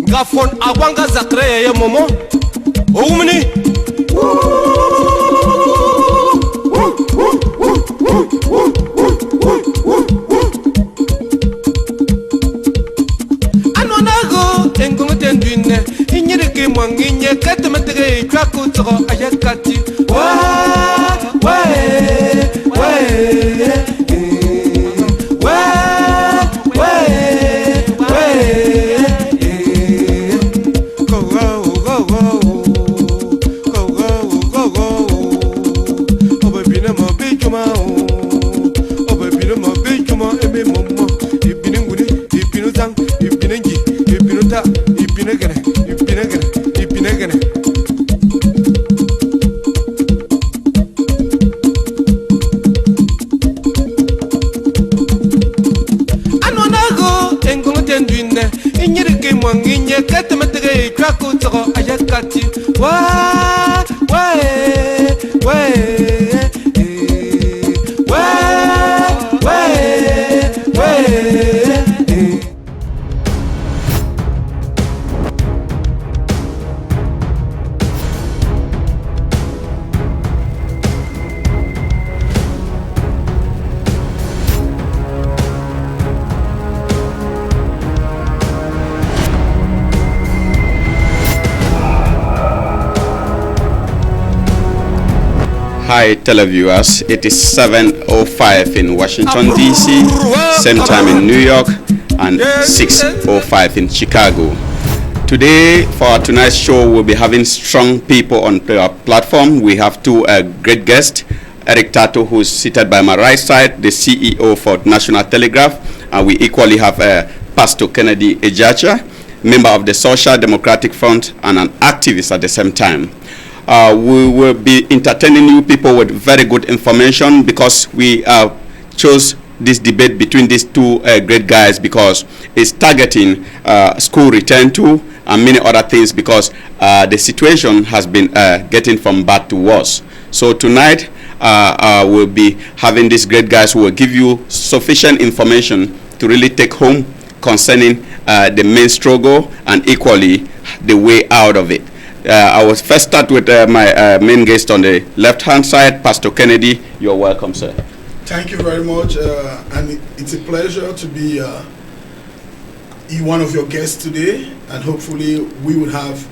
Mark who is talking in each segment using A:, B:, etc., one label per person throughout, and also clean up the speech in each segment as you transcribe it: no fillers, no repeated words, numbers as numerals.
A: Gafon agwanga zakre ya momo oumni anonago engongotenduine inyirike mwanginye katemetere kwakutro ayakati wa
B: Hi televiewers, it is 7:05 in Washington DC, same time in New York, and 6:05 in Chicago. Today, for tonight's show, we'll be having strong people on our platform. We have two great guests, Eric Tato, who's seated by my right side, the CEO for National Telegraph, and we equally have Pastor Kennedy Ejacha, member of the Social Democratic Front and an activist at the same time. We will be entertaining you people with very good information because we chose this debate between these two great guys because it's targeting school return to and many other things because the situation has been getting from bad to worse. So tonight we'll be having these great guys who will give you sufficient information to really take home concerning the main struggle and equally the way out of it. I will first start with my main guest on the left-hand side, Pastor Kennedy. You're welcome, sir.
C: Thank you very much, and it's a pleasure to be one of your guests today, and hopefully we will have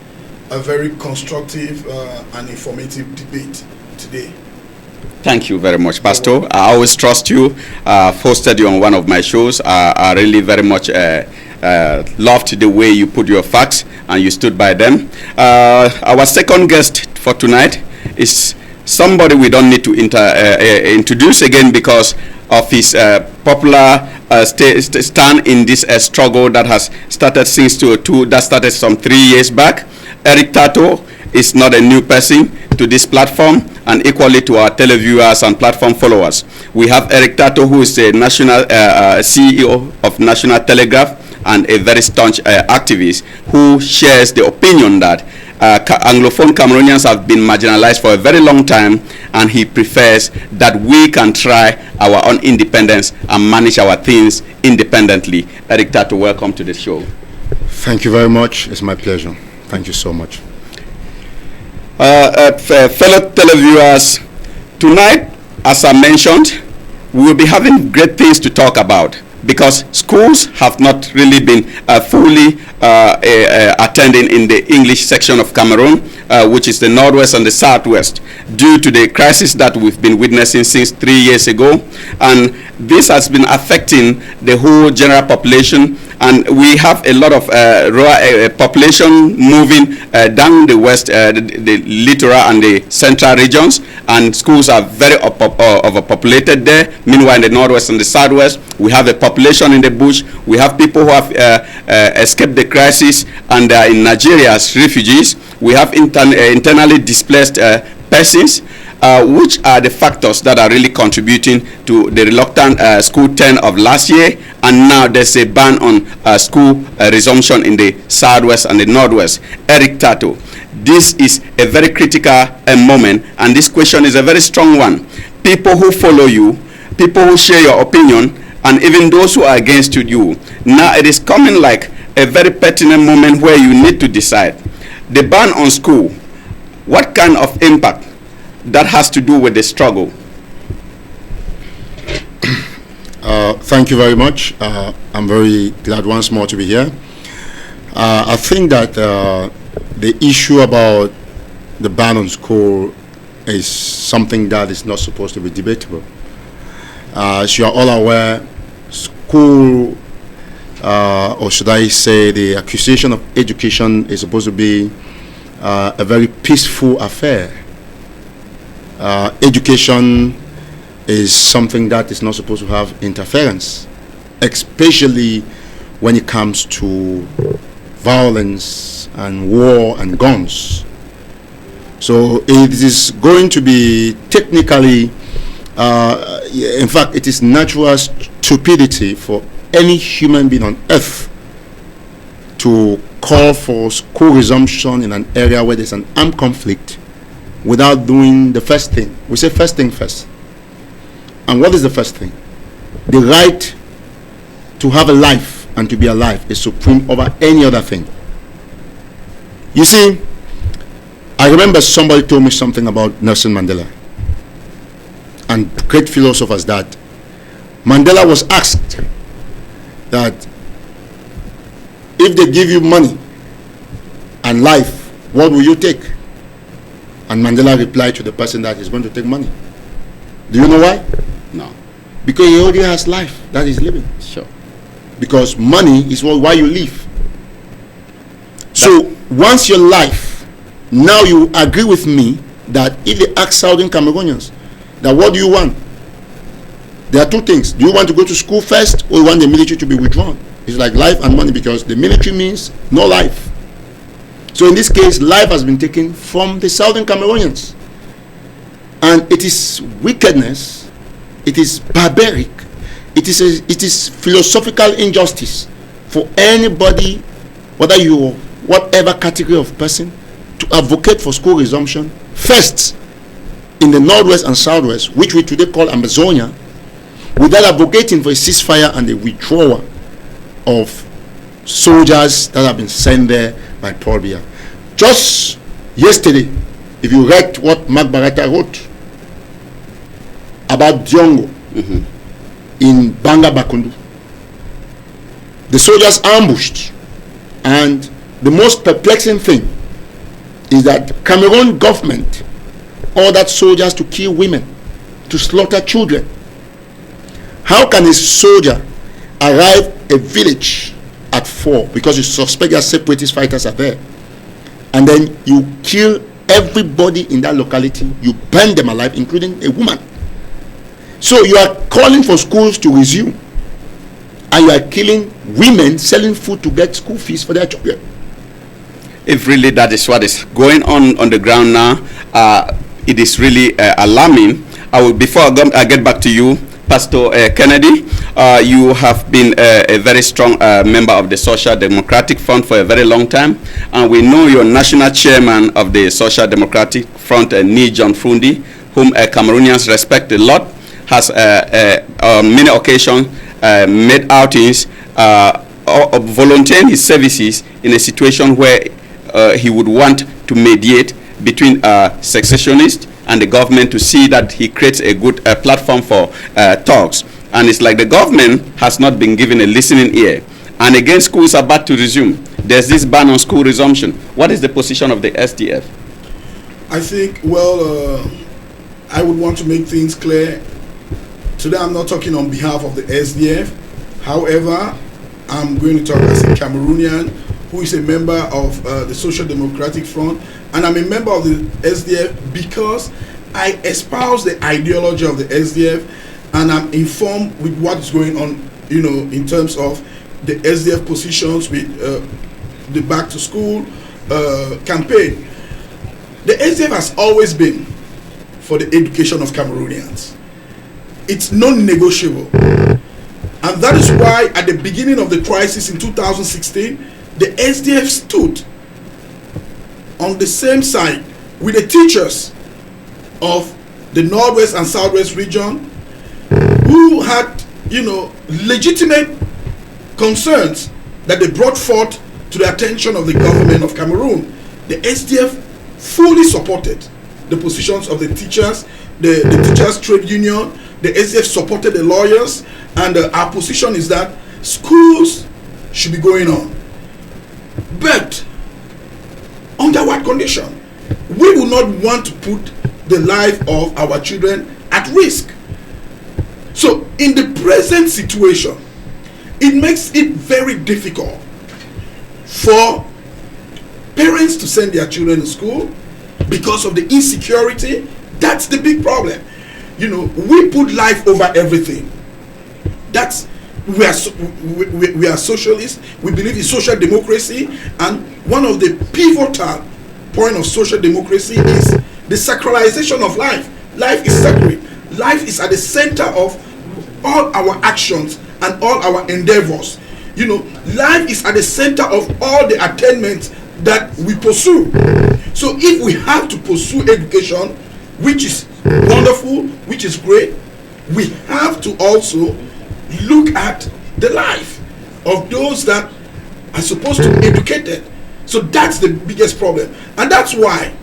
C: a very constructive and informative debate today.
B: Thank you very much, Pastor. I always trust you. I've hosted you on one of my shows. I really very much loved the way you put your facts and you stood by them. Our second guest for tonight is somebody we don't need to introduce again because of his popular stand in this struggle that has started that started some 3 years back. Eric Tato is not a new person to this platform and equally to our televiewers and platform followers. We have Eric Tato, who is the national CEO of National Telegraph and a very staunch activist who shares the opinion that Anglophone Cameroonians have been marginalized for a very long time, and he prefers that we can try our own independence and manage our things independently. Eric Tato, welcome to the show.
D: Thank you very much. It's my pleasure. Thank you so much.
B: Fellow televiewers, tonight, as I mentioned, we will be having great things to talk about because schools have not really been fully attending in the English section of Cameroon, which is the northwest and the southwest, due to the crisis that we've been witnessing since 3 years ago. And this has been affecting the whole general population, and we have a lot of rural population moving down the west, the littoral and the central regions, and schools are very overpopulated there. Meanwhile, in the northwest and the southwest, we have a population population in the bush. We have people who have escaped the crisis and are in Nigeria as refugees. We have internally displaced persons. Which are the factors that are really contributing to the reluctant school turn of last year, and now there's a ban on school resumption in the southwest and the northwest? Eric Tato, this is a very critical moment, and this question is a very strong one. People who follow you, people who share your opinion, and even those who are against you, now it is coming like a very pertinent moment where you need to decide. The ban on school, what kind of impact that has to do with the struggle?
D: Thank you very much. I'm very glad once more to be here. I think that the issue about the ban on school is something that is not supposed to be debatable. As you are all aware, school, or should I say the acquisition of education, is supposed to be a very peaceful affair. Education is something that is not supposed to have interference, especially when it comes to violence and war and guns. So it is going to be technically, in fact, it is natural stupidity for any human being on earth to call for school resumption in an area where there's an armed conflict without doing the first thing. We say first thing first. And what is the first thing? The right to have a life and to be alive is supreme over any other thing. You see, I remember somebody told me something about Nelson Mandela and great philosophers, that Mandela was asked that if they give you money and life, what will you take? And Mandela replied to the person that is going to take money. Do you know why?
B: No.
D: Because he already has life that he's living.
B: Sure.
D: Because money is why you live. So once your life, now you agree with me that if they ask Southern Cameroonians that what do you want? There are two things. Do you want to go to school first, or you want the military to be withdrawn? It's like life and money, because the military means no life. So in this case, life has been taken from the Southern Cameroonians. And it is wickedness, it is barbaric, it is philosophical injustice for anybody, whether you are whatever category of person, to advocate for school resumption first in the northwest and southwest, which we today call Amazonia, without advocating for a ceasefire and a withdrawal of soldiers that have been sent there by Paul Biya. Just yesterday, if you read what Mark Barata wrote about Diongo in Banga Bakundu, the soldiers ambushed, and the most perplexing thing is that Cameroon government ordered soldiers to kill women, to slaughter children. How can a soldier arrive a village at 4 because you suspect that separatist fighters are there, and then you kill everybody in that locality, you burn them alive, including a woman? So you are calling for schools to resume, and you are killing women selling food to get school fees for their children.
B: If really that is what is going on the ground now, it is really alarming. Before I get back to you, Pastor Kennedy, you have been a very strong member of the Social Democratic Front for a very long time, and we know your national chairman of the Social Democratic Front, Ni John Frundi, whom Cameroonians respect a lot, has on many occasions made outings volunteering his services in a situation where he would want to mediate between secessionists and the government to see that he creates a good platform for talks. And it's like the government has not been given a listening ear. And again, schools are about to resume. There's this ban on school resumption. What is the position of the SDF?
C: I think, well, I would want to make things clear. Today I'm not talking on behalf of the SDF. However, I'm going to talk as a Cameroonian who is a member of the Social Democratic Front, and I'm a member of the SDF because I espouse the ideology of the SDF, and I'm informed with what is going on in terms of the SDF positions with the back to school campaign. The SDF has always been for the education of Cameroonians. It's non-negotiable. And that is why at the beginning of the crisis in 2016, the SDF stood on the same side with the teachers of the Northwest and Southwest region who had, legitimate concerns that they brought forth to the attention of the government of Cameroon. The SDF fully supported the positions of the teachers, the teachers trade union. The SDF supported the lawyers, and our position is that schools should be going on. But under what condition? We will not want to put the life of our children at risk. So in the present situation, it makes it very difficult for parents to send their children to school because of the insecurity. That's the big problem. We put life over everything. We are socialists. We believe in social democracy, and one of the pivotal point of social democracy is the sacralization of life. Life is sacred. Life is at the center of all our actions and all our endeavors. Life is at the center of all the attainments that we pursue. So if we have to pursue education, which is wonderful, which is great, we have to also look at the life of those that are supposed to be educated. So that's the biggest problem. And that's why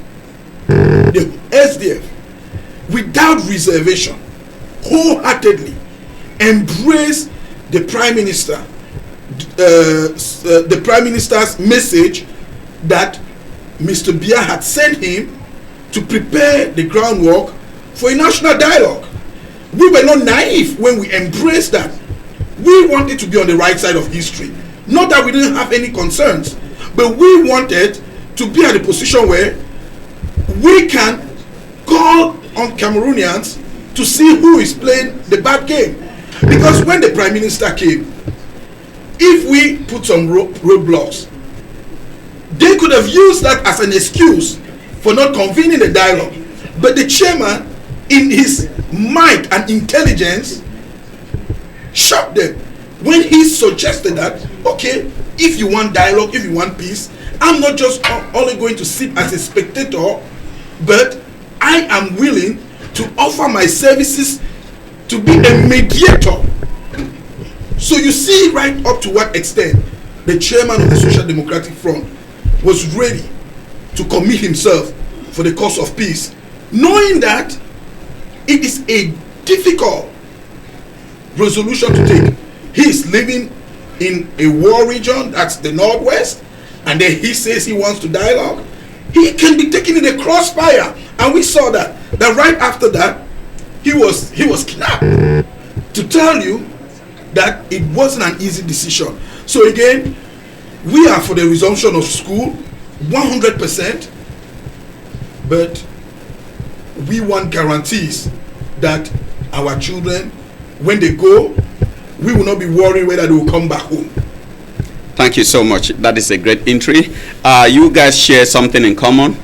C: the SDF, without reservation, wholeheartedly embrace the Prime Minister, the Prime Minister's message that Mr. Biya had sent him to prepare the groundwork for a national dialogue. We were not naive when we embraced that. We wanted to be on the right side of history. Not that we didn't have any concerns, but we wanted to be at a position where we can call on Cameroonians to see who is playing the bad game. Because when the Prime Minister came, if we put some roadblocks, they could have used that as an excuse for not convening the dialogue. But the chairman, in his might and intelligence, shocked them when he suggested that, okay, if you want dialogue, if you want peace, I'm not just only going to sit as a spectator, but I am willing to offer my services to be a mediator. So you see right up to what extent the chairman of the Social Democratic Front was ready to commit himself for the cause of peace, knowing that it is a difficult resolution to take. He is living in a war region, that's the Northwest, and then he says he wants to dialogue. He can be taken in a crossfire, and we saw that right after that he was kidnapped. To tell you that it wasn't an easy decision. So again, we are for the resumption of school 100%, but we want guarantees that our children, when they go, we will not be worried whether they will come back home.
B: Thank you so much. That is a great entry. You guys share something in common.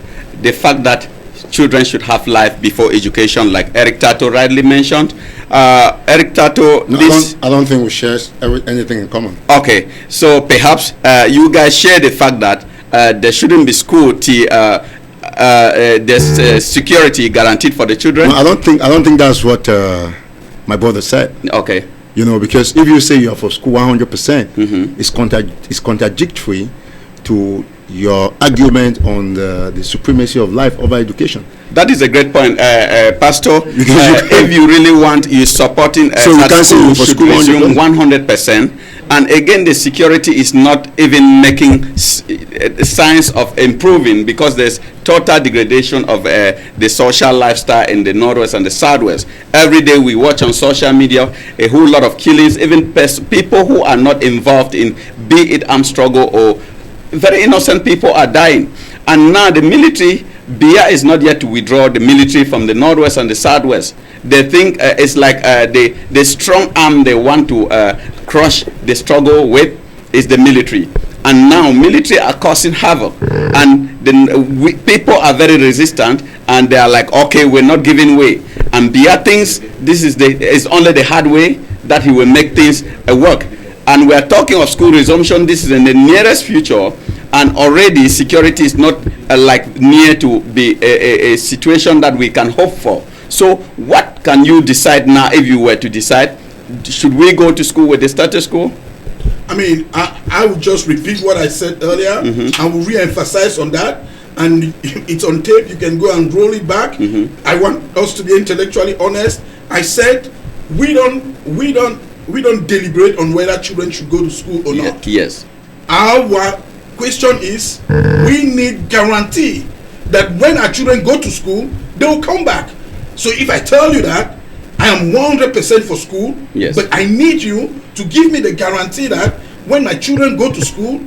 B: The fact that children should have life before education, like Eric Tato rightly mentioned. Eric Tato,
D: no, I don't think we share anything in common.
B: Okay, so perhaps you guys share the fact that there shouldn't be school till there's security guaranteed for the children.
D: No, I don't think that's what my brother said.
B: Okay.
D: Because if you say you are for school 100%, it's contradictory to your argument on the supremacy of life over education.
B: That is a great point, Pastor. If you really want, you're supporting
D: so we can say for school
B: 100%. And again, the security is not even making signs of improving, because there's total degradation of the social lifestyle in the Northwest and the Southwest. Every day we watch on social media a whole lot of killings, even people who are not involved in, be it armed struggle or very innocent people are dying. And now the military, Biya is not yet to withdraw the military from the Northwest and the Southwest. They think it's like they strong arm, they want to crush the struggle with is the military. And now military are causing havoc, and people are very resistant, and they are like, okay, we're not giving way. And Biya thinks this is only the hard way that he will make things work. And we are talking of school resumption. This is in the nearest future, and already security is not like near to be a situation that we can hope for. So what can you decide now if you were to decide? Should we go to school with the status quo?
C: I mean, I would just repeat what I said earlier. I will re-emphasize on that, and it's on tape. You can go and roll it back. I want us to be intellectually honest. I said we don't deliberate on whether children should go to school or not.
B: Yes.
C: Our question is, we need guarantee that when our children go to school, they will come back. So if I tell you that I am 100% for school,
B: yes,
C: but I need you to give me the guarantee that when my children go to school,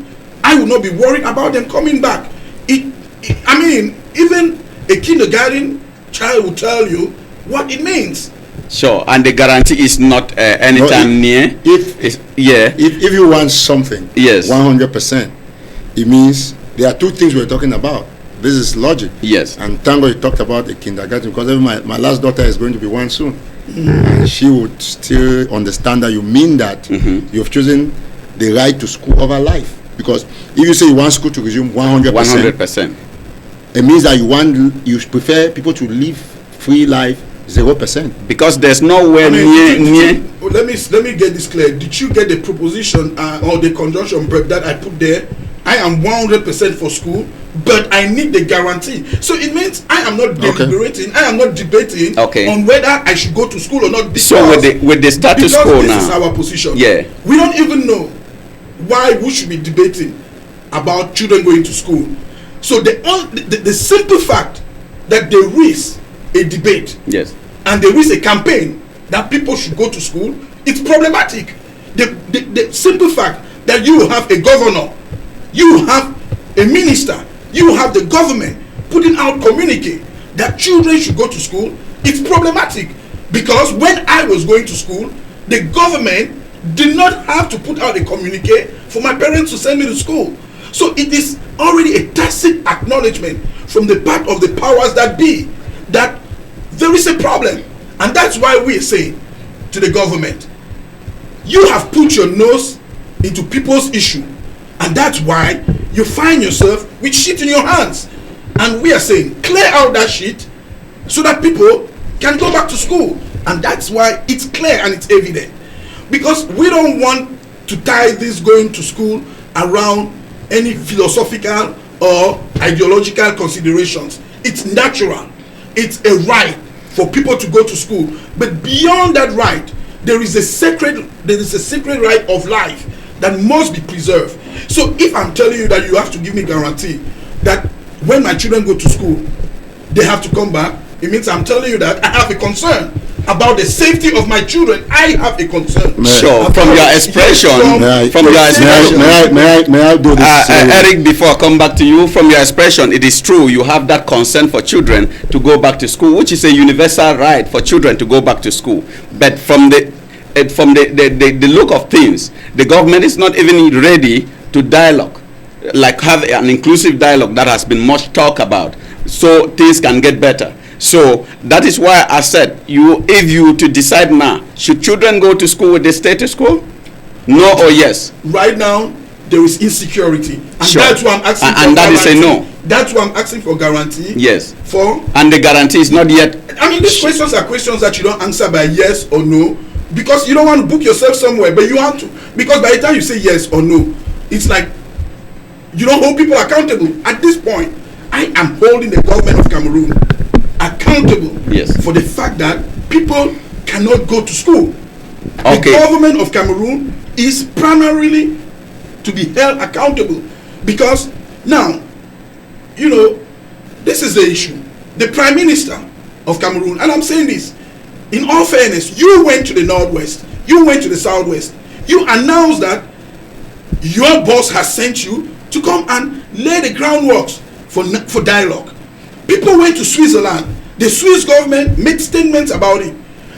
C: I will not be worried about them coming back. I mean, even a kindergarten child will tell you what it means.
B: Sure, and the guarantee is not anytime near.
D: If you want something,
B: yes,
D: 100%, it means there are two things we're talking about. This is logic.
B: Yes. And
D: thank God you talked about the kindergarten, because my last daughter is going to be one soon. And she would still understand that you mean that you've chosen the right to school over life. Because if you say you want school to resume 100%, it means that you prefer people to live free life 0%.
B: Because there's nowhere near.
C: Let me get this clear. Did you get the proposition or the conjunction that I put there? I am 100% for school, but I need the guarantee. So it means I am not deliberating, I am not debating on whether I should go to school or not.
B: So with the status quo now,
C: this is our position.
B: Yeah,
C: we don't even know why we should be debating about children going to school. So the simple fact that there is a debate,
B: yes,
C: and there is a campaign that people should go to school, it's problematic. The simple fact that you have a governor, you have a minister, you have the government putting out communique that children should go to school, it's problematic. Because when I was going to school, the government did not have to put out a communique for my parents to send me to school. So it is already a tacit acknowledgement from the part of the powers that be that there is a problem. And that's why we are saying to the government, you have put your nose into people's issue, and that's why you find yourself with shit in your hands. And we are saying, clear out that shit so that people can go back to school. And that's why it's clear and it's evident. Because we don't want to tie this going to school around any philosophical or ideological considerations. It's natural. It's a right for people to go to school. But beyond that right, there is a sacred right of life that must be preserved. So if I'm telling you that you have to give me guarantee that when my children go to school, they have to come back, it means I'm telling you that I have a concern about the safety of my children. I have a concern.
B: Sure, from your expression,
D: may I do this?
B: Eric, before I come back to you, from your expression, it is true you have that concern for children to go back to school, which is a universal right for children to go back to school. But from the look of things, the government is not even ready to dialogue, like have an inclusive dialogue that has been much talked about, so things can get better. So that is why I said, if you to decide now, should children go to school with the status quo? No or yes?
C: Right now, there is insecurity, and
B: sure,
C: that's why I'm asking for
B: and that
C: guarantee.
B: Is a no.
C: That's why I'm asking for guarantee.
B: Yes.
C: And
B: the guarantee is not yet.
C: I mean, these questions are questions that you don't answer by yes or no, because you don't want to book yourself somewhere, but you want to. Because by the time you say yes or no, it's like you don't hold people accountable. At this point, I am holding the government of Cameroon accountable,
B: yes,
C: for the fact that people cannot go to school.
B: Okay.
C: The government of Cameroon is primarily to be held accountable, because now, this is the issue. The Prime Minister of Cameroon, and I'm saying this in all fairness, you went to the Northwest, you went to the Southwest, you announced that your boss has sent you to come and lay the groundworks for dialogue. People went to Switzerland. The Swiss government made statements about it.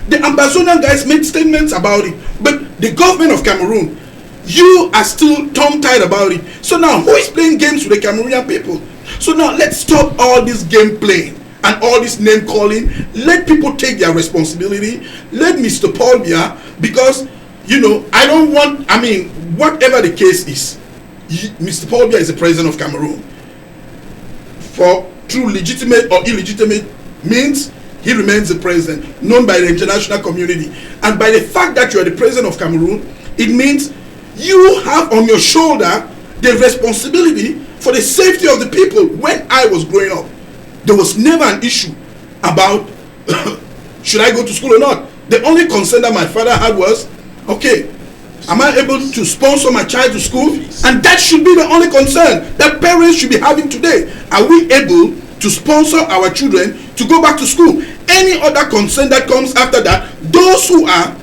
C: The Ambazonian guys made statements about it. But the government of Cameroon, you are still tongue-tied about it. So now, who is playing games with the Cameroonian people? So now, let's stop all this game playing and all this name calling. Let people take their responsibility. Let Mr. Paul Biya, because, you know, I don't want, I mean, whatever the case is, Mr. Paul Biya is the president of Cameroon. For through legitimate or illegitimate means, he remains the president, known by the international community. And by the fact that you are the president of Cameroon, it means you have on your shoulder the responsibility for the safety of the people. When I was growing up, there was never an issue about should I go to school or not. The only concern that my father had was, okay, am I able to sponsor my child to school? And that should be the only concern that parents should be having today. Are we able to sponsor our children to go back to school? Any other concern that comes after that, those who are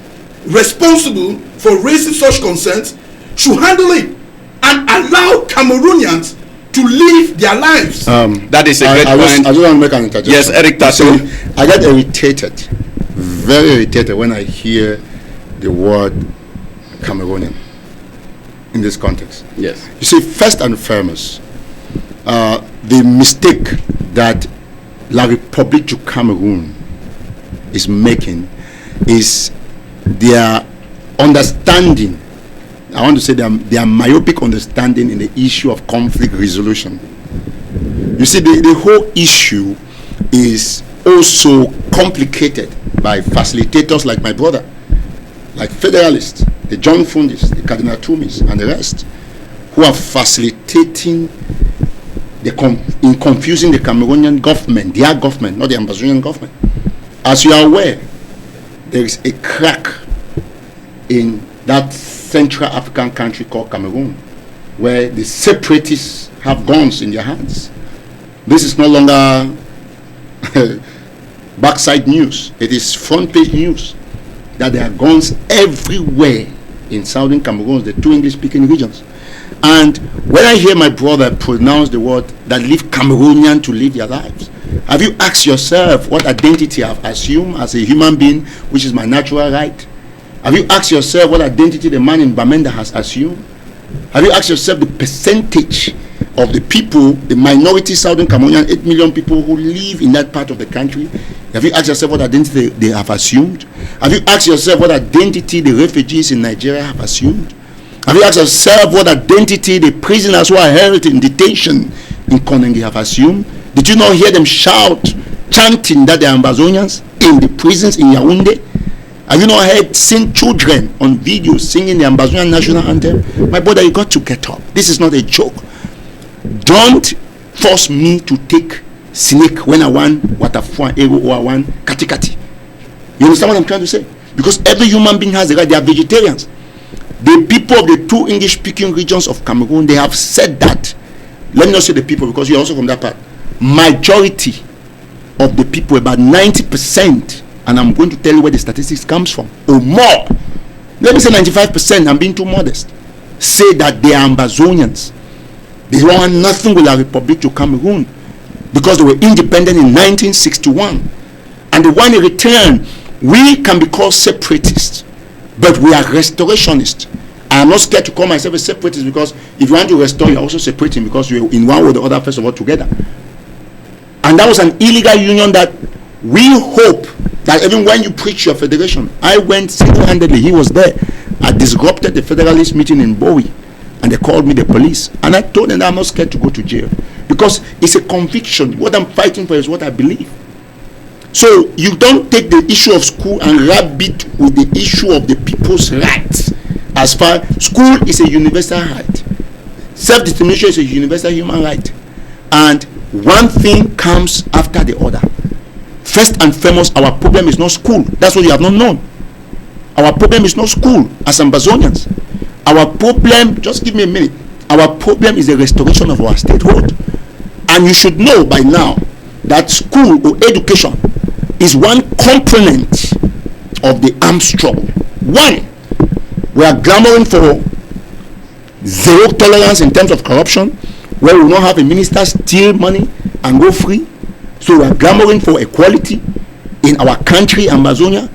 C: responsible for raising such concerns should handle it and allow Cameroonians to live their lives.
B: That is a great point.
D: I just want to make an interjection.
B: Yes, Eric Tato.
D: I get irritated, very irritated when I hear the word Cameroonian in this context.
B: Yes.
D: You see, first and foremost, the mistake that La République du Cameroon is making is their understanding. I want to say their myopic understanding in the issue of conflict resolution. You see, the whole issue is also complicated by facilitators like my brother, like federalists, the John Fundis, the Cardinal Tumis, and the rest, who are facilitating in confusing the Cameroonian government, their government, not the Ambazonian government. As you are aware, there is a crack in that Central African country called Cameroon, where the separatists have guns in their hands. This is no longer backside news. It is front page news that there are guns everywhere in southern Cameroon, the two English-speaking regions. And when I hear my brother pronounce the word that leave Cameroonian to live their lives, have you asked yourself what identity I've assumed as a human being, which is my natural right? Have you asked yourself what identity the man in Bamenda has assumed? Have you asked yourself the percentage of the people, the minority southern Cameroonian, 8 million people who live in that part of the country? Have you asked yourself what identity they have assumed? Have you asked yourself what identity the refugees in Nigeria have assumed? Have you asked yourself what identity the prisoners who are held in detention in Konenge have assumed? Did you not hear them shout, chanting that they are Ambazonians in the prisons in Yaoundé? Have you not seen children on video singing the Ambazonian national anthem? My brother, you got to get up. This is not a joke. Don't force me to take snake when I want waterfall ego or I want katikati. You understand what I'm trying to say? Because every human being has a right. They are vegetarians. The people of the two English-speaking regions of Cameroon, they have said that. Let me not say the people, because you're also from that part. Majority of the people, about 90%, and I'm going to tell you where the statistics comes from, or more. Let me say 95%, I'm being too modest. Say that they are Ambazonians. They don't want nothing with La République du Cameroon, because they were independent in 1961. And they want a return. We can be called separatists, but we are restorationists. I am not scared to call myself a separatist, because if you want to restore, you're also separating, because you're in one way or the other, first of all, together. And that was an illegal union that we hope that even when you preach your federation, I went single-handedly, he was there. I disrupted the federalist meeting in Bowie, and they called me the police. And I told them that I'm not scared to go to jail, because it's a conviction. What I'm fighting for is what I believe. So you don't take the issue of school and wrap it with the issue of the people's rights. As far school is a universal right, self-determination is a universal human right, and one thing comes after the other. First and foremost, our problem is not school. That's what you have not known. Our problem is not school as Ambazonians. Our problem, just give me a minute, our problem is the restoration of our statehood. And you should know by now that school or education is one component of the armed struggle. One, we are clamoring for zero tolerance in terms of corruption, where we will not have a minister steal money and go free. So we are clamoring for equality in our country, Amazonia.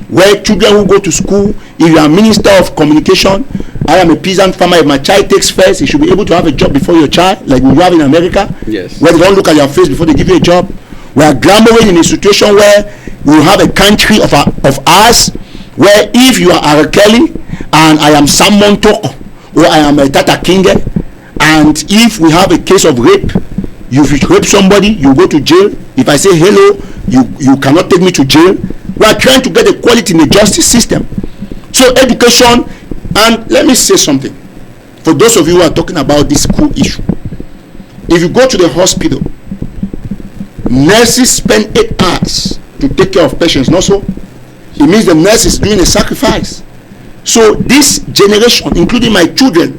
D: where children who go to school, if you are Minister of Communication, I am a peasant farmer, if my child takes first, he should be able to have a job before your child, like you have in America.
B: Yes.
D: Where they don't look at your face before they give you a job. We are clamoring in a situation where we have a country of ours, where if you are R. Kelly and I am Sam Toko, or I am a Tata Kinge, and if we have a case of rape, you rape somebody, you go to jail. If I say hello, you cannot take me to jail. We are trying to get equality in the justice system. So education, and let me say something. For those of you who are talking about this school issue, if you go to the hospital, nurses spend 8 hours to take care of patients, not so? It means the nurse is doing a sacrifice. So this generation, including my children,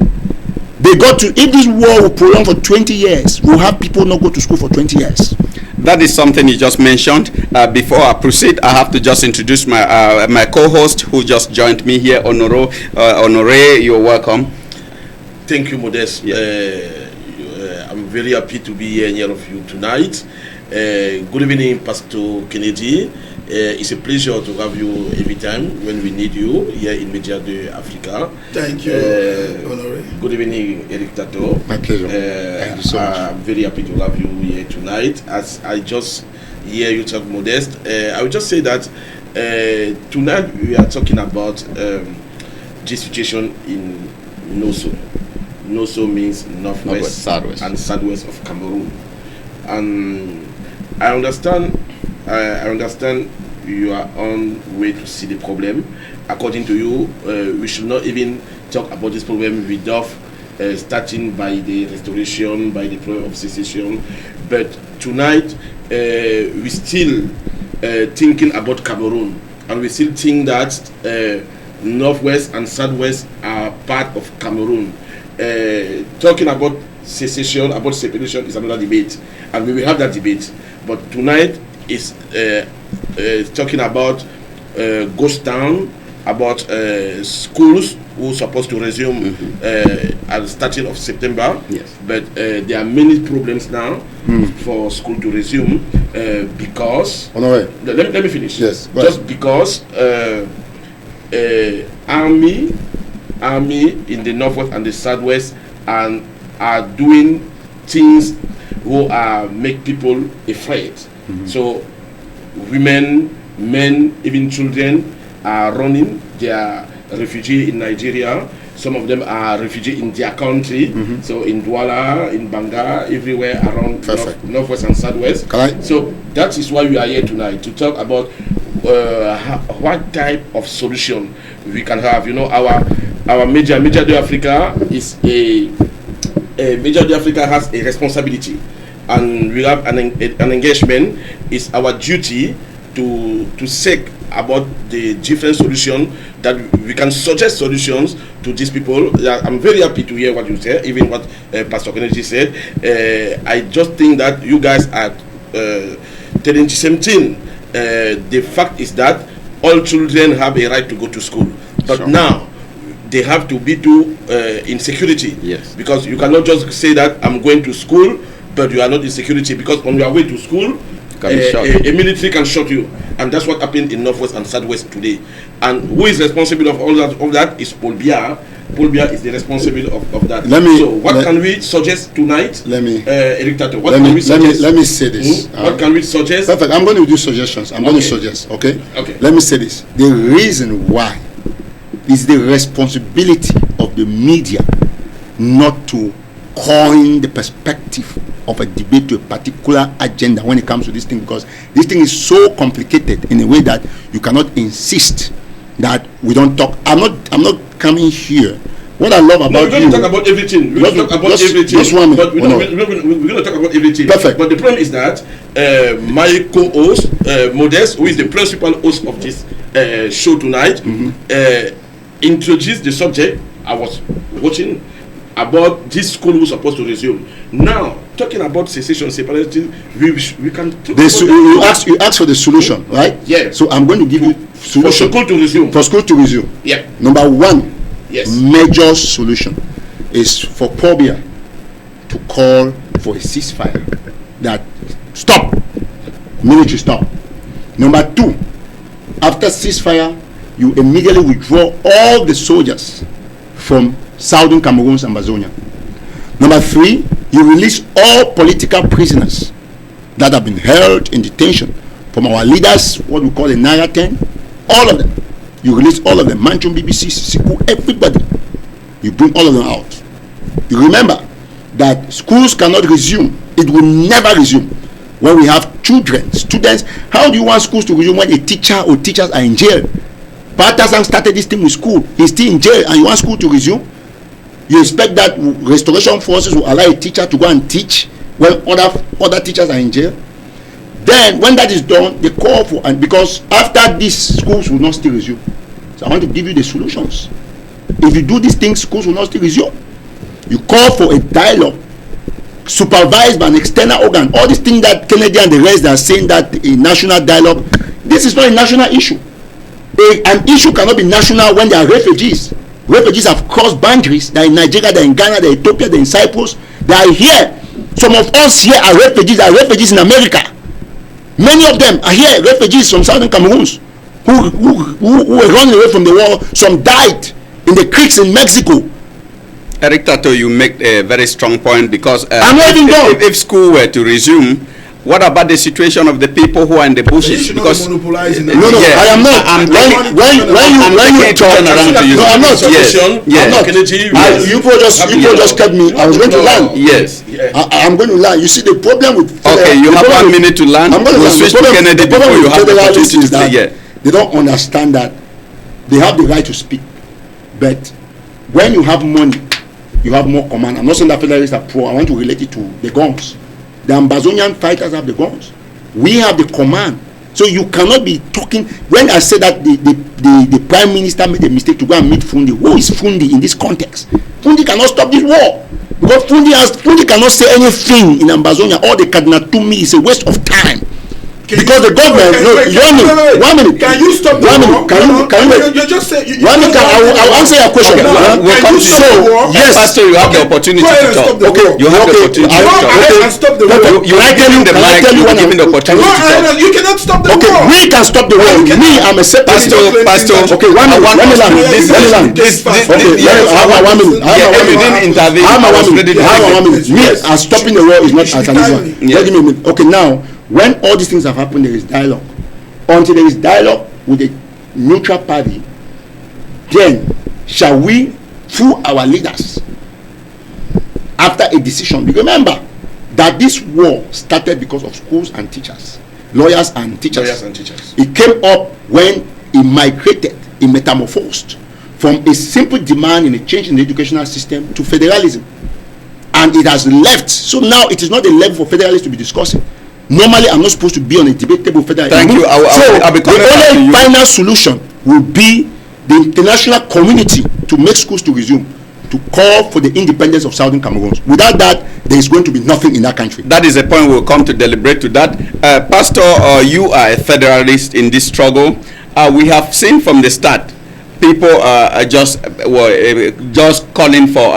D: they got to, if this war will prolong for 20 years, we'll have people not go to school for 20 years.
B: That is something you just mentioned. Before I proceed, I have to just introduce my my co-host who just joined me here, Honore, you're welcome.
E: Thank you, Modest.
B: Yeah.
E: I'm very happy to be here near of you tonight. Good evening, Pastor Kennedy. It's a pleasure to have you every time when we need you here in Media de Africa.
C: Thank you, Honore.
E: Good evening, Eric Tato.
D: My pleasure. Thank you so much.
E: I'm very happy to have you here tonight. As I just hear you talk, Modest, I would just say that tonight we are talking about the situation in Noso. Noso means northwest and southwest of Cameroon. And I understand you are on way to see the problem. According to you, we should not even talk about this problem without starting by the restoration, by the problem of secession. But tonight, we still thinking about Cameroon, and we still think that northwest and southwest are part of Cameroon. Talking about secession, about separation is another debate, and we will have that debate. But tonight is talking about ghost town, about schools who are supposed to resume at the starting of September.
B: Yes.
E: But there are many problems now for school to resume because let me finish.
D: Yes.
E: Just because army in the northwest and the southwest and are doing things who make people afraid. So women, men, even children are running. They are refugees in Nigeria. Some of them are refugees in their country. So in Douala, in Banga, everywhere around northwest and southwest. So that is why we are here tonight, to talk about what type of solution we can have. You know, our Media de Africa is Media de Africa has a responsibility, and we have an engagement. It's our duty to seek about the different solutions that we can suggest solutions to these people. I'm very happy to hear what you said, even what Pastor Kennedy said. I just think that you guys are telling the same thing. The fact is that all children have a right to go to school, but now they have to be in security.
B: Yes.
E: Because you cannot just say that I'm going to school, but you are not in security, because on your way to school, a military can shoot you. And that's what happened in Northwest and Southwest today. And who is responsible of all that is Paul Biya. Paul Biya is the responsible of that. So what can we suggest tonight? Eric Tato, what can we suggest?
D: Let me say this.
E: What can we suggest?
D: Perfect. I'm going to do suggestions. I'm going to suggest, okay? Let me say this. The reason why is the responsibility of the media not to coin the perspective of a debate to a particular agenda when it comes to this thing, because this thing is so complicated in a way that you cannot insist that we don't talk. I'm not coming here. What I love about
E: we're going to talk about everything. We're going to talk about everything. But we're going to talk about everything.
D: Perfect.
E: But the problem is that my co-host, Modest, who is the principal host of this show tonight, introduced the subject. I was watching about this school who's supposed to resume. Now, talking about secession, separation, we can talk about
D: you ask for the solution, right?
E: Yeah.
D: So I'm going to give you solution.
E: For school to resume.
D: For school to resume.
E: Yeah.
D: Number one,
E: yes,
D: major solution is for Pobia to call for a ceasefire. That stop, military stop. Number two, after after ceasefire, you immediately withdraw all the soldiers from southern Cameroon's Ambazonia. Number 3, you release all political prisoners that have been held in detention, from our leaders, what we call the Naira 10, all of them. You release all of them, Manchum, BBC, Siku, everybody. You bring all of them out. You remember that schools cannot resume. It will never resume when we have children, students. How do you want schools to resume when a teacher or teachers are in jail? Patterson started this thing with school. He's still in jail, and you want school to resume? You expect that restoration forces will allow a teacher to go and teach when other teachers are in jail? Then, when that is done, they call for, and because after this, schools will not still resume. So I want to give you the solutions. If you do these things, schools will not still resume. You call for a dialogue supervised by an external organ. All these things that Kennedy and the rest are saying that a national dialogue, this is not a national issue. An issue cannot be national when there are refugees. Refugees have crossed boundaries. They're in Nigeria, they're in Ghana, they're in Ethiopia, they're in Cyprus. They are here. Some of us here are refugees in America. Many of them are here, refugees from southern Cameroons who were running away from the war. Some died in the creeks in Mexico.
B: Eric Tato, you make a very strong point, because
D: I'm not even done.
B: If school were to resume, what about the situation of the people who are in the bushes?
C: Because monopolizing.
D: No, I am not. When you talk, no, I'm not.
B: Yes.
D: You just kept me. I was going to learn.
B: Yes.
D: I'm going to learn. You see, the problem with
B: okay, you have 1 minute to learn.
D: I'm going to
B: we'll switch to Kennedy before you have the opportunity to say. Yeah.
D: They don't understand that they have the right to speak, but when you have money, you have more command. I'm not saying that federalists are poor. I want to relate it to the guns. The Ambazonian fighters have the guns. We have the command. So you cannot be talking. When I said that the prime minister made a mistake to go and meet Fundi, who is Fundi in this context? Fundi cannot stop this war, because Fundi cannot say anything in Ambazonia. All the Kadnatumi is a waste of time. Because the government, one minute.
C: Can you stop the war?
D: Can you
C: just say.
D: I will answer your question.
B: Yes, Pastor, you have the opportunity to talk.
D: Okay,
B: you have the opportunity to talk.
C: Stop the war.
B: You are giving the mic. You are giving the opportunity to talk.
C: You cannot stop the war.
D: Okay, we can stop the war. Me, I'm a separatist.
B: Pastor.
D: Okay, let me land. Okay, I have 1 minute.
B: You didn't intervene.
D: I have 1 minute. Me, stopping the war is not an easy. Give me a minute. Okay, now, when all these things have happened, there is dialogue. Until there is dialogue with a neutral party, then shall we, through our leaders, after a decision, remember that this war started because of schools and teachers, lawyers and teachers. It came up when it migrated, it metamorphosed from a simple demand in a change in the educational system to federalism. And it has left. So now it is not a level for federalists to be discussing. Normally, I'm not supposed to be on a debate table for that.
B: Thank you.
D: The only final solution will be the international community to make schools to resume, to call for the independence of Southern Cameroon. Without that, there is going to be nothing in that country.
B: That is a point we'll come to deliberate to that. Pastor, you are a federalist in this struggle. We have seen from the start, people are just calling for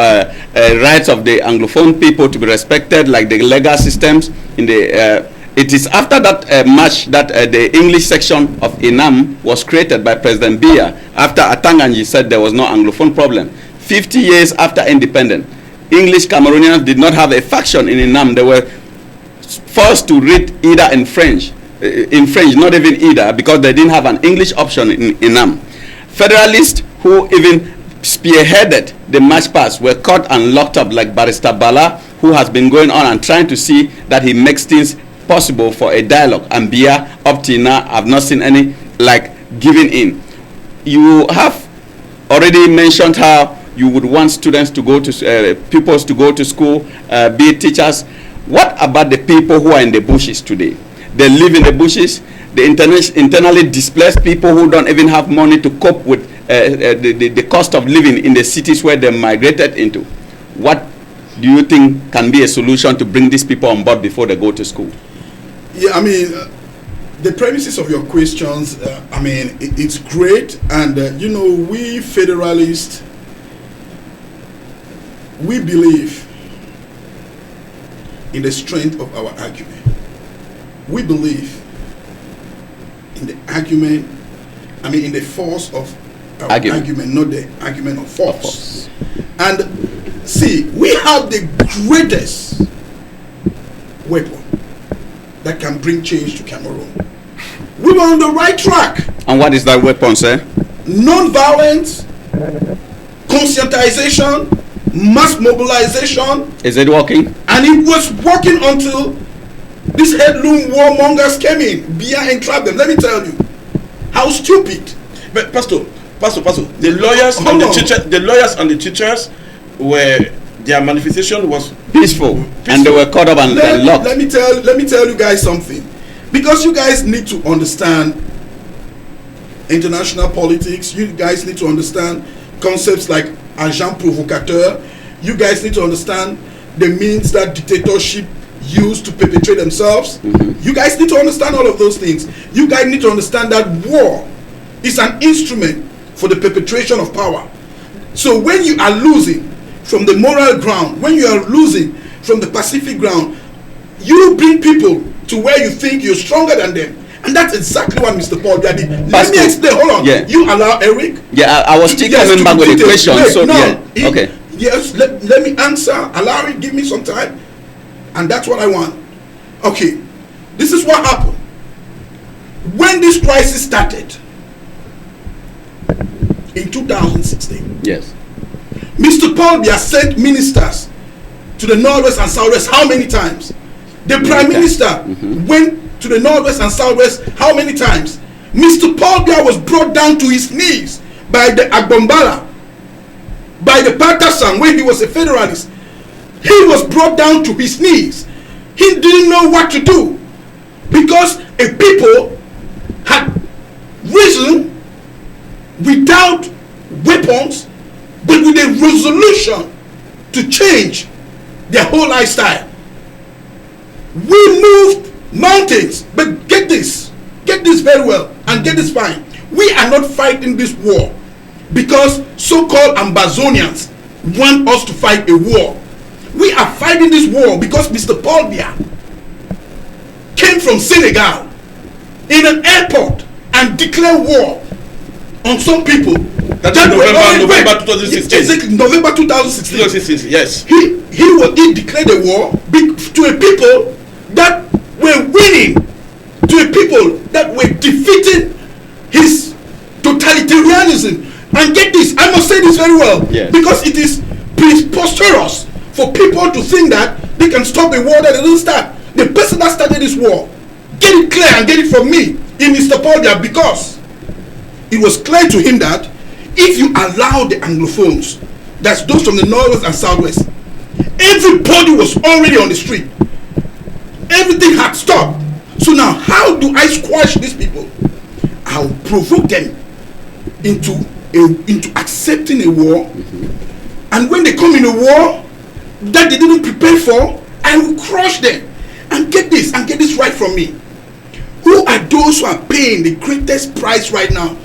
B: rights of the Anglophone people to be respected, like the legal systems in the. It is after that march that the English section of INAM was created by President Biya, after Atanganji said there was no Anglophone problem. 50 years after independence, English Cameroonians did not have a faction in INAM. They were forced to read either in French, not even either, because they didn't have an English option in INAM. Federalists who even spearheaded the march past were caught and locked up, like Barrister Bala, who has been going on and trying to see that he makes things possible for a dialogue. And Biya, up till now, I've not seen any giving in. You have already mentioned how you would want students to go to pupils to go to school, be it teachers. What about the people who are in the bushes today? They live in the bushes. The internally displaced people who don't even have money to cope with the cost of living in the cities where they migrated into. What do you think can be a solution to bring these people on board before they go to school?
C: Yeah, I mean, the premises of your questions, I mean, it's great. And, we federalists, we believe in the strength of our argument. We believe in the argument I mean, in the force of
B: Argument.
C: not the argument of force. And see, we have the greatest weapon that can bring change to Cameroon. We were on the right track.
B: And what is that weapon, sir?
C: Non-violence, conscientization, mass mobilization.
B: Is it working?
C: And it was working until these headloom warmongers came in, Bia and trapped them. Let me tell you how stupid.
E: But Pastor, the lawyers and the teachers were, their manifestation was
B: peaceful. And they were caught up and locked.
C: Let me tell you guys something, because you guys need to understand international politics. You guys need to understand concepts like agent provocateur. You guys need to understand the means that dictatorship used to perpetrate themselves. You guys need to understand all of those things. You guys need to understand that war is an instrument for the perpetration of power. So when you are losing from the moral ground, when you are losing from the pacific ground, you bring people to where you think you're stronger than them. And that's exactly what Mr. Paul did. Let me explain. Hold on.
B: Yeah.
C: You allow Eric?
B: Yeah, I was still coming back with the question.
C: Wait,
B: So,
C: no,
B: yeah. Okay.
C: Yes, let me answer. Allow it, give me some time. And that's what I want. Okay. This is what happened. When this crisis started in 2016,
B: Yes.
C: Mr. Paul Biya sent ministers to the Northwest and Southwest how many times? The Prime Minister went to the Northwest and Southwest how many times? Mr. Paul Biya was brought down to his knees by the Agbombala, by the Patterson when he was a federalist. He was brought down to his knees. He didn't know what to do because a people had risen without weapons, but with a resolution to change their whole lifestyle. We moved mountains, but get this very well, and get this fine. We are not fighting this war because so-called Ambazonians want us to fight a war. We are fighting this war because Mr. Paul Biya came from Senegal in an airport and declared war on some people.
E: November 2016.
C: Exactly, November 2016.
E: 2016, yes.
C: He declared a war to a people that were winning, to a people that were defeating his totalitarianism. And get this, I must say this very well,
B: yes,
C: because it is preposterous for people to think that they can stop a war that they didn't start. The person that started this war, get it clear and get it from me in Mr. Paul Biya, because it was clear to him that if you allow the Anglophones, that's those from the Northwest and Southwest, everybody was already on the street. Everything had stopped. So now, how do I squash these people? I'll provoke them into accepting a war. And when they come in a war that they didn't prepare for, I will crush them. And get this right from me. Who are those who are paying the greatest price right now?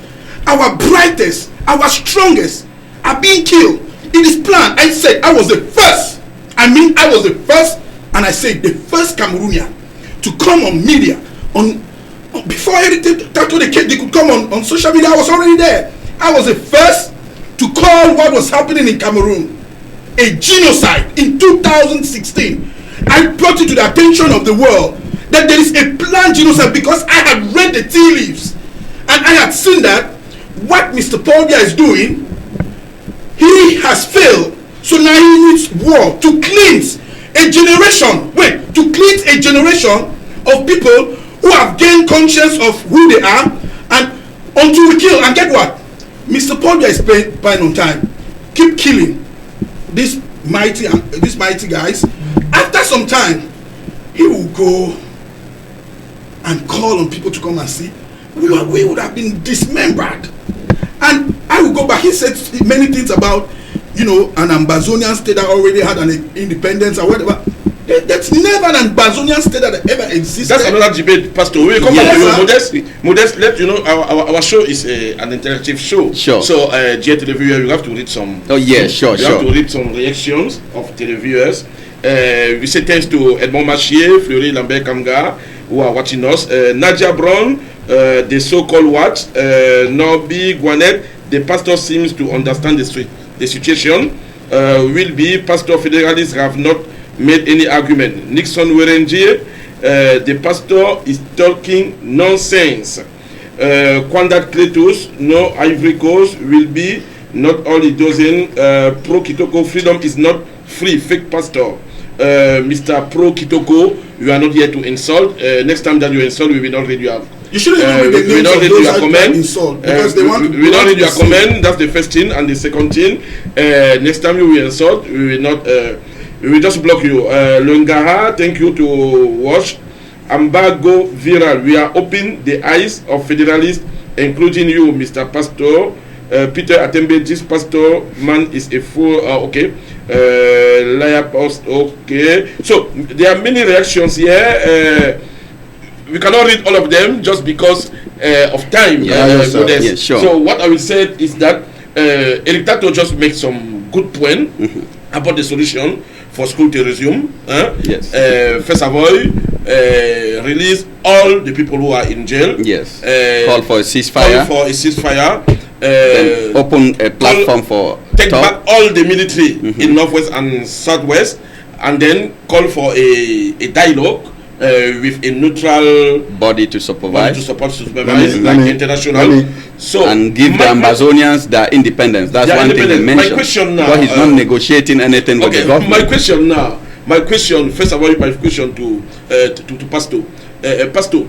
C: Our brightest, our strongest are being killed. It is planned. I said I was the first. I was the first, and I said the first Cameroonian to come on media before everything they could come on social media. I was already there. I was the first to call what was happening in Cameroon a genocide in 2016. I brought it to the attention of the world that there is a planned genocide because I had read the tea leaves and I had seen that what Mr. Paul Biya is doing, he has failed. So now he needs war to cleanse a generation. To cleanse a generation of people who have gained conscience of who they are, and until we kill. And get what? Mr. Paul Biya is paying on time. Keep killing these mighty guys. After some time, he will go and call on people to come and see. We would have been dismembered. And I will go back. He said many things about, an Ambazonian state that already had an independence or whatever. That's never an Ambazonian state that ever existed.
E: That's another debate, Pastor. We come back to you. Modest, let you know our show is an interactive show.
B: Sure.
E: So, dear televiewers, you have to read some.
B: Oh yeah, sure.
E: You have to read some reactions of televiewers. We say thanks to Edmond Machier, Fleury Lambert Kamga, who are watching us. Nadia Brown, the so-called what? Norby Gwanet, the pastor seems to understand the situation. Will be pastor federalists have not made any argument. Nixon Werenji, the pastor is talking nonsense. Kwandat Kletus, no Ivory Coast will be not only dozen. Pro Kitoko, freedom is not free. Fake pastor. Mr. Pro Kitoko, you are not here to insult. Next time that you insult, we will not read your.
C: You shouldn't even read the names of those that insult because they want to.
E: We will not read your comment. That's the first thing, and the second thing. Next time you will insult, we will not. We will just block you. Lungaha, thank you to watch. Embargo viral. We are opening the eyes of federalists, including you, Mr. Pastor. Peter Atembe, this pastor man is a fool. Okay. Liar post. Okay. So there are many reactions here. We cannot read all of them just because of time.
B: Yes, sure.
E: So what I will say is that Eric Tato just make some good point about the solution for school to resume.
B: Yes.
E: First of all, release all the people who are in jail.
B: Yes. Call for a ceasefire.
E: Then
B: open a platform for
E: take back all the military in Northwest and Southwest, and then call for a dialogue with a neutral
B: body to supervise,
E: international.
B: And give the Amazonians their independence. That's one thing they mentioned.
E: My question now,
B: but he's not negotiating anything with the government.
E: My question, first of all, my question to Pastor. Pastor,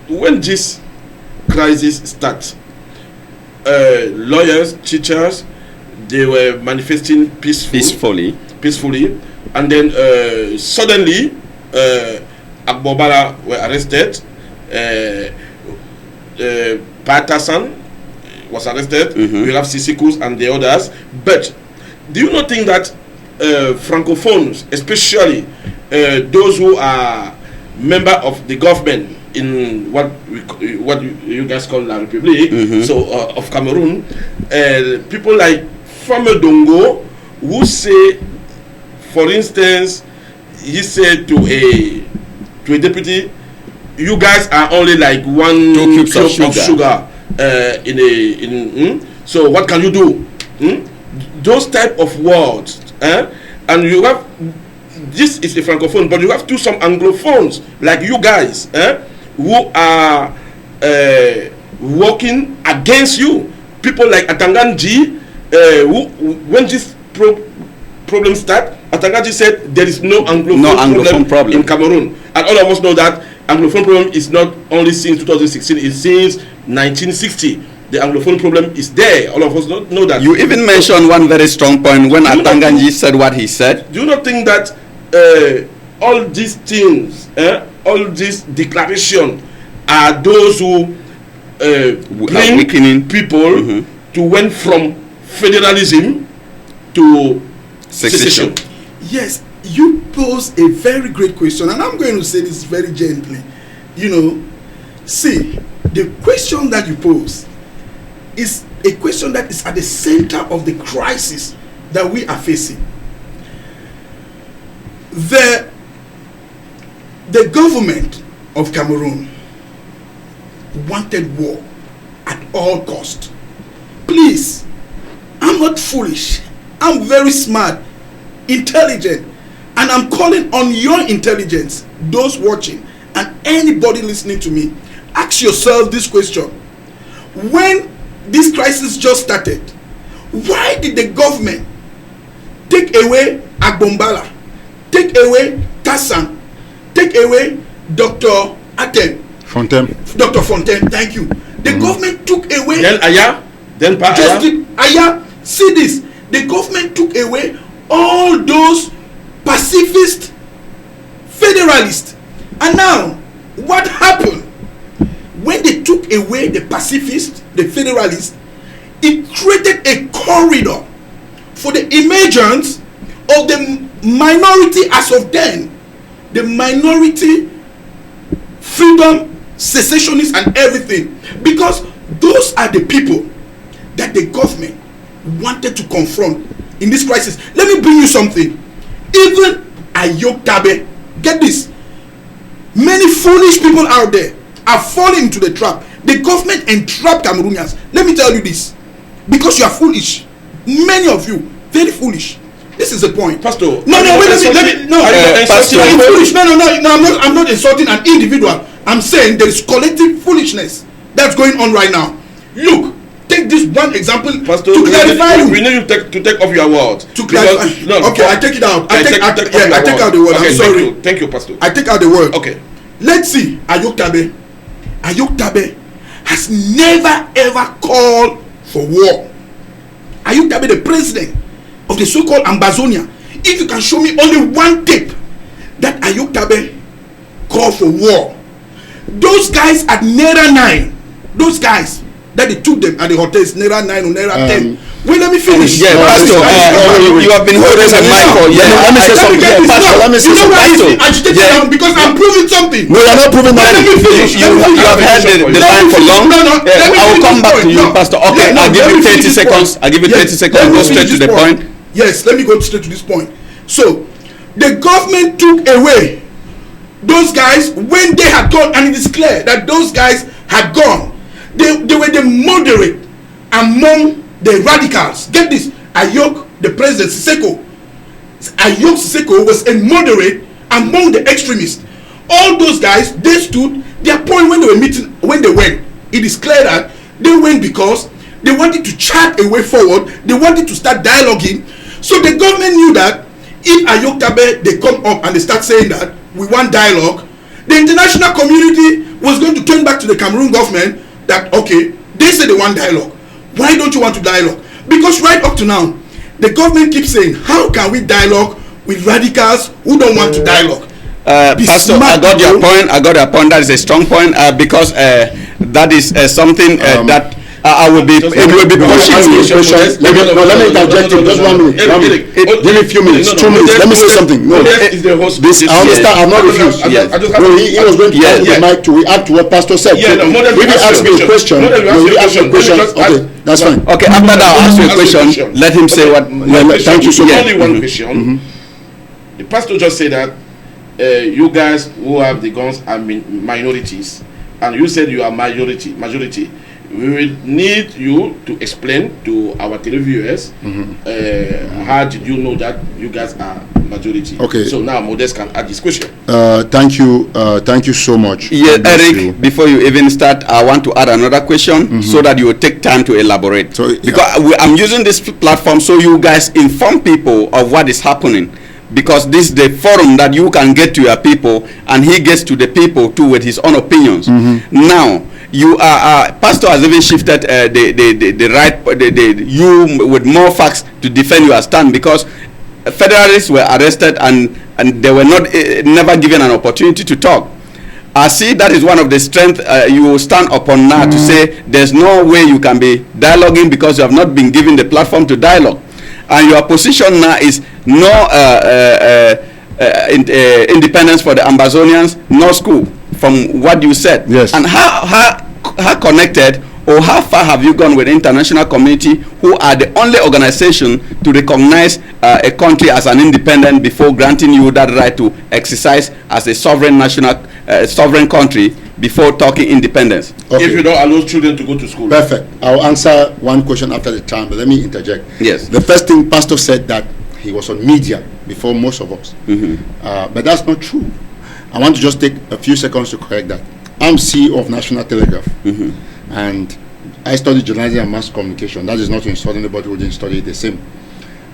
E: when this crisis starts, lawyers, teachers, they were manifesting peacefully, and then suddenly Agbobala were arrested. Patasan was arrested. We have Sisikus and the others. But do you not think that Francophones, especially those who are member of the government in what you guys call La République, of Cameroon, people like Fame Dongo, who say, for instance, he said to a deputy, you guys are only like 1 cube of sugar so what can you do? Those type of words, and you have, this is a francophone, but you have some anglophones like you guys, who are working against you. People like Atanganji, who when this problem start, Atanganji said there is no anglophone problem in Cameroon, and all of us know that Anglophone problem is not only since 2016, it's since 1960. The Anglophone problem is there. All of us know that.
B: You even mentioned one very strong point when Atanganji said what he said.
E: Do you not think that all these things, all these declarations are those who bring weakening people to went from federalism to secession?
C: Yes. You pose a very great question, and I'm going to say this very gently. See, the question that you pose is a question that is at the center of the crisis that we are facing. The government of Cameroon wanted war at all cost. Please, I'm not foolish. I'm very smart, intelligent. And I'm calling on your intelligence, those watching, and anybody listening to me. Ask yourself this question. When this crisis just started, why did the government take away Agbombala, take away Tassan, take away Dr. Atem? Dr. Fontaine, thank you. The government took away...
E: Then Aya? Then Pa
C: Aya? See this. The government took away all those pacifist federalists, and now what happened when they took away the pacifists, the federalists? It created a corridor for the emergence of the minority as of then, the minority freedom secessionists and everything, because those are the people that the government wanted to confront in this crisis. Let me bring you something. even Ayok Tabe, get this, many foolish people out there are falling into the trap. The government entrapped Cameroonians. Let me tell you this, because you are foolish. Many of you, very foolish. This is the point.
E: Pastor.
C: No, wait a minute. No,
E: Pastor.
C: foolish. No, I'm not insulting an individual. I'm saying there is collective foolishness that's going on right now. Look, take this one example,
E: Pastor,
C: to clarify.
E: we need you to take off your words.
C: To clarify. I take it out. I take out the word.
E: Okay,
C: I'm sorry.
E: Thank you, Pastor.
C: I take out the word.
E: Okay.
C: Let's see. Ayok Tabe has never ever called for war. Ayok Tabe, the president of the so-called Ambazonia, if you can show me only one tape that Ayok Tabe called for war. Those guys at Naira 9, those guys that they took them at the hotels, Naira 9 or Naira 10. Wait, let me finish.
B: Yeah, Pastor, you have been holding the mic for
D: let me say something. Pastor, let me say something.
C: You know why it's agitated now? Because I'm proving something.
D: No, you're not proving
C: Let me
D: nothing.
C: finish.
B: You have held the line for long. I will come back to you, Pastor. Okay, I'll give you 30 seconds. I'll give you 30 seconds. Go straight to the point.
C: Yes, let me go straight to this point. So, the government took away those guys when they had gone, and it is clear that those guys had gone. They were the moderate among the radicals. Get this, Ayok, the president, Ayok Siseko was a moderate among the extremists. All those guys, they stood their point when they were meeting, when they went. It is clear that they went because they wanted to chart a way forward. They wanted to start dialoguing. So the government knew that if Ayok Tabe, they come up and they start saying that we want dialogue, the international community was going to turn back to the Cameroon government that, okay, they say they want dialogue. Why don't you want to dialogue? Because right up to now, the government keeps saying, how can we dialogue with radicals who don't want to dialogue?
B: Pastor, I got your point. That is a strong point because that is something that I will be. It will be pushing you.
D: Let me interject you. Just 1 minute. Give me a few minutes. 2 minutes. Let me say something. No, this I understand. I'm not refused. No, he was going to use the mic to react to what Pastor said. If he asks me a question, okay, that's fine.
B: Okay, after that, I'll ask you a question. Let him say what.
D: Thank you so much.
E: Only one question. The pastor just said that you guys who have the guns are minorities, and you said you are majority. We will need you to explain to our televiewers how did you know that you guys are majority.
D: Okay.
E: So now Modest can add this question.
D: Thank you so much.
B: Yeah, Eric, before you even start, I want to add another question so that you will take time to elaborate. So, because I'm using this platform so you guys inform people of what is happening. Because this is the forum that you can get to your people, and he gets to the people too with his own opinions. Now, you are pastor has even shifted you with more facts to defend your stand, because federalists were arrested and they were never given an opportunity to talk. I see that is one of the strengths you stand upon now to say there's no way you can be dialoguing because you have not been given the platform to dialogue. And your position now is no independence for the Ambazonians, no school, from what you said.
D: Yes.
B: And how connected or how far have you gone with the international community, who are the only organization to recognize a country as an independent before granting you that right to exercise as a sovereign sovereign country before talking independence?
D: Okay.
E: If you don't allow children to go to school.
D: Perfect. I'll answer one question after the time, but let me interject.
B: Yes.
D: The first thing Pastor said that he was on media before most of us. But that's not true. I want to just take a few seconds to correct that. I'm CEO of National Telegraph, and I studied journalism and mass communication. That is not to insult anybody who didn't study the same.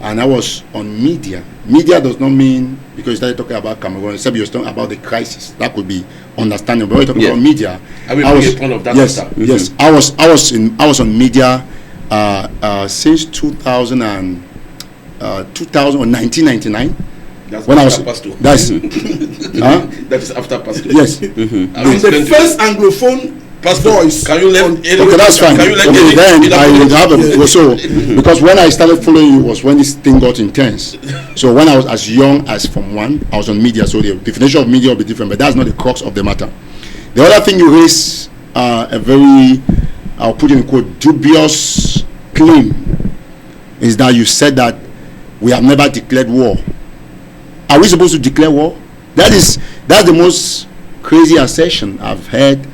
D: And I was on media. Media does not mean because you started talking about Cameroon, except you're talking about the crisis. That could be understandable. But when you're talking about media,
E: I will bring a point of that.
D: Yes. I was on media since 2000 or 1999.
E: That's
D: when I was
E: Pastor.
D: that's
E: that is after Pastor.
D: Yes.
C: The first Anglophone
E: Pastor,
C: voice.
E: can you let
D: okay, that's fine.
E: Can you let
D: okay, then I would have because when I started following you was when this thing got intense. So when I was as young as from 1, I was on media. So the definition of media will be different, but that's not the crux of the matter. The other thing you raise, a very, I'll put in quote, dubious claim, is that you said that we have never declared war. Are we supposed to declare war? That's the most crazy assertion I've heard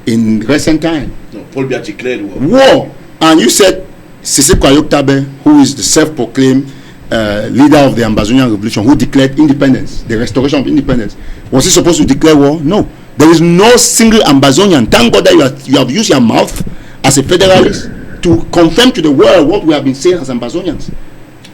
D: in recent time.
E: No, Paul Biya declared war.
D: War. And you said Siseko Ayoktabe, who is the self-proclaimed leader of the Ambazonian Revolution, who declared independence, the restoration of independence, was he supposed to declare war? No. There is no single Ambazonian. Thank God that you have used your mouth as a federalist to confirm to the world what we have been saying as Ambazonians.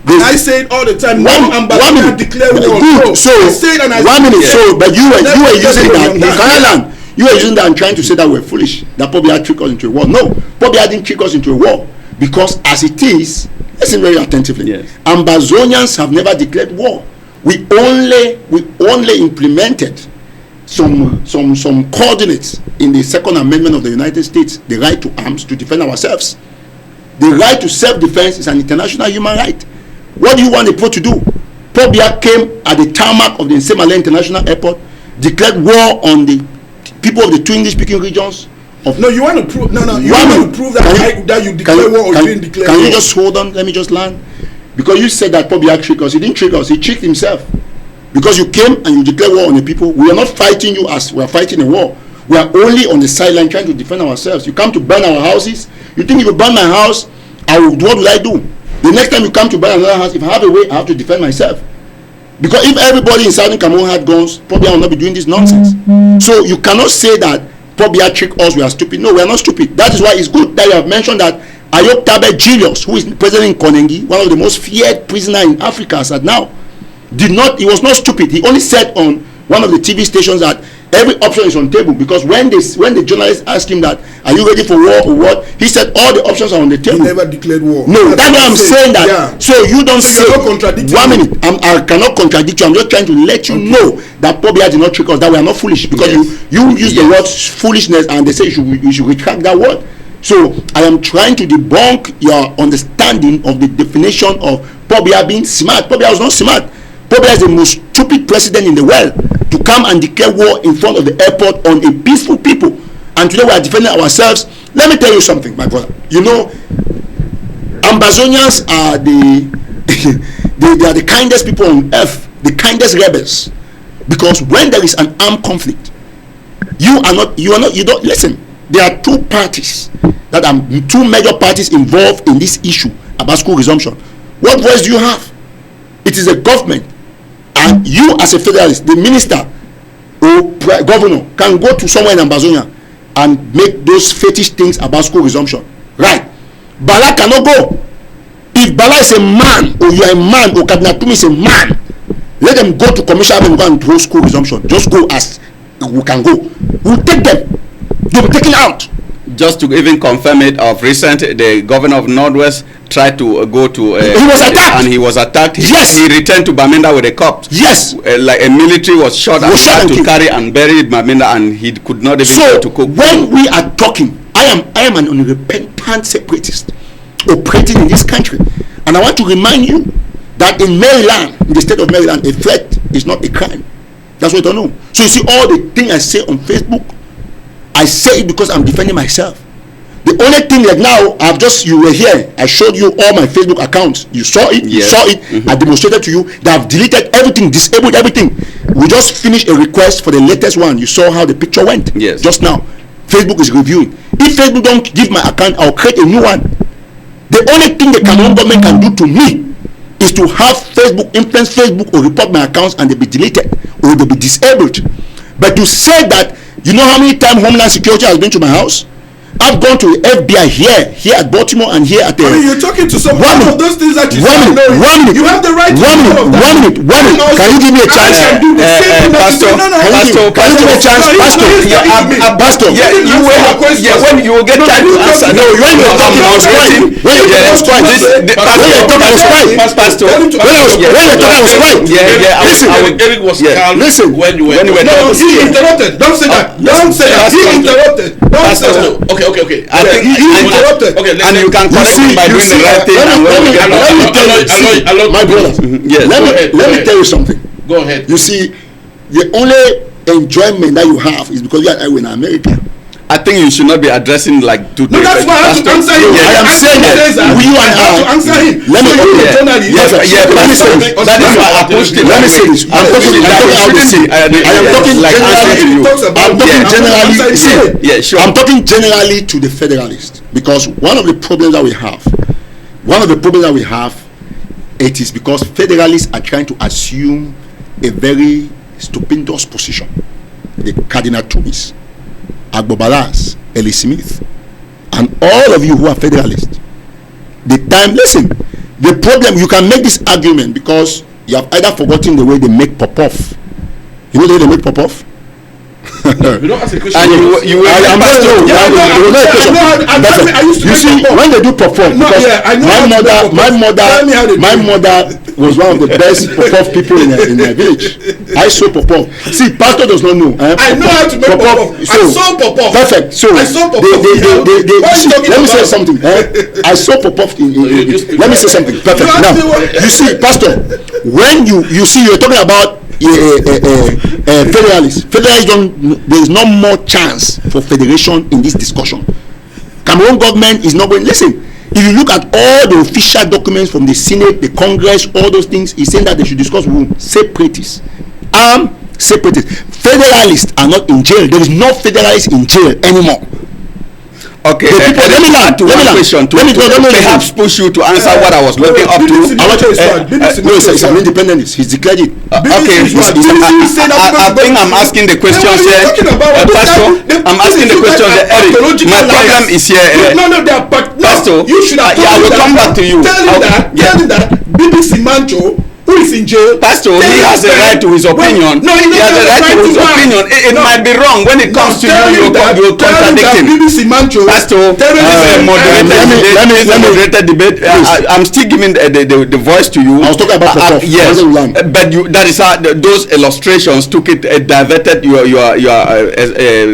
C: I say it all the time. No Ambazonian declare war.
D: Good. So,
C: I say it and I
D: 1 minute. So, but you were using that. You were using that and trying to say that we're foolish. That Paul Biya tricked us into a war. No, Paul Biya didn't trick us into a war, because as it is, listen very attentively.
B: Yes.
D: Ambazonians have never declared war. We only implemented some coordinates in the Second Amendment of the United States, the right to arms to defend ourselves. The right to self-defense is an international human right. What do you want the people to do? Paul Biya came at the tarmac of the Nsemale International Airport, declared war on the people of the two English-speaking regions.
C: No, you want to prove. You want to prove that you declare war or you didn't declare war.
D: Can you just hold on? Let me just land. Because you said that Paul Biya tricked us. He didn't trick us. He tricked himself. Because you came and you declared war on the people. We are not fighting you as we are fighting a war. We are only on the sideline trying to defend ourselves. You come to burn our houses. You think if you burn my house, what will I do? The next time you come to burn another house, if I have a way, I have to defend myself. Because if everybody in Southern Cameroon had guns, Paul Biya will not be doing this nonsense. So you cannot say that Paul Biya tricked us, we are stupid. No, we are not stupid. That is why it's good that you have mentioned that Ayoktabe Julius, who is president in Konengi, one of the most feared prisoners in Africa as at now, he was not stupid. He only said on one of the TV stations that every option is on table, because when the journalist asked him that, are you ready for war or what, he said all the options are on the table.
C: He never declared war.
D: No, that's why I'm saying that. Yeah. So you don't say.
C: You're not contradicting
D: 1 minute. I cannot contradict you. I'm just trying to let you know that Paul Biya did not trick us, that we are not foolish, because you use the word foolishness and they say you should retract that word. So I am trying to debunk your understanding of the definition of Paul Biya being smart. Paul Biya was not smart. Paul Biya is the most stupid president in the world to come and declare war in front of the airport on a peaceful people. And today we are defending ourselves. Let me tell you something, my brother. You know, Ambazonians are they are the kindest people on earth, the kindest rebels. Because when there is an armed conflict, you don't listen. There are two major parties involved in this issue about school resumption. What voice do you have? It is a government. And you as a federalist, the minister or governor can go to somewhere in Ambazonia and make those fetish things about school resumption. Right. Bala cannot go. If Bala is a man, or you are a man, or Kabinatumi is a man, let them go to commission and go and do school resumption. Just go as we can go. We'll take them. They'll be taken out.
B: Just to even confirm it, of recent, the governor of Northwest tried to go to
D: he was attacked,
B: and he was attacked.
D: Yes,
B: he returned to Bamenda with a corpse.
D: Yes,
B: like a military was shot and had to carry and bury Bamenda, and he could not even go to cook.
D: When we are talking, I am an unrepentant separatist operating in this country, and I want to remind you that in Maryland, in the state of Maryland, a threat is not a crime. That's what I don't know. So you see, all the things I say on Facebook, I say it because I'm defending myself. The only thing like now, you were here, I showed you all my Facebook accounts. You saw it, I demonstrated to you that I've deleted everything, disabled everything. We just finished a request for the latest one. You saw how the picture went just now. Facebook is reviewing. If Facebook don't give my account, I'll create a new one. The only thing the Cameroon government can do to me is to have Facebook, influence Facebook, or report my accounts and they'll be deleted or they'll be disabled. But to say that, you know how many times Homeland Security has been to my house? I've gone to the FBI here at Baltimore and here at the...
C: I mean, you're talking to some of those things that you
D: say. 1 minute.
C: You have the right to
D: do that. 1 minute. Can you give me a chance?
B: Pastor,
D: can you give me a chance? Pastor,
B: when you will get time to answer.
D: No, when you were talking, I was quiet. When you were talking, I was quiet.
B: Pastor,
D: when you were talking, I was quiet.
B: Listen,
E: Eric was calm when you were talking.
C: He interrupted. Don't say that. Don't say that. He interrupted. Don't say that.
E: Okay.
B: I think
C: he interrupted.
B: Okay, and you can correct him by doing the right thing.
D: My brother, let me tell you something.
E: Go ahead.
D: You see, the only enjoyment that you have is because you are in America.
B: I think you should not be addressing like to.
C: No, that's why I have to answer him.
D: I am saying that you and
C: I have to answer him.
D: Let me let me say this.
B: That is why I pushed it.
D: Let me say this. I'm talking out the sea. I am talking
B: like answering to you.
D: I'm talking generally.
B: Yeah, sure.
D: I'm talking generally to the federalists, because one of the problems that we have, it is because federalists are trying to assume a very stupendous position. The Cardinal Tunis, Agbobalas, Ellie Smith, and all of you who are federalists. The problem, you can make this argument because you have either forgotten the way they make Popov. You know the way they make Popov?
E: You don't ask a question.
B: And you will
D: I'm not you see, when they do perform, because my mother was one of the best Popov people in my village. I saw Popov. See, pastor does not know.
C: I know how to make Popov. I saw Popov.
D: Perfect. So
C: I saw Popov.
D: Let me say something. I saw Popov let me say something. Perfect. Now, you see, pastor, when you see, you're talking about federalists. There is no more chance for federation in this discussion. Cameroon government is not going. Listen, if you look at all the official documents from the Senate, the Congress, all those things, it's saying that they should discuss separatists. Separatists. Federalists are not in jail. There is no federalists in jail anymore.
B: Okay, let me land to one question to perhaps push you to answer what I was looking up to.
D: No, he's an independent. He's declared it.
B: Okay, I think I'm asking the questions here. Pastor, I'm asking the questions here. Eric, my problem is here.
C: No, Pastor, you should have
B: I will come back to you.
C: Tell him that BBC Mancho, who is in jail,
B: Pastor, he has a right to his opinion.
C: No, he
B: has a right to his opinion. It might be wrong when it comes to you. You contradict him.
C: BBC Mancho,
B: Pastor, moderated debate. I'm still giving the voice to you.
D: I was talking about
B: yes, but that is how those illustrations took it, diverted your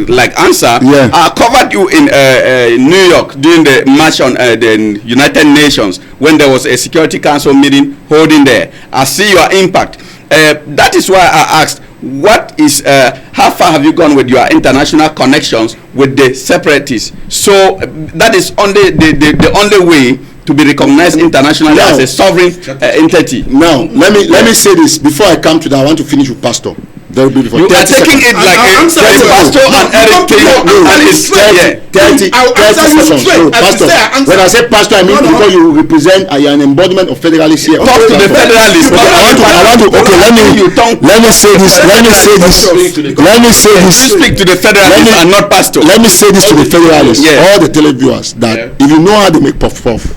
B: like answer.
D: Yeah.
B: Covered you in New York during the march on the United Nations when there was a Security Council meeting holding there. I see your impact. That is why I asked, what is how far have you gone with your international connections with the separatists? So that is only the only way to be recognized internationally as a sovereign entity.
D: Now let me say this before I come to that. I want to finish with Pastor. Very beautiful.
B: You are taking it like a Pastor and Eric thing, and it's 30 seconds. So, Pastor, when I say Pastor, I mean because you represent an embodiment of federalists here. Talk to the federalists.
D: Let me say this.
B: Speak to the federalists and not Pastor.
D: Let me say this to the federalists, all the televiewers, that if you know how to make puff puff,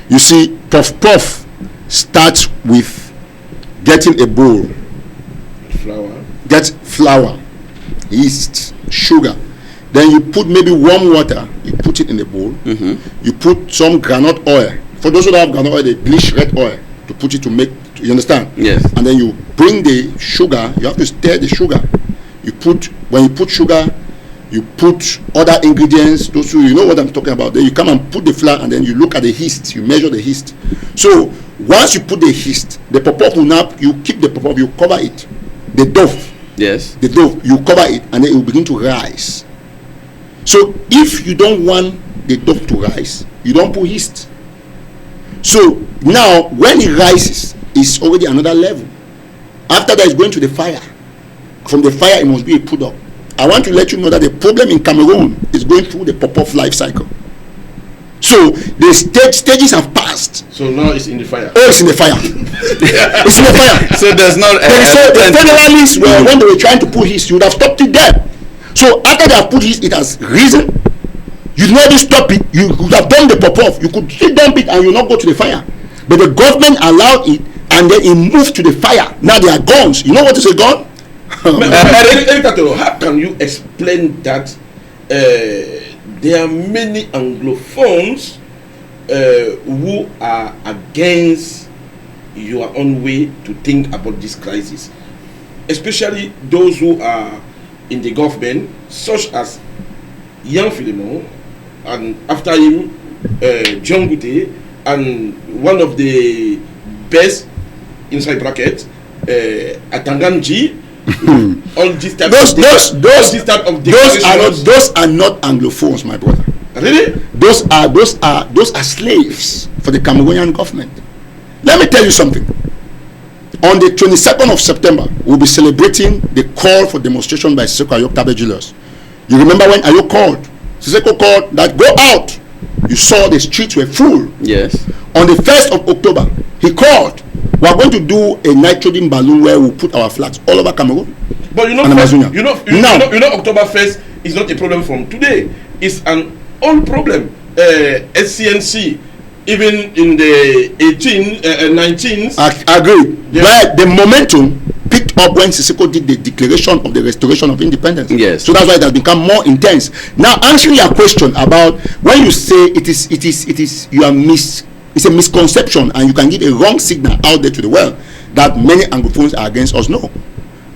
D: you see, puff puff starts with getting a bowl. Get flour, yeast, sugar. Then you put maybe warm water. You put it in the bowl. You put some groundnut oil. For those who don't have groundnut oil, they bleach red oil to put it to make. You understand?
B: Yes.
D: And then you bring the sugar. You have to stir the sugar. When you put sugar, you put other ingredients. Those who you know what I'm talking about. Then you come and put the flour, and then you look at the yeast. You measure the yeast. So once you put the yeast, the popov will now. You keep the popov. You cover it. The dough.
B: Yes.
D: The dough, you cover it, and then it will begin to rise. So if you don't want the dough to rise, you don't put yeast. So now when it rises, it's already another level. After that, it's going to the fire. From the fire, it must be a product. I want to let you know that the problem in Cameroon is going through the pop-off life cycle. So the stages have passed.
E: So now it's in the fire.
D: Oh, it's in the fire. It's in the fire.
B: So there's not.
D: The federalists were, when they were trying to put his, you would have stopped it there. So after they have put his, it has risen. You did not even stop it. You could have done the pop-off. You could still dump it and you not go to the fire. But the government allowed it, and then it moved to the fire. Now they are guns. You know what is a gun?
E: How can you explain that? There are many Anglophones who are against your own way to think about this crisis, especially those who are in the government, such as Yan Philemon, and after him, John Gute, and one of the best inside bracket, Atanganji. all this type
D: Those are not Anglophones, my brother.
E: Really?
D: Those are slaves for the Cameroonian government. Let me tell you something. On the 22nd of September, we'll be celebrating the call for demonstration by Siseko Ayok Tabe Julius. You remember when Ayok called? Siseko called that go out. You saw the streets were full.
B: Yes.
D: On the 1st of October, he called. We are going to do a nitrogen balloon where we put our flags all over Cameroon.
E: But you know, October 1st is not a problem from today. It's an old problem. SCNC, even in the 19s.
D: I agree.
E: Yeah.
D: But the momentum picked up when Siseko did the declaration of the restoration of independence.
B: Yes.
D: So that's why it has become more intense. Now, answering your question about when you say it's a misconception and you can give a wrong signal out there to the world that many Anglophones are against us. No.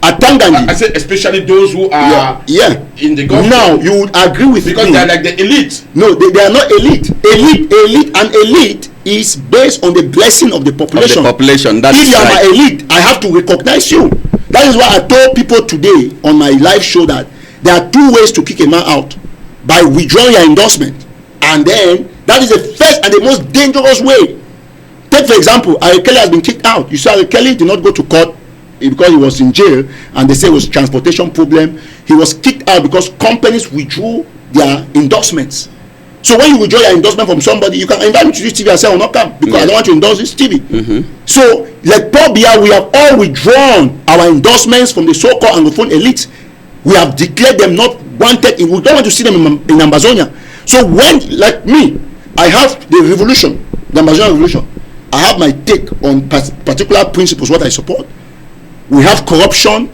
D: At Tanganyika,
E: I said especially those who are in the government.
D: Now you would agree with
E: because
D: me.
E: They are like the elite.
D: No, they are not elite. Elite is based on the blessing of the population. If you are my elite, I have to recognize you. That is why I told people today on my live show that there are two ways to kick a man out: by withdrawing your endorsement, and then that is the first and the most dangerous way. Take for example, Ari Kelly has been kicked out. You saw Ari Kelly did not go to court because he was in jail, and they say it was transportation problem. He was kicked out because companies withdrew their endorsements. So when you withdraw your endorsement from somebody, you can invite me to this TV and say I will not come because I don't want to endorse this TV. So like Paul Biya, we have all withdrawn our endorsements from the so-called Anglophone elite. We have declared them not wanted. We don't want to see them in Ambazonia. So when, like me, I have the revolution, the Ambazonia revolution, I have my take on particular principles, what I support. We have corruption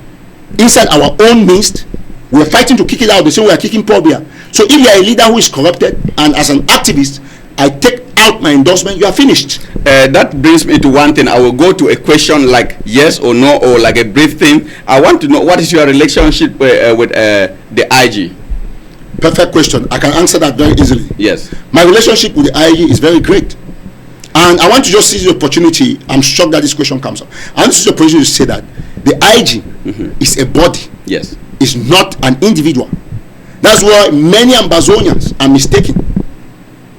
D: inside our own midst. We are fighting to kick it out the same way we are kicking Paul Biya. So if you are a leader who is corrupted, and as an activist, I take out my endorsement, you are finished.
B: That brings me to one thing. I will go to a question like yes or no, or like a brief thing. I want to know what is your relationship with the IG?
D: Perfect question. I can answer that very easily.
B: Yes.
D: My relationship with the IG is very great. And I want to just seize the opportunity. I'm shocked that this question comes up. I want to seize the opportunity to say that the IG is a body.
B: Yes.
D: It's not an individual. That's why many Ambazonians are mistaken.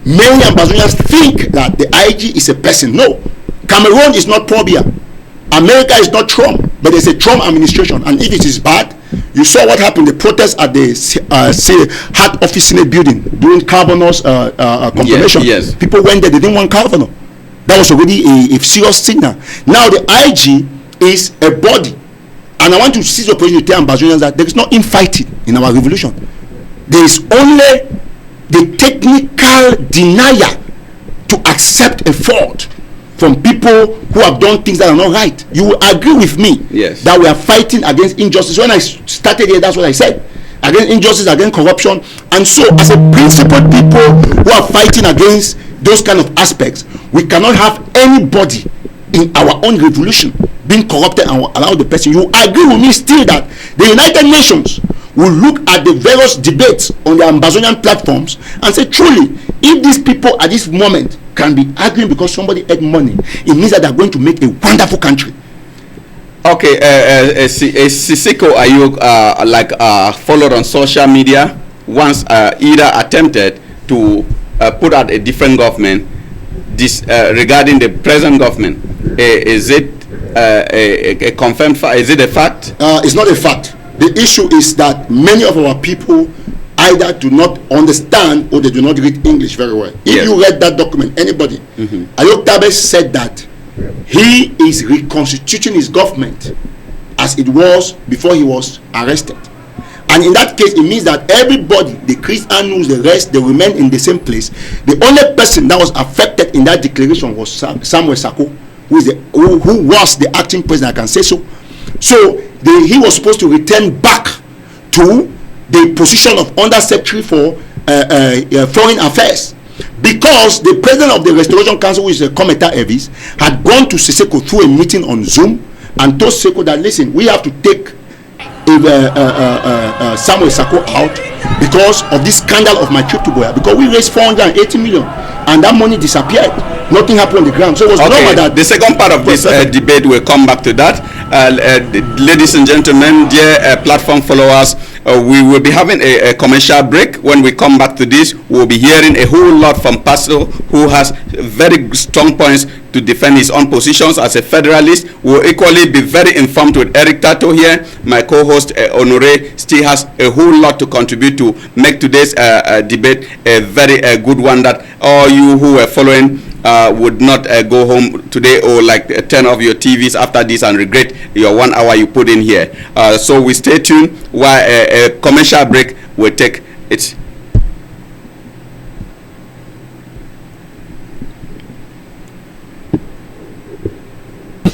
D: Many Ambazonians think that the IG is a person. No. Cameroon is not Paul Biya. America is not Trump. But there's a Trump administration. And if it is bad, you saw what happened, the protests at the Heart Office Senate building during Carbono's confirmation.
B: Yes.
D: People went there, they didn't want Carbono. That was already a serious signal. Now the IG is a body. And I want to seize the opportunity to tell Ambazonians that there is no infighting in our revolution. There is only the technical denial to accept a fault from people who have done things that are not right. You will agree with me that we are fighting against injustice. When I started here, that's what I said. Against injustice, against corruption. And so, as a principled people who are fighting against those kind of aspects, we cannot have anybody in our own revolution being corrupted and allow the person. You agree with me still that the United Nations will look at the various debates on the Ambazonian platforms and say, truly, if these people at this moment can be arguing because somebody had money, it means that they're going to make a wonderful country.
B: Okay, Siseko Ayok followed on social media once either attempted to put out a different government regarding the present government. Is it a confirmed fact? Is it a fact?
D: It's not a fact. The issue is that many of our people either do not understand or they do not read English very well. If you read that document, anybody, Ayok Tabe said that he is reconstituting his government as it was before he was arrested. And in that case, it means that everybody, the Christians, the rest, they remain in the same place. The only person that was affected in that declaration was Samuel Sako, who was the acting president, I can say so. So he was supposed to return back to the position of Undersecretary for Foreign Affairs, because the president of the Restoration Council, which is Kometa Evis, had gone to Siseko through a meeting on Zoom and told Siseko that, listen, we have to take Samuel Sako out because of this scandal of my trip to Goya, because we raised 480 million and that money disappeared. Nothing happened on the ground. So it was normal that
B: the second part of this debate will come back to that. Ladies and gentlemen, dear platform followers, we will be having a commercial break. When we come back to this, we'll be hearing a whole lot from Pastor, who has very strong points to defend his own positions as a federalist. We'll equally be very informed with Eric Tato here. My co-host Honore still has a whole lot to contribute to make today's debate a very good one that all you who were following would not go home today or like turn off your TVs after this and regret your 1 hour you put in here. So we stay tuned while a commercial break will take its.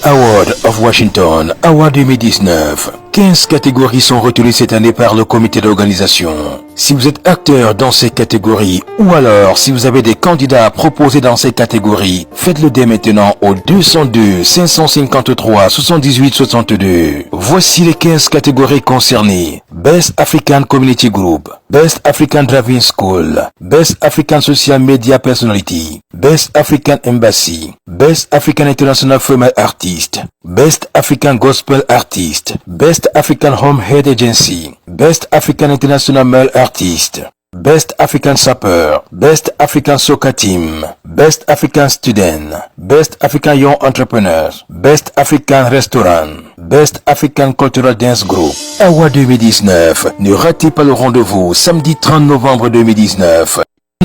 F: Award of Washington, Award 2019. 15 catégories sont retenues cette année par le comité d'organisation. Si vous êtes acteur dans ces catégories ou alors si vous avez des candidats à proposer dans ces catégories, faites-le dès maintenant au 202 553 78 62. Voici les 15 catégories concernées. Best African Community Group, Best African Driving School, Best African Social Media Personality, Best African Embassy, Best African International Female Artist, Best African Gospel Artist, Best African Home Head Agency, Best African International Male Artist, Best African Sapper, Best African Soccer Team, Best African Student, Best African Young Entrepreneurs, Best African Restaurant, Best African Cultural Dance Group. Award 2019. Ne ratez pas le rendez-vous samedi 30 novembre 2019.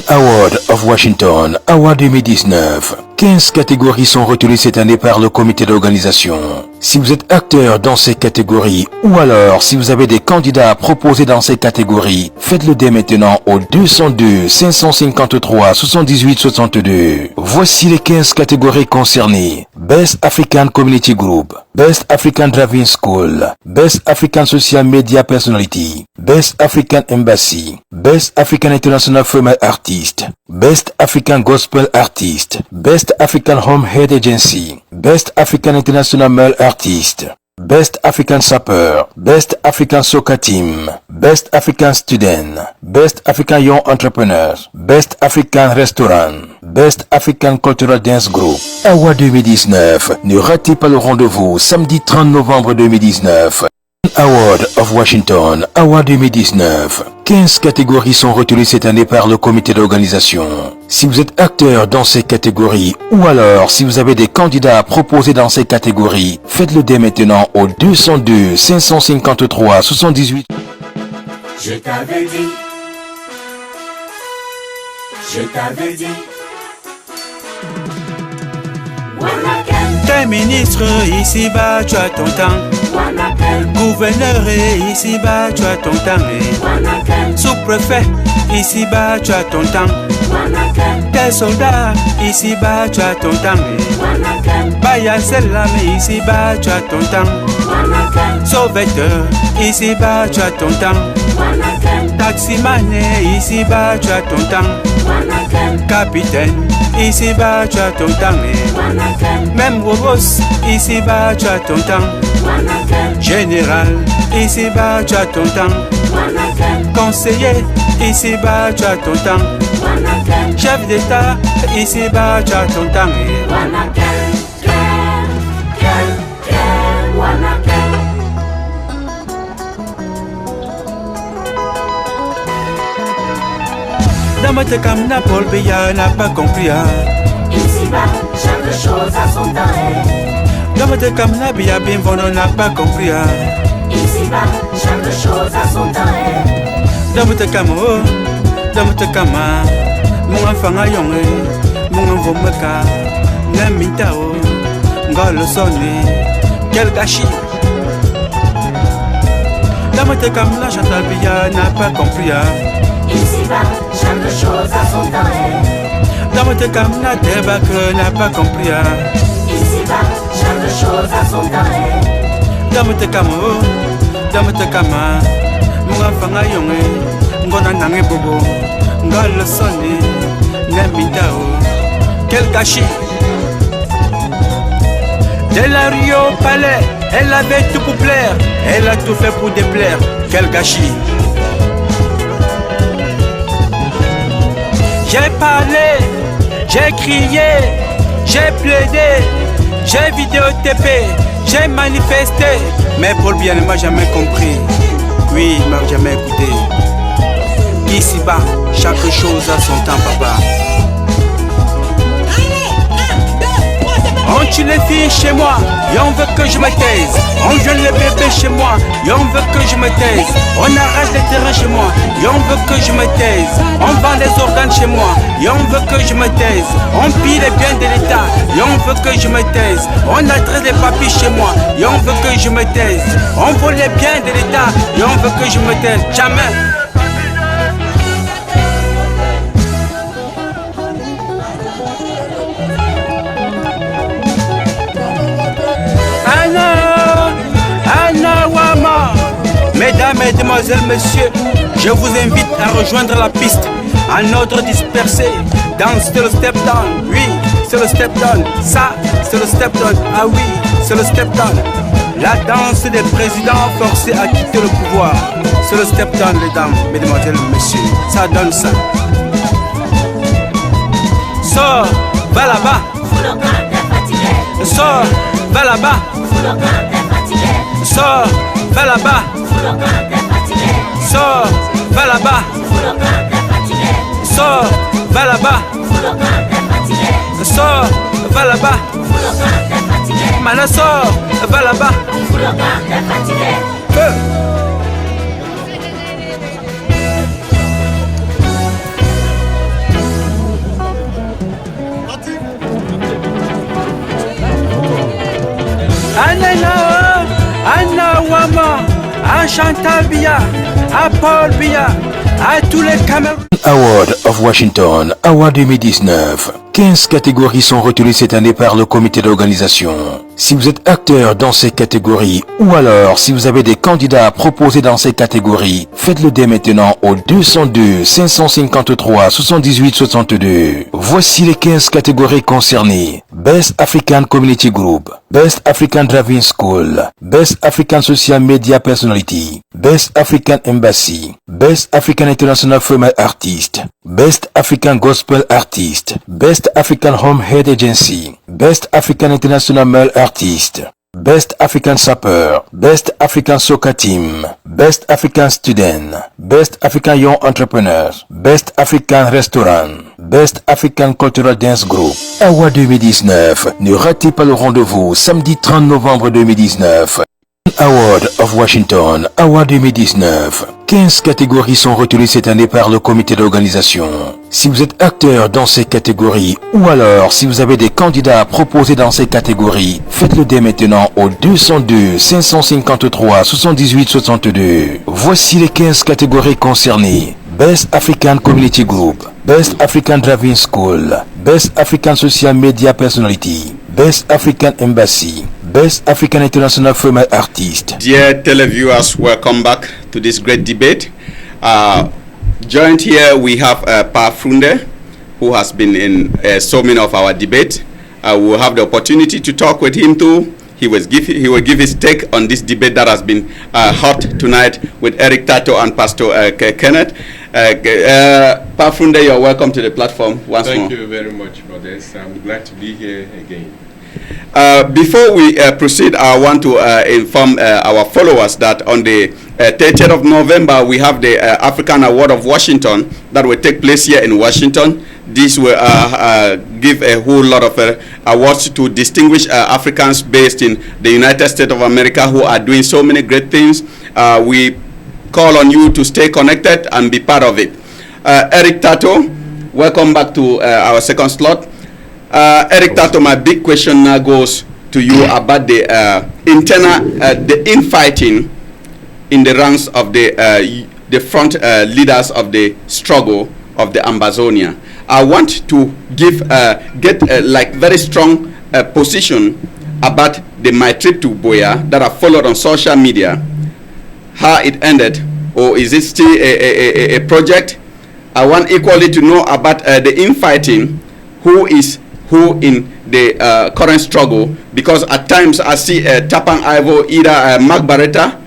F: Award of Washington, Award 2019. 15 catégories sont retenues cette année par le comité d'organisation. Si vous êtes acteur dans ces catégories ou alors si vous avez des candidats à proposer dans ces catégories, faites-le dès maintenant au 202 553 78 62. Voici les 15 catégories concernées. Best African Community Group, Best African Driving School, Best African Social Media Personality, Best African Embassy, Best African International Female Artist, Best African Gospel Artist, Best African Home Head Agency, Best African International Male Artist, Best African Sapper, Best African Soccer Team, Best African Student, Best African Young Entrepreneurs, Best African Restaurant, Best African Cultural Dance Group. Award 2019. Ne ratez pas le rendez-vous samedi 30 novembre 2019. Award of Washington, Award 2019. 15 catégories sont retenues cette année par le comité d'organisation. Si vous êtes acteur dans ces catégories ou alors si vous avez des candidats à proposer dans ces catégories, faites-le dès maintenant au 202 553 78.
G: Je t'avais dit. Je t'avais dit.
H: T'es ministre ici-bas, tu as ton temps. Gouverneur ici-bas, tu as ton temps. Sous-préfet ici-bas, tu as ton temps. T'es soldat ici-bas, tu as ton temps. Baya Selam ici-bas, tu as ton temps. Sauveteur ici-bas, tu as ton temps. Taximan ici-bas, tu as ton temps. Capitaine ici-bas, tu as ton temps. Même Robos ici-bas, tu as ton temps. Général ici-bas, tu as ton temps. Conseiller ici-bas, tu as ton temps. Chef d'État ici-bas, tu as ton temps. Dans ma camna, Paul Biya n'a pas compris.
G: Ici-bas, chaque chose a son temps.
H: Dans ma camna, Biya Bimbono n'a pas compris.
G: Ici-bas, chaque chose a son temps.
H: Dans ma camo, dans ma cama, mon enfant a yongé, mon enfant me ca, n'amitao, ngol sonné, quel gâchis. Dans ma camna, Chantal Biya n'a pas compris.
G: Ici-bas, chaque chose a son temps.
H: Dans votre camna, Debat n'a pas compris.
G: Ici-bas, chaque chose a son temps.
H: Dans votre camo, dans votre cama, mon enfant a yongé, ngona nange bobo, ngol sonné, n'amitao, quel gâchis. De la rue au palais, elle avait tout pour plaire, elle a tout fait pour déplaire, quel gâchis. J'ai parlé, j'ai crié, j'ai plaidé, j'ai vidéotapé, J'ai manifesté, mais Paul Biya ne m'a jamais compris. Oui, il m'a jamais écouté. Ici-bas, chaque chose a son temps, papa. On tue les filles chez moi, et on veut que je me taise. On jeune les bébés chez moi, et on veut que je me taise. On arrache les terrains chez moi, et on veut que je me taise. On vend les organes chez moi, et on veut que je me taise. On pille les biens de l'État, et on veut que je me taise. On adresse les papiers chez moi, et on veut que je me taise. On vole les biens de l'État, et on veut que je me taise. Jamais. Mesdames, Mesdemoiselles, Messieurs, je vous invite à rejoindre la piste en ordre dispersé. Danse le step down, oui, c'est le step down. Ça, c'est le step down, ah oui, c'est le step down. La danse des présidents forcés à quitter le pouvoir. C'est le step down, mesdames, Mesdemoiselles, Messieurs. Ça donne ça. Sors, va là-bas. Sors, va là-bas. Sors, va là-bas. Sors, va là-bas. Sors, va là-bas. Sors, va là-bas. Mana sors, va là-bas. Anna Wama, à Chantal Biya, à Paul Biya, à tous les Camerounais.
F: Award of Washington, Award 2019. 15 catégories sont retenues cette année par le comité d'organisation. Si vous êtes acteur dans ces catégories ou alors si vous avez des candidats à proposer dans ces catégories, faites-le dès maintenant au 202 553 78 62. Voici les 15 catégories concernées. Best African Community Group, Best African Driving School, Best African Social Media Personality, Best African Embassy, Best African International Female Artist, Best African Gospel Artist, Best African Home Head Agency, Best African International Male Artist, Best African Sapper, Best African Soccer Team, Best African Student, Best African Young Entrepreneur, Best African Restaurant, Best African Cultural Dance Group. Award 2019. Ne ratez pas le rendez-vous samedi 30 novembre 2019. Award of Washington, Award 2019. 15 catégories sont retenues cette année par le comité d'organisation. Si vous êtes acteur dans ces catégories ou alors si vous avez des candidats à proposer dans ces catégories, faites-le dès maintenant au 202 553 78 62. Voici les 15 catégories concernées. Best African Community Group, Best African Driving School, Best African Social Media Personality, Best African Embassy, Best African International Female Artist.
B: Dear televiewers, welcome back to this great debate. Joined here we have Pa Funde, who has been in so many of our debates. We will have the opportunity to talk with him too. He will give his take on this debate that has been hot tonight with Eric Tato and Pastor Kenneth. Pa Funde, you're welcome to the platform once more.
I: Thank you very much, Modest. I'm glad to be here again.
B: Before we proceed, I want to inform our followers that on the 30th of November, we have the African Award of Washington that will take place here in Washington. This will give a whole lot of awards to distinguished Africans based in the United States of America who are doing so many great things. We call on you to stay connected and be part of it. Eric Tato, welcome back to our second slot. Eric Tato, my big question now goes to you about the the infighting in the ranks of the front leaders of the struggle of the Ambazonia. I want to get like very strong position about my trip to Buea that I followed on social media, how it ended, or is it still a project? I want equally to know about the infighting, who in the current struggle, because at times I see Tapang Ivo, either Mark Barretta,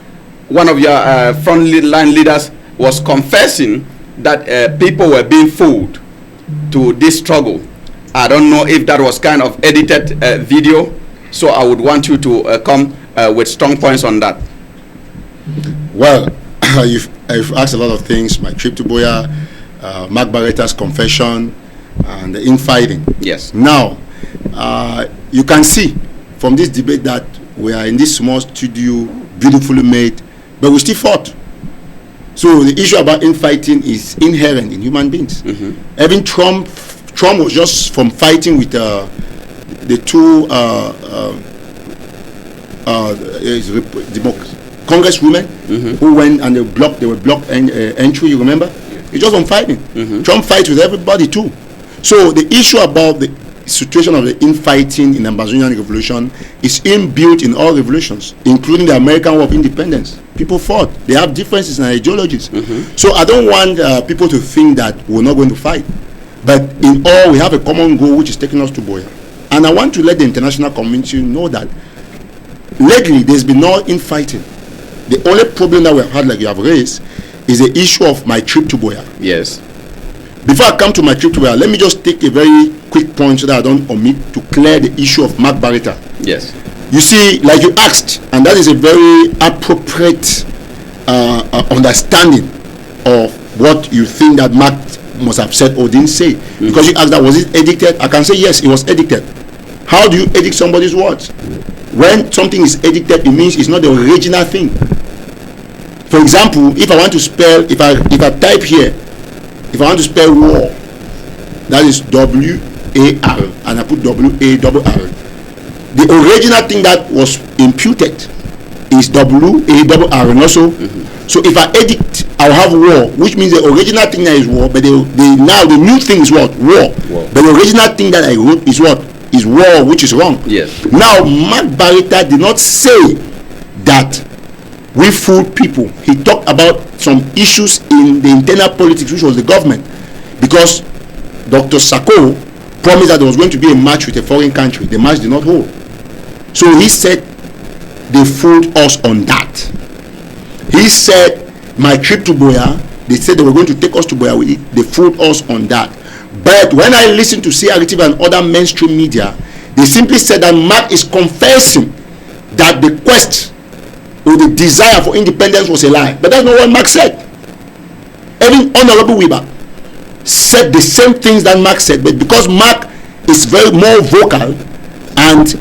B: one of your front line leaders, was confessing that people were being fooled to this struggle. I don't know if that was kind of edited video, So I would want you to come with strong points on that.
D: Well, you've asked a lot of things. My trip to Boya, Mark Barretta's confession, and the infighting.
B: Yes.
D: Now, you can see from this debate that we are in this small studio, beautifully made, but we still fought. So the issue about infighting is inherent in human beings. Even Trump was just from fighting with the two congresswomen who went and they were blocked entry. You remember? It's just on fighting. Trump fights with everybody too. So the issue about the situation of the infighting in the Amazonian revolution is inbuilt in all revolutions, including the American War of Independence. People fought. They have differences in ideologies. So I don't want people to think that we're not going to fight. But in all, we have a common goal which is taking us to Boya. And I want to let the international community know that lately there's been no infighting. The only problem that we've had, like you have raised, is the issue of my trip to Boya.
B: Yes.
D: Before I come to my trip to Boya, let me just take a very quick point so that I don't omit to clear the issue of Mark Barretta.
B: Yes.
D: You see, like you asked, and that is a very appropriate understanding of what you think that Mark must have said or didn't say. Because you asked that, was it edited? I can say yes, it was edited. How do you edit somebody's words? When something is edited, it means it's not the original thing. For example, if I want to spell, if I type here, if I want to spell war, that is W-A-R, and I put W-A-R-R. The original thing that was imputed is W-A-R-R, and also. So if I edit, I'll have war, which means the original thing that is war, but now the new thing is what? War. But the original thing that I wrote is what? Is war, which is wrong.
B: Yes.
D: Now, Mark Barretta did not say that we fooled people. He talked about some issues in the internal politics, which was the government, because Dr. Sako promised that there was going to be a match with a foreign country. The match did not hold. So he said they fooled us on that. He said my trip to Boya, they said they were going to take us to Boya. They fooled us on that. But when I listened to CRTV and other mainstream media, they simply said that Mark is confessing that the quest or the desire for independence was a lie. But that's not what Mark said. Even Honorable Weber said the same things that Mark said, but because Mark is very more vocal, and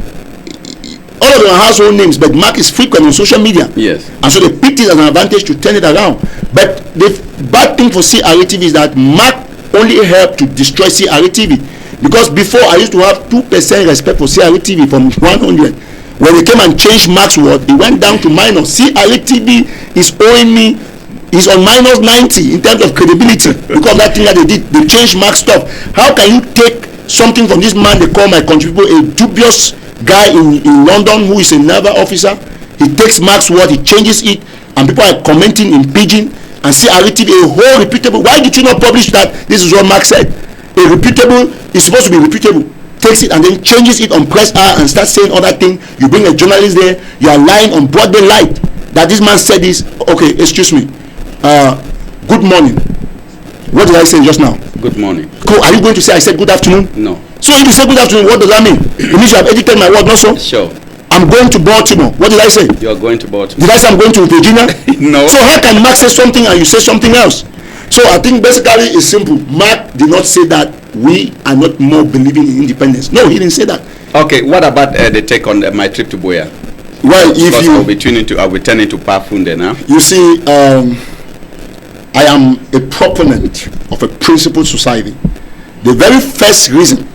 D: all of them are household names, but Mark is frequent on social media.
B: Yes.
D: And so they picked it as an advantage to turn it around. But the bad thing for CRTV is that Mark only helped to destroy CRTV. Because before I used to have 2% respect for CRTV from 100. When they came and changed Mark's word, it went down to minus. CRTV is owing me, is on minus 90 in terms of credibility because of that thing that they did. They changed Mark's stuff. How can you take something from this man they call my country people, a dubious guy in London who is a naval officer? He takes Mark's word, he changes it, and people are commenting in pidgin and CRTV, a whole reputable. Why did you not publish that? This is what Mark said. A reputable is supposed to be reputable. Takes it and then changes it on press hour and starts saying other things. You bring a journalist there, you are lying on broad daylight that this man said this. Okay, excuse me. Good morning. What did I say just now?
B: Good morning.
D: Cool. Are you going to say I said good afternoon?
B: No.
D: So if you say good afternoon, what does that mean? It means you have edited my word, not so?
B: Sure.
D: I'm going to Baltimore. What did I say?
B: You are going to Baltimore.
D: Did I say I'm going to Virginia?
B: No.
D: So how can Mark say something and you say something else? So I think basically it's simple. Mark did not say that we are not more believing in independence. No, he didn't say that.
B: Okay, what about the take on my trip to Boya?
D: Well, if you...
B: I'll be turning to Pafunde now.
D: You see, I am a proponent of a principled society. The very first reason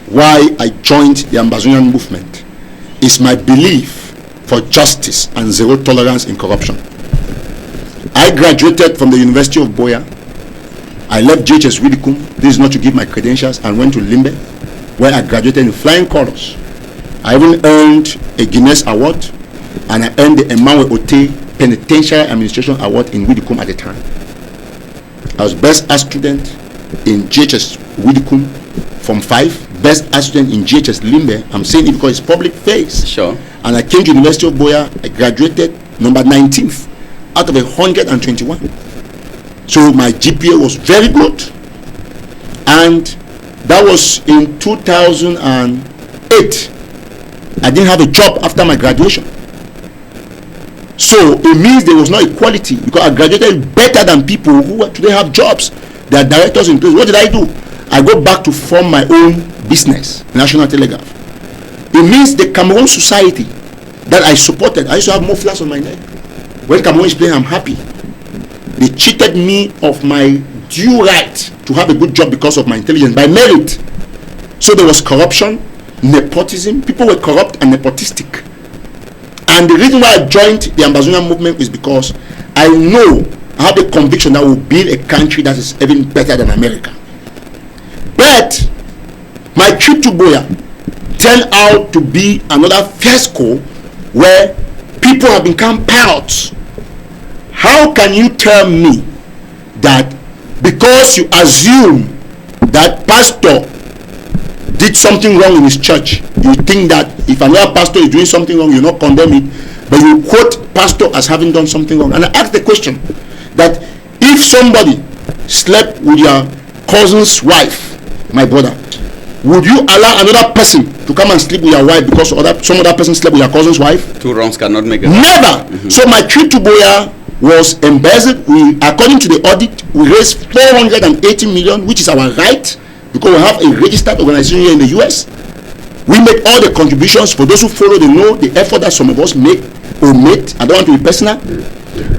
D: why I joined the Amazonian movement is my belief for justice and zero tolerance in corruption. I graduated from the University of Boya. I left JHS Widikum. This is not to give my credentials, and went to Limbe, where I graduated in flying colors. I even earned a Guinness Award, and I earned the Emmanuel Ote Penitentiary Administration Award in Widikum at the time. I was best art student in JHS Widikum from 5, best art student in JHS Limbe. I'm saying it because it's public face.
B: Sure.
D: And I came to the University of Boya. I graduated number 19th out of 121. So my GPA was very good, and that was in 2008. I didn't have a job after my graduation. So it means there was no equality because I graduated better than people who today have jobs. They are directors in place. What did I do? I go back to form my own business, National Telegraph. It means the Cameroon society that I supported, I used to have more flowers on my neck. When Cameroon is playing, I'm happy. They cheated me of my due right to have a good job because of my intelligence, by merit. So there was corruption, nepotism. People were corrupt and nepotistic. And the reason why I joined the Ambazonian movement is because I know, I have the conviction that we'll build a country that is even better than America. But my trip to Boya turned out to be another fiasco where people have become parrots. How can you tell me that because you assume that pastor did something wrong in his church, you think that if another pastor is doing something wrong, you not condemn it, but you quote pastor as having done something wrong? And I ask the question that if somebody slept with your cousin's wife, my brother, would you allow another person to come and sleep with your wife because some other person slept with your cousin's wife?
B: Two wrongs cannot make a right.
D: Never. Mm-hmm. So my trip to Boya was embezzled. According to the audit, we raised 480 million, which is our right, because we have a registered organization here in the US. We made all the contributions. For those who follow, they know the effort that some of us make or made. I don't want to be personal.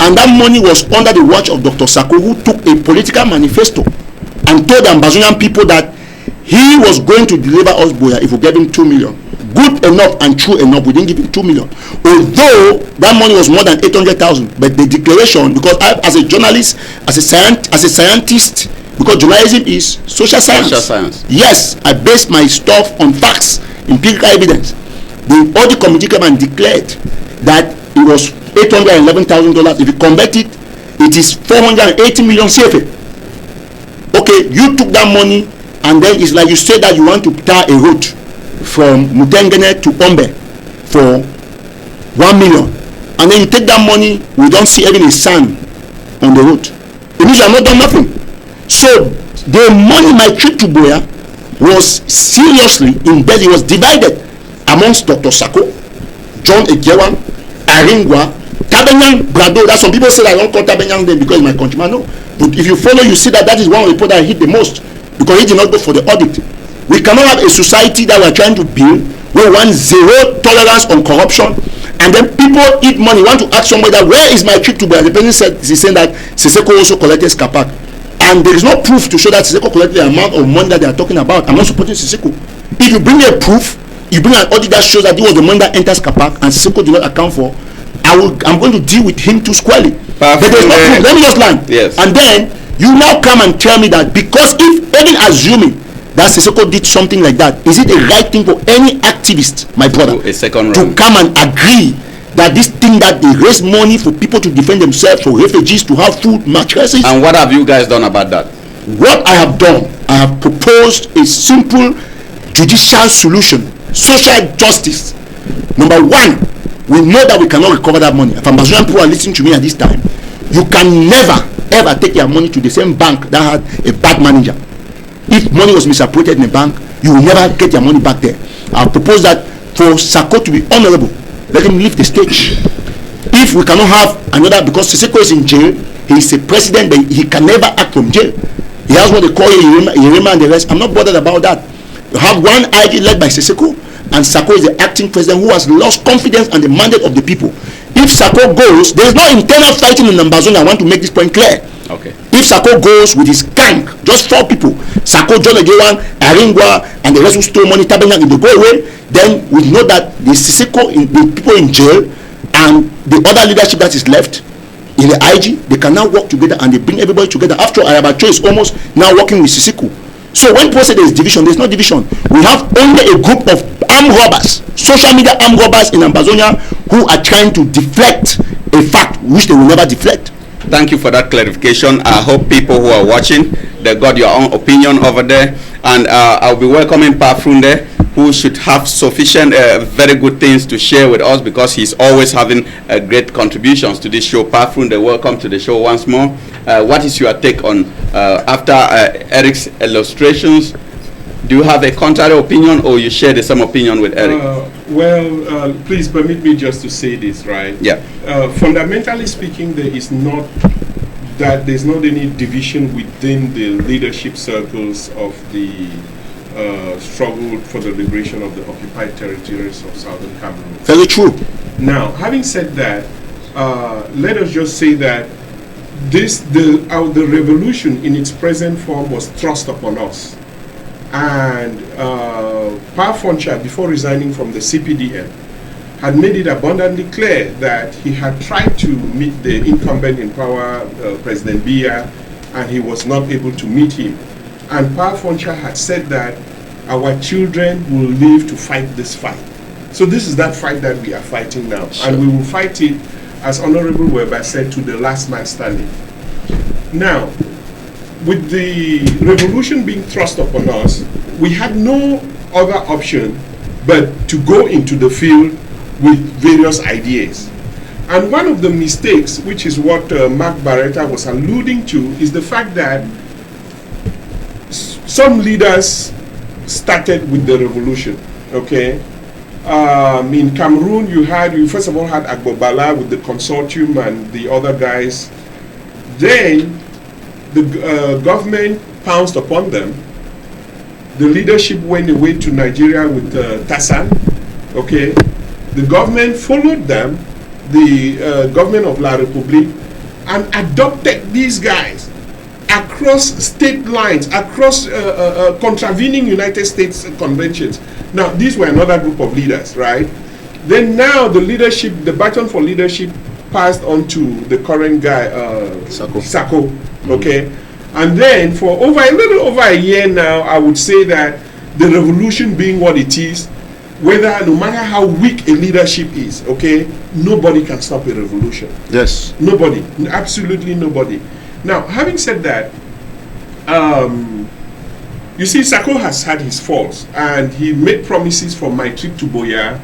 D: And that money was under the watch of Dr. Sako, who took a political manifesto and told the Ambazonian people that he was going to deliver us Boya if we gave him 2 million. Good enough and true enough, we didn't give him 2 million. Although that money was more than 800,000, but the declaration, because I, as a journalist, as a scientist, because journalism is social science.
B: Social science.
D: Yes, I based my stuff on facts, empirical evidence. The audit committee came and declared that it was $811,000. If you convert it, it is 480 million CFA. Okay, you took that money, and then it's like you say that you want to tar a road from Mutengene to Ombe for 1 million, and then you take that money, we don't see even a sand on the road. It means you have not done nothing. So the money, my trip to Boya was seriously embedded. It was divided amongst Dr. Sako, John Ejewan, Aringwa, Tabenyang, Brado. That some people say that I don't call Tabenyang then because he's my countryman. No, but if you follow, you see that that is one of the people that hit the most, because he did not go for the audit. We cannot have a society that we're trying to build where we want zero tolerance on corruption, and then people eat money. Want to ask somebody that where is my trip to Boya? The person said, he's saying that Siseko also collected Skapak, and there is no proof to show that Siseko collected the amount of money that they are talking about. I'm not supporting Siseko. If you bring a proof, you bring an audit that shows that it was the money that enters Skapak and Siseko did not account for, I'm going to deal with him too squarely. But there's no proof. Let me just land.
B: Yes.
D: And then you now come and tell me that because if even assuming that Siseko did something like that, is it a right thing for any activist, my brother, to come and agree that this thing that they raise money for people to defend themselves, for refugees to have food, mattresses?
B: And what have you guys done about that?
D: What I have done, I have proposed a simple judicial solution, social justice. Number one, we know that we cannot recover that money. If Ambazonian people are listening to me at this time, you can never ever take your money to the same bank that had a bad manager. If money was misappropriated in a bank, you will never get your money back there. I propose that for Sako to be honorable, let him leave the stage. If we cannot have another, because Siseko is in jail, he is a president, but he can never act from jail. He has what they call Yerima and the rest. I'm not bothered about that. You have one IG led by Siseko, and Sako is the acting president who has lost confidence and the mandate of the people. If Sako goes, there is no internal fighting in Ambazonia. I want to make this point clear.
B: Okay.
D: If Sako goes with his gang, just 4 people, Sako, John Egewan, Aringwa, and the rest who stole money, Tabenyang, if they go away, then we know that the Siseko, the people in jail, and the other leadership that is left in the IG, they can now work together and they bring everybody together. After all, Ayabacho is almost now working with Siseko. So when people say there is division, there is no division. We have only a group of armed robbers, social media armed robbers in Ambazonia, who are trying to deflect a fact which they will never deflect.
B: Thank you for that clarification. I hope people who are watching, they got your own opinion over there. And I'll be welcoming Pafrunde, who should have sufficient, very good things to share with us, because he's always having great contributions to this show. Pafrunde, welcome to the show once more. What is your take on, after Eric's illustrations, do you have a contrary opinion, or you share the same opinion with Eric?
I: Well, please permit me just to say this, right?
B: Yeah.
I: Fundamentally speaking, there's not any division within the leadership circles of the struggle for the liberation of the occupied territories of southern Cameroon.
D: Very true.
I: Now, having said that, let us just say that the revolution in its present form was thrust upon us. And Pa Foncha, before resigning from the CPDM, had made it abundantly clear that he had tried to meet the incumbent in power, President Biya, and he was not able to meet him. And Pa Foncha had said that our children will live to fight this fight. So this is that fight that we are fighting now. Sure. And we will fight it, as Honorable Weber said, to the last man standing. Now, with the revolution being thrust upon us, we had no other option but to go into the field with various ideas. And one of the mistakes, which is what Mark Barretta was alluding to, is the fact that some leaders started with the revolution, okay? In Cameroon, you first of all had Agbobala with the consortium and the other guys. Then the government pounced upon them. The leadership went away to Nigeria with Tassan, okay? The government followed them, the government of La République, and adopted these guys across state lines, across contravening United States conventions. Now, these were another group of leaders, right? Then now the leadership, the baton for leadership passed on to the current guy, Sako, okay? And then for a little over a year now, I would say that the revolution being what it is, no matter how weak a leadership is, okay, nobody can stop a revolution.
D: Yes.
I: Nobody, absolutely nobody. Now, having said that, you see, Sako has had his faults, and he made promises for my trip to Boya,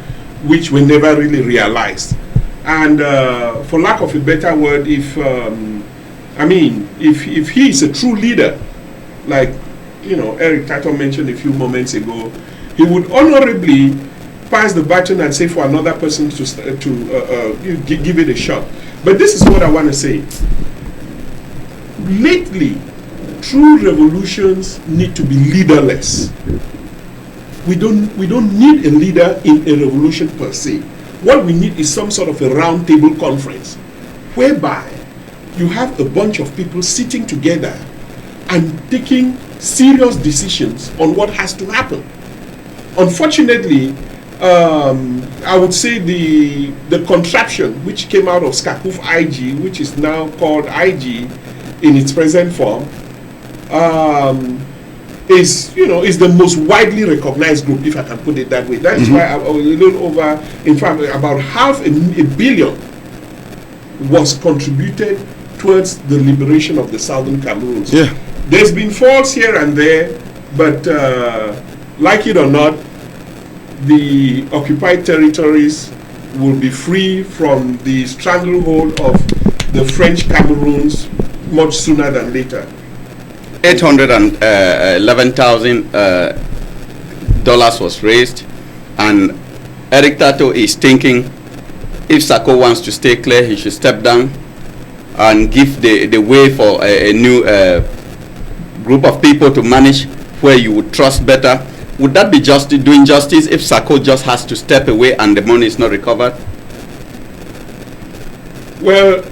I: which were never really realized. And for lack of a better word, if he is a true leader, like Eric Tato mentioned a few moments ago, he would honorably pass the baton and say for another person to give it a shot. But this is what I want to say. Lately, true revolutions need to be leaderless. We don't need a leader in a revolution per se. What we need is some sort of a round table conference whereby you have a bunch of people sitting together and taking serious decisions on what has to happen. Unfortunately, I would say the contraption which came out of Skakuf IG, which is now called IG in its present form, is the most widely recognized group, if I can put it that way. That is why a little over, in fact, about $500 million was contributed towards the liberation of the southern Cameroons.
D: Yeah.
I: There's been faults here and there, but like it or not, the occupied territories will be free from the stranglehold of the French Cameroons much sooner than later.
B: $811,000 was raised, and Eric Tato is thinking if Sako wants to stay clear, he should step down and give the way for a new group of people to manage where you would trust better. Would that be doing justice if Sako just has to step away and the money is not recovered?
I: Well,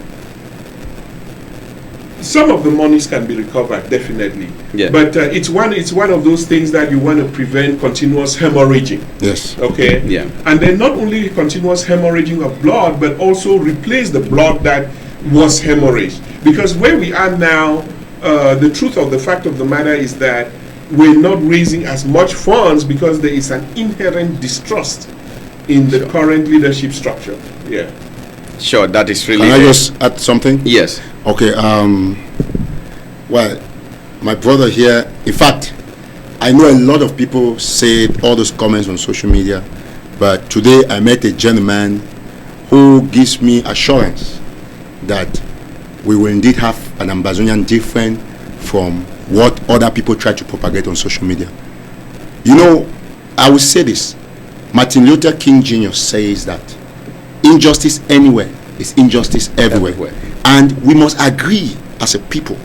I: some of the monies can be recovered, definitely.
B: Yeah.
I: But it's one of those things that you want to prevent continuous hemorrhaging.
D: Yes.
I: Okay.
B: Yeah.
I: And then not only continuous hemorrhaging of blood, but also replace the blood that was hemorrhaged. Because where we are now, the truth of the fact of the matter is that we're not raising as much funds because there is an inherent distrust in the current leadership structure. Yeah.
B: Sure, that is really.
D: Can I just add something?
B: Yes.
D: Okay. Well, my brother here. In fact, I know a lot of people said all those comments on social media, but today I met a gentleman who gives me assurance that we will indeed have an Ambazonian different from what other people try to propagate on social media. I will say this. Martin Luther King Jr. says that injustice anywhere is injustice everywhere. And we must agree as a people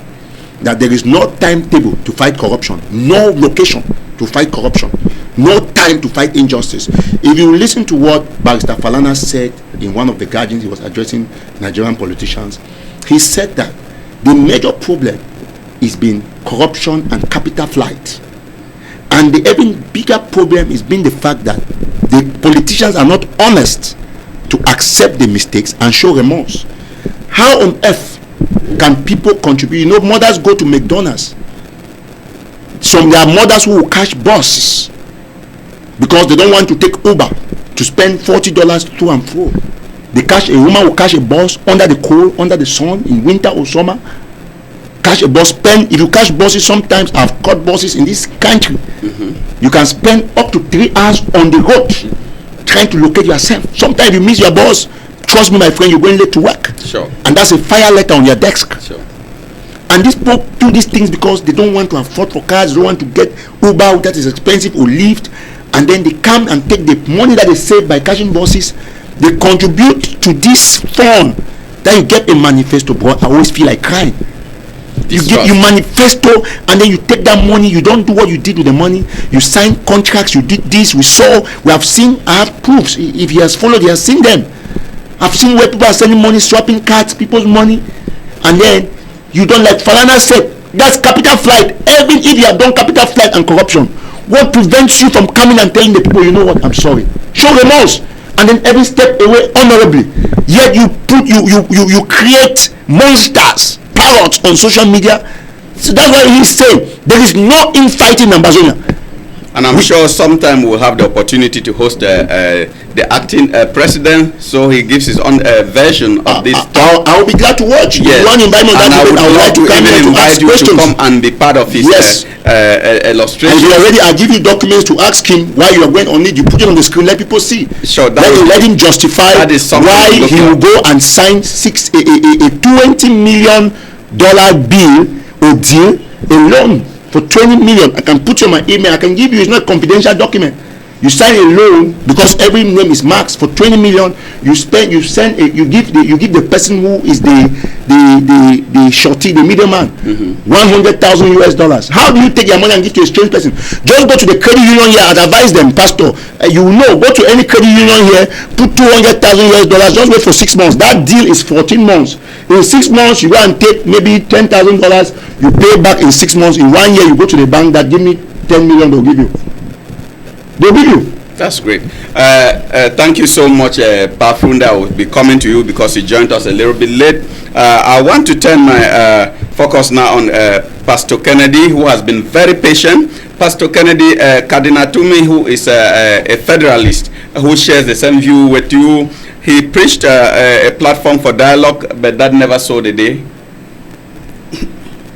D: that there is no timetable to fight corruption, no location to fight corruption, no time to fight injustice. If you listen to what Barrister Falana said in one of the gatherings he was addressing Nigerian politicians, he said that the major problem is been corruption and capital flight. And the even bigger problem is been the fact that the politicians are not honest to accept the mistakes and show remorse. How on earth can people contribute? You know, mothers go to McDonald's. Some there are mothers who will cash buses because they don't want to take Uber to spend $40 to and fro. A woman will cash a bus under the cold, under the sun, in winter or summer. Cash a bus, if you cash buses, sometimes I've caught buses in this country. You can spend up to 3 hours on the road trying to locate yourself. Sometimes you miss your bus. Trust me, my friend, you're going late to work.
B: Sure.
D: And that's a fire letter on your desk.
B: Sure.
D: And these people do these things because they don't want to afford for cars, they don't want to get Uber that is expensive or Lyft, and then they come and take the money that they save by cashing buses. They contribute to this fund that you get a manifesto, bro. I always feel like crying. You manifesto, and then you take that money. You don't do what you did with the money. You sign contracts. You did this. We have seen. I have proofs. If he has followed, he has seen them. I've seen where people are sending money, swapping cards, people's money, and then you don't, like Falana said, that's capital flight. Even if you have done capital flight and corruption, what prevents you from coming and telling the people, you know what, I'm sorry, show remorse, and then every step away honorably? Yet you create monsters, parrots on social media. So that's why he's saying there is no infighting in Ambazonia.
B: And I'm sure sometime we'll have the opportunity to host the acting president, so he gives his own version of this talk.
D: I'll be glad to watch.
B: Yes.
D: You invite me on that
B: and I would like to even invite you to come and be part of his illustration.
D: And I'll give you documents to ask him why you are going on it. You put it on the screen, let people see.
B: Sure.
D: Let him justify why he will go and sign a $20 million bill or deal, a loan for 20 million. I can put you on my email. I can give you. It's not a confidential document. You sign a loan because every name is marked for 20 million. You give the person who is the shorty, the middleman, $100,000. How do you take your money and give to a strange person? Just go to the credit union here and advise them, Pastor. You know, go to any credit union here, put $200,000. Just wait for 6 months. That deal is 14 months. In 6 months, you go and take maybe $10,000. You pay back in 6 months. In 1 year, you go to the bank that give me 10 million. They'll give you. They'll give you.
B: That's great. Thank you so much, Bafunda. I will be coming to you because you joined us a little bit late. I want to turn my focus now on Pastor Kennedy, who has been very patient. Pastor Kennedy Kadinatumi, who is a federalist, who shares the same view with you. He preached a platform for dialogue, but that never saw the day.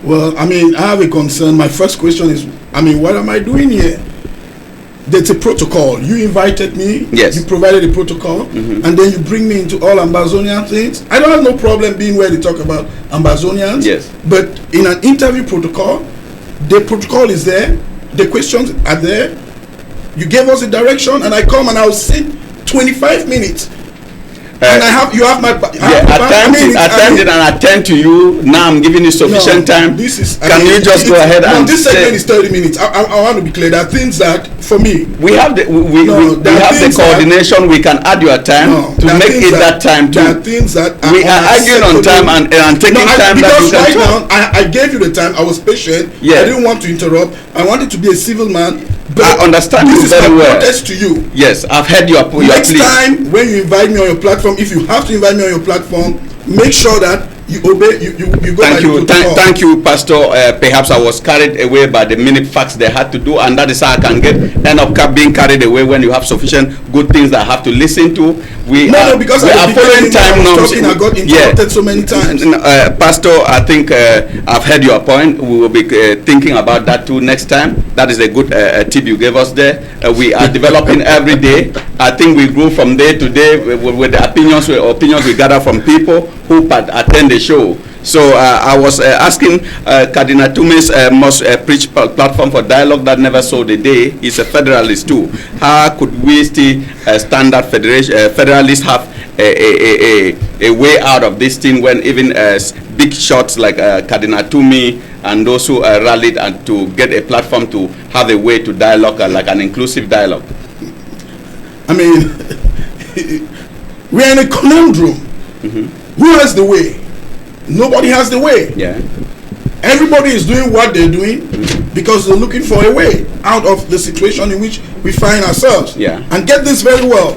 C: Well, I mean, I have a concern. My first question is, I mean, what am I doing here? There's a protocol. You invited me.
B: Yes.
C: You provided a protocol, and then you bring me into all Ambazonian things. I don't have no problem being where they talk about Ambazonians.
B: Yes.
C: But in an interview protocol, the protocol is there. The questions are there. You gave us a direction, and I come and I'll sit 25 minutes. And you have my
B: attended and attend to you. Now I'm giving you sufficient time.
C: This is.
B: Can you just go ahead and
C: this segment is 30 minutes. I want to be clear. There are things that for me
B: we have the we have the coordination. We can add your time to make it that time too.
C: There are things that
B: we are arguing on time and taking time that you can
C: talk. I gave you the time. I was patient. I didn't want to interrupt. I wanted to be a civil man. But
B: I understand you very well.
C: This is my protest to you.
B: Yes, I've heard your plea.
C: Next time when you invite me on your platform, if you have to invite me on your platform, make sure that you obey. You go.
B: Thank you, Pastor. Perhaps I was carried away by the minute facts they had to do, and that is how I can end up being carried away when you have sufficient good things that I have to listen to.
C: Because we are following time norms. I got interrupted so many times.
B: Pastor, I think I've heard your point. We will be thinking about that too next time. That is a good tip you gave us there. We are developing every day. I think we grow from day to day with the opinions we gather from people. who attend the show. So I was asking Cardinal Tume's most preach platform for dialogue that never saw the day. He's a federalist too. How could we still standard federalists have a way out of this thing when even big shots like Cardinal Tume and those who rallied and to get a platform to have a way to dialogue, like an inclusive dialogue?
C: I mean, we're in a conundrum. Who has the way? Nobody has the way.
B: Yeah.
C: Everybody is doing what they're doing because they're looking for a way out of the situation in which we find ourselves.
B: Yeah.
C: And get this very well.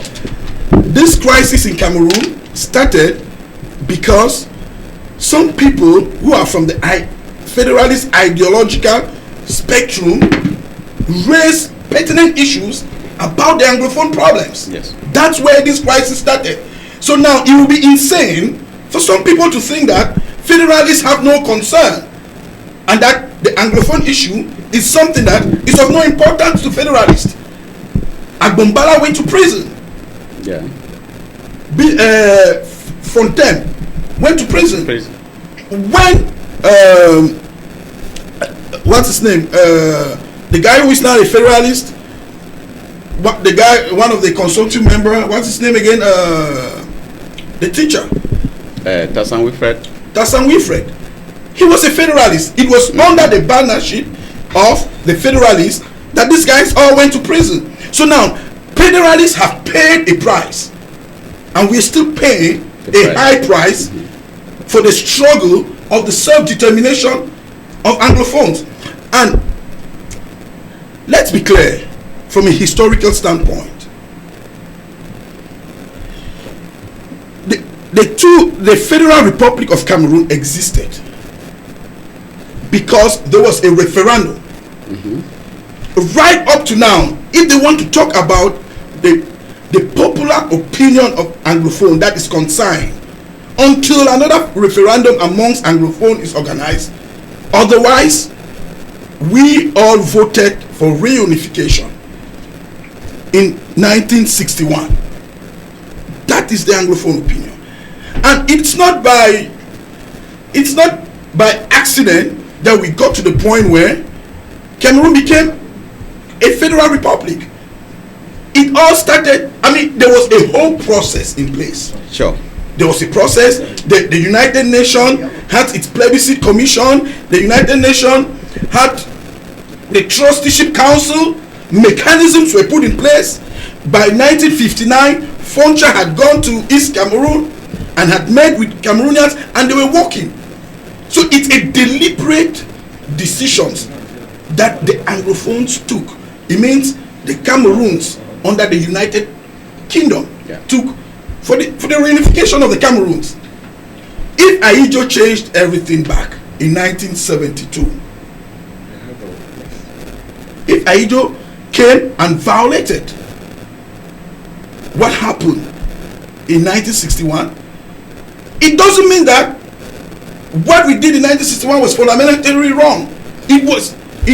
C: This crisis in Cameroon started because some people who are from the federalist ideological spectrum raise pertinent issues about the Anglophone problems.
B: Yes.
C: That's where this crisis started. So now it will be insane for some people to think that federalists have no concern and that the Anglophone issue is something that is of no importance to federalists. Agbombala went to prison.
B: Yeah.
C: Fontaine went to prison. When what's his name? The guy who is now a federalist, the guy, one of the consultative member, what's his name again? The teacher.
B: Tassan
C: Wilfred. He was a federalist. It was under the bannership of the federalists that these guys all went to prison. So now, federalists have paid a price, and we're still paying a high price for the struggle of the self-determination of Anglophones. And let's be clear, from a historical standpoint, the Federal Republic of Cameroon existed because there was a referendum. Right up to now, if they want to talk about the popular opinion of Anglophone that is consigned until another referendum amongst Anglophone is organized, otherwise we all voted for reunification in 1961. That is the Anglophone opinion. And it's not by accident that we got to the point where Cameroon became a federal republic. It all started, I mean, there was a whole process in place.
B: Sure.
C: There was a process. The United Nations had its plebiscite commission. The United Nations had the trusteeship council. Mechanisms were put in place. By 1959, Foncha had gone to East Cameroon and had met with Cameroonians, and they were working. So it's a deliberate decisions that the Anglophones took. It means the Cameroons under the United Kingdom took for the reunification of the Cameroons. If Aidjo changed everything back in 1972, if Aidjo came and violated what happened in 1961, it doesn't mean that what we did in 1961 was fundamentally wrong. It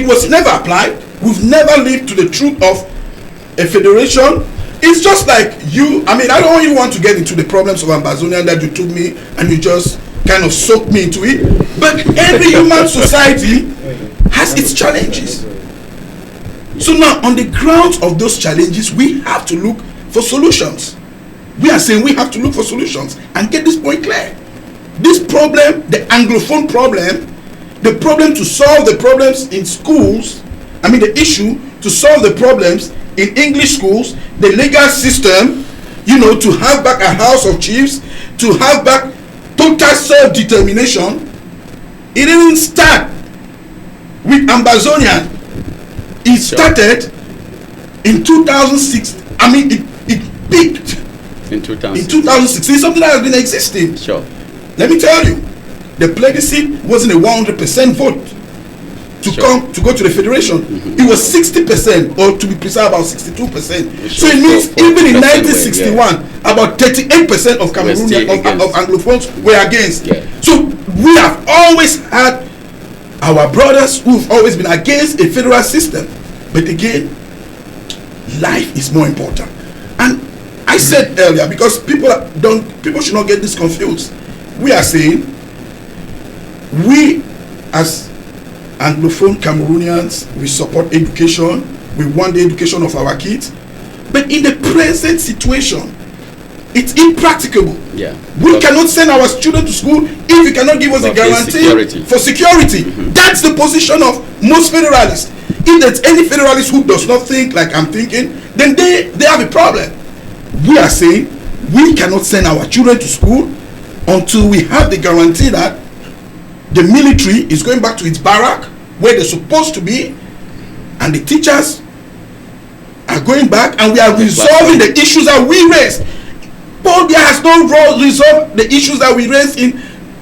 C: was never applied. We've never lived to the truth of a federation. It's just like you, I mean, I don't even want to get into the problems of Ambazonia that you took me and you just kind of soaked me into it. But every human society has its challenges. So now, on the grounds of those challenges, we have to look for solutions. We are saying we have to look for solutions and get this point clear. This problem, the Anglophone problem, the problem to solve the problems in schools, I mean the issue to solve the problems in English schools, the legal system, you know, to have back a house of chiefs, to have back total self-determination, it didn't start with Ambazonian. It started in 2006. I mean, it peaked in 2006. It's something that has been existing.
B: Sure.
C: Let me tell you, the plebiscite wasn't a 100% vote to go to the federation. It was 60%, or to be precise, about 62%. So it means even in 1961, about 38% of Cameroonians, of Anglophones were against. So we have always had our brothers who've always been against a federal system. But again, life is more important. And I said earlier, because people should not get this confused. we are saying we as Anglophone Cameroonians, we support education, we want the education of our kids, but in the present situation, it's impracticable.
B: Yeah.
C: We cannot send our children to school if you cannot give us a guarantee for security. That's the position of most federalists. If there's any federalist who does not think like I'm thinking, then they have a problem. We are saying we cannot send our children to school until we have the guarantee that the military is going back to its barrack where they're supposed to be, and the teachers are going back, and we are resolving the issues that we raised. Paul Biya has not resolved the issues that we raised in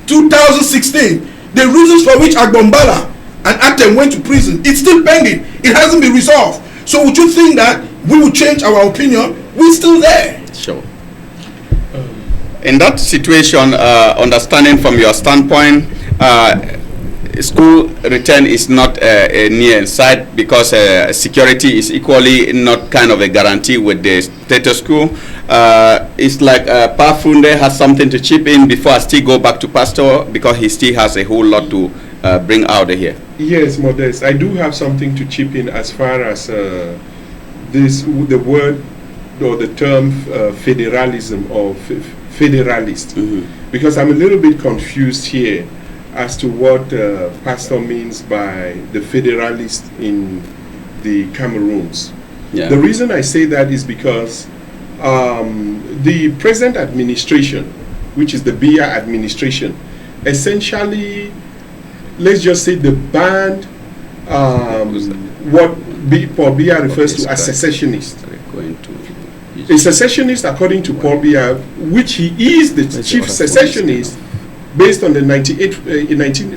C: 2016. The reasons for which Agbombala and Atem went to prison, it's still pending. It hasn't been resolved. So would you think that we would change our opinion? We're still there.
B: Sure. In that situation, understanding from your standpoint, school return is not near sight because security is equally not kind of a guarantee with the status quo. It's like Pafunde has something to chip in before I still go back to Pastor, because he still has a whole lot to bring out here.
I: Yes, Modest, I do have something to chip in as far as the word or the term federalism or federalist, because I'm a little bit confused here as to what Pastor means by the federalist in the Cameroons.
B: Yeah.
I: The reason I say that is because the present administration, which is the Biya administration, essentially, let's just say, the banned what Paul Biya refers to as secessionists. A secessionist, according to Paul Biya, which he is the chief secessionist, based on the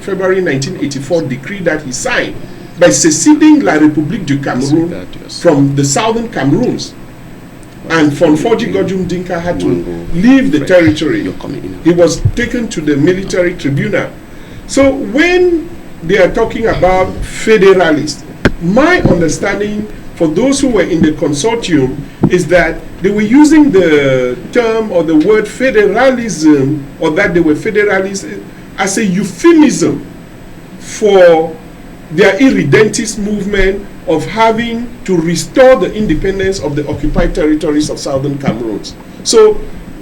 I: February 1984 decree that he signed by seceding La République du Cameroun from the southern Cameroons. And Fonfoji Gojum Dinka had to leave the territory. He was taken to the military tribunal. So when they are talking about federalists, my understanding for those who were in the consortium is that they were using the term or the word federalism, or that they were federalists, as a euphemism for their irredentist movement of having to restore the independence of the occupied territories of southern Cameroons. So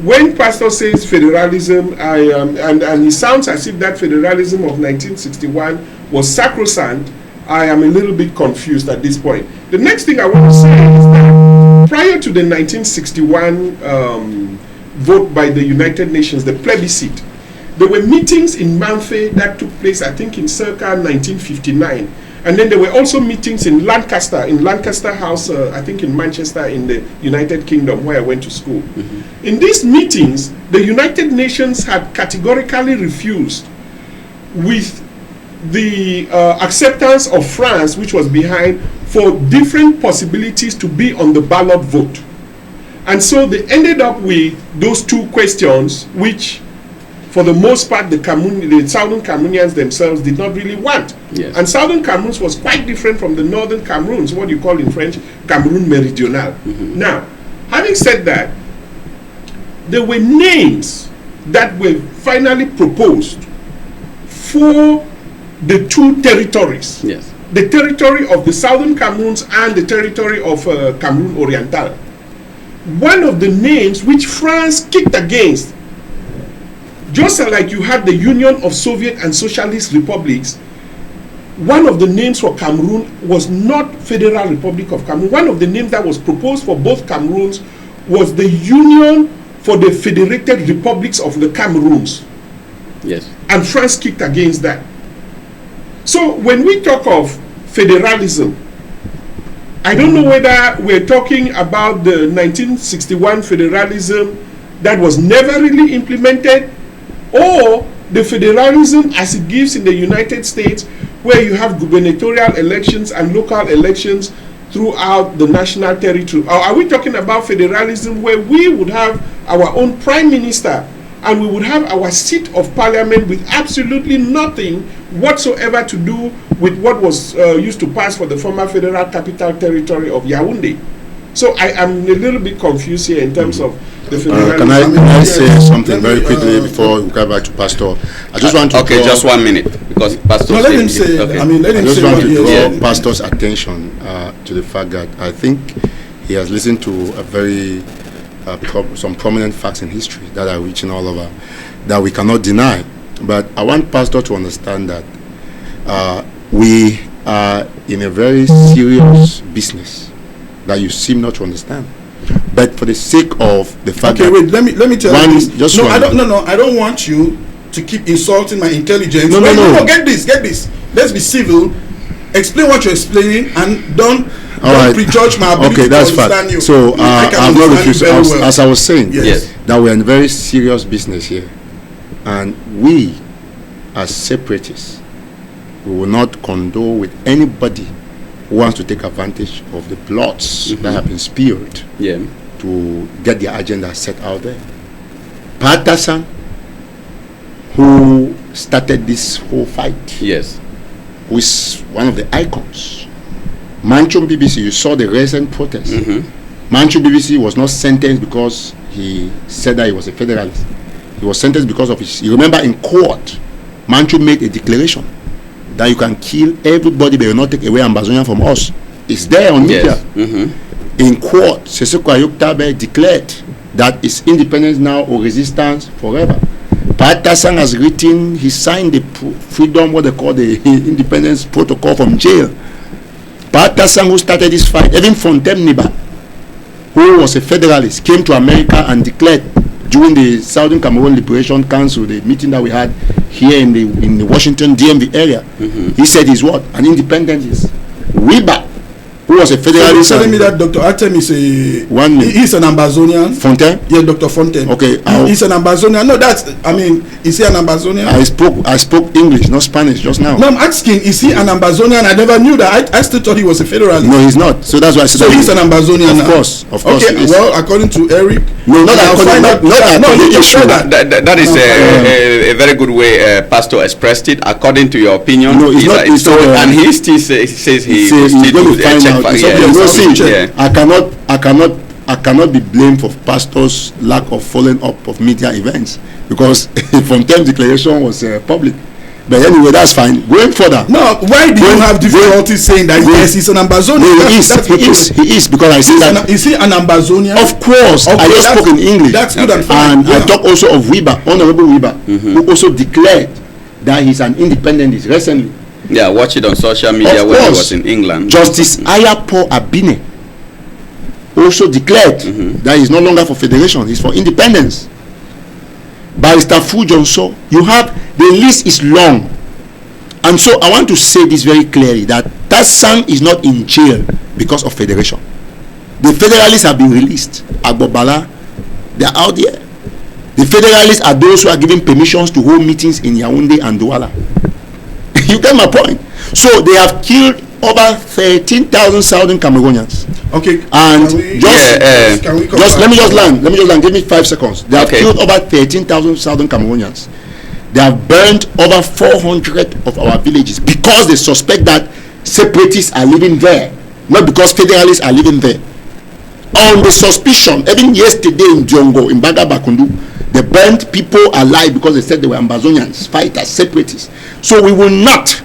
I: when Pastor says federalism, and it sounds as if that federalism of 1961 was sacrosanct, I am a little bit confused at this point. The next thing I want to say is that prior to the 1961 vote by the United Nations, the plebiscite, there were meetings in Manfe that took place, I think, in circa 1959. And then there were also meetings in Lancaster House, I think in Manchester, in the United Kingdom, where I went to school. In these meetings, the United Nations had categorically refused, with the acceptance of France, which was behind, for different possibilities to be on the ballot vote. And so they ended up with those two questions, which for the most part the southern Cameroonians themselves did not really want.
B: Yes.
I: And southern Cameroons was quite different from the northern Cameroons, what you call in French Cameroon Meridional. Now, having said that, there were names that were finally proposed for the two territories.
B: Yes.
I: The territory of the southern Cameroons and the territory of Cameroon Oriental. One of the names which France kicked against, just like you had the Union of Soviet and Socialist Republics, one of the names for Cameroon was not Federal Republic of Cameroon. One of the names that was proposed for both Cameroons was the Union for the Federated Republics of the Cameroons.
B: Yes.
I: And France kicked against that. So when we talk of federalism, I don't know whether we're talking about the 1961 federalism that was never really implemented, or the federalism as it gives in the United States, where you have gubernatorial elections and local elections throughout the national territory. Or are we talking about federalism where we would have our own prime minister and we would have our seat of parliament with absolutely nothing whatsoever to do with what was used to pass for the former federal capital territory of Yaoundé? So I'm a little bit confused here in terms of the
D: Can I say something very quickly before we go back to Pastor? I just want to
B: okay, just 1 minute because Pastor.
C: No, let him say.
B: Okay.
C: I mean, let him
D: I just
C: say
D: want
C: what
D: to
C: he
D: draw
C: has.
D: Pastor's attention to the fact that I think he has listened to a very some prominent facts in history that are reaching all over that we cannot deny. But I want Pastor to understand that we are in a very serious business that you seem not to understand. But for the sake of the fact
C: Okay,
D: that
C: wait. Let me tell you this.
D: just
C: No,
D: one.
C: I don't want you to keep insulting my intelligence.
D: No.
C: Get this. Let's be civil. Explain what you're explaining and don't prejudge my ability
D: Okay, that's
C: to understand
D: fine.
C: you.
D: So
C: I can
D: I'm not
C: understand
D: refusing.
C: you very well.
D: As I was saying,
C: Yes.
D: that we're in very serious business here, and we, as separatists, we will not condole with anybody who wants to take advantage of the plots that have been spilled to get their agenda set out there. Patterson, who started this whole fight, who is one of the icons. Manchum BBC, you saw the recent protest. Manchum BBC was not sentenced because he said that he was a federalist. He was sentenced because of his. You remember in court, Manchum made a declaration that you can kill everybody, but you will not take away Ambazonian from us. It's there on media. In court, Seseko Ayoktabe declared that it's independence now or resistance forever. Patterson has written, he signed the freedom, what they call the independence protocol from jail. Patterson, who started this fight, even Fontem Niba, who was a federalist, came to America and declared during the Southern Cameroon Liberation Council, the meeting that we had here in the Washington DMV area. He said he's what? An independentist. Wiba, who was a federalist.
C: So you're telling me that Dr. Atem is he's an Ambazonian?
D: Fontaine?
C: Yeah, Dr. Fontaine.
D: Okay.
C: He's an Ambazonian. No, is he an Ambazonian?
D: I spoke English, not Spanish, just now.
C: No, I'm asking, is he an Ambazonian? I never knew that. I still thought he was a federalist.
D: No, he's not. So that's why I said.
C: So he's an Ambazonian now?
D: Of course.
C: Okay, well, according to Eric.
D: No,
B: that is a very good way Pastor expressed it. According to your opinion,
D: no, it's not.
B: And he still says he will still do
D: find
B: check
D: out.
B: for
D: I cannot be blamed for pastors' lack of following up of media events because Fontaine's declaration was public. But anyway, that's fine. Going further.
C: No, why do you have difficulty saying that yes, he's an Ambazonian?
D: He is because I see that.
C: Is he an Ambazonian?
D: Of course. Okay, I just spoke in English.
C: That's good and fine.
D: And I talk also of Wiba, Honorable Wiba, who also declared that he's an independentist recently.
B: Yeah, watch it on social media when he was in England.
D: Justice Ayapo Abine also declared that he's no longer for federation, he's for independence. Barrister Fu Johnson, you have, the list is long. And so I want to say this very clearly, that Tassan is not in jail because of federation. The federalists have been released. Agbobala, they are out there. The federalists are those who are given permissions to hold meetings in Yaoundé and Douala. You get my point? So they have killed over 13,000 Southern Cameroonians.
C: Okay.
D: And let me just land. Give me 5 seconds. They have killed over 13,000 Southern Cameroonians. They have burned over 400 of our villages because they suspect that separatists are living there, not because federalists are living there. On the suspicion, even yesterday in Diongo, in Baga Bakundu, they burned people alive because they said they were Ambazonians, fighters, separatists. So we will not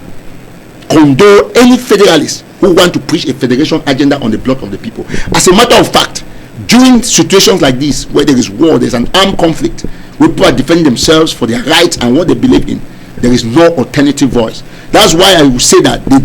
D: condone any federalists who want to preach a federation agenda on the blood of the people. As a matter of fact, during situations like this, where there is war, there's an armed conflict, where people are defending themselves for their rights and what they believe in, there is no alternative voice. That's why I will say that the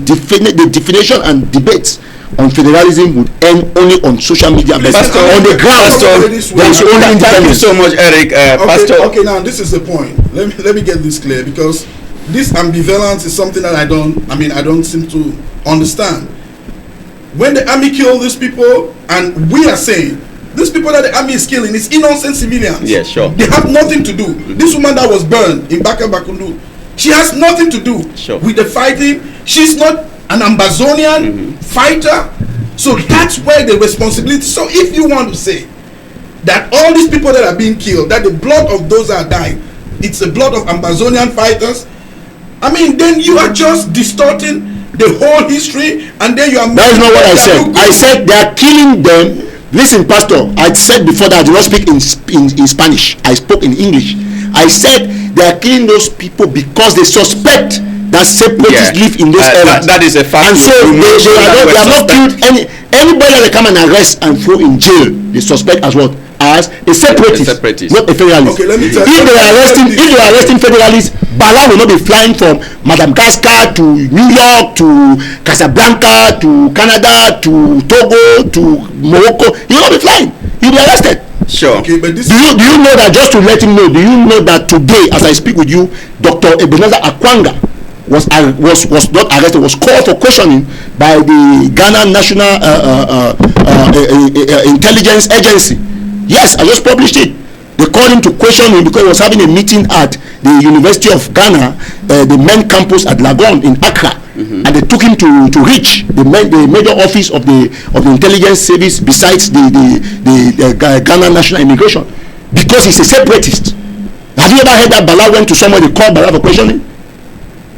D: definition and debates on federalism would end only on social media, but on the ground there is only independence.
B: Thank you so much, Eric.
C: Okay, now this is the point. Let me get this clear, because this ambivalence is something that I don't seem to understand. When the army kill these people, and we are saying these people that the army is killing is innocent civilians.
B: Yeah, sure.
C: They have nothing to do. This woman that was burned in Baka Bakundu, she has nothing to do with the fighting. She's not an Ambazonian fighter. So that's where the responsibility. So if you want to say that all these people that are being killed, that the blood of those that are dying, it's the blood of Ambazonian fighters, then you are just distorting the whole history, and then you are.
D: That is not what I said. I said they are killing them Listen, Pastor, I said before that I do not speak in Spanish. I spoke in English. I said they are killing those people because they suspect that separatists live in those areas.
B: That is a fact.
D: And so they are not killed anybody that they come and arrest and throw in jail. They suspect as what? As a separatist, not a federalist.
C: Okay, let me tell
D: if they are arresting federalists, Bala will not be flying from Madagascar to New York to Casablanca to Canada to Togo to Morocco. He will not be flying. He will be arrested.
B: Sure.
C: Okay, but this
D: Do you know that, just to let him know, do you know that today, as I speak with you, Dr. Ebenezer Akwanga was not arrested, was called for questioning by the Ghana National Intelligence Agency. Yes, I just published it. They called him to question him because he was having a meeting at the University of Ghana, the main campus at Lagon in Accra, and they took him to reach the major office of the intelligence service besides the Ghana National Immigration, because he's a separatist. Have you ever heard that Bala went to somebody called Bala for questioning?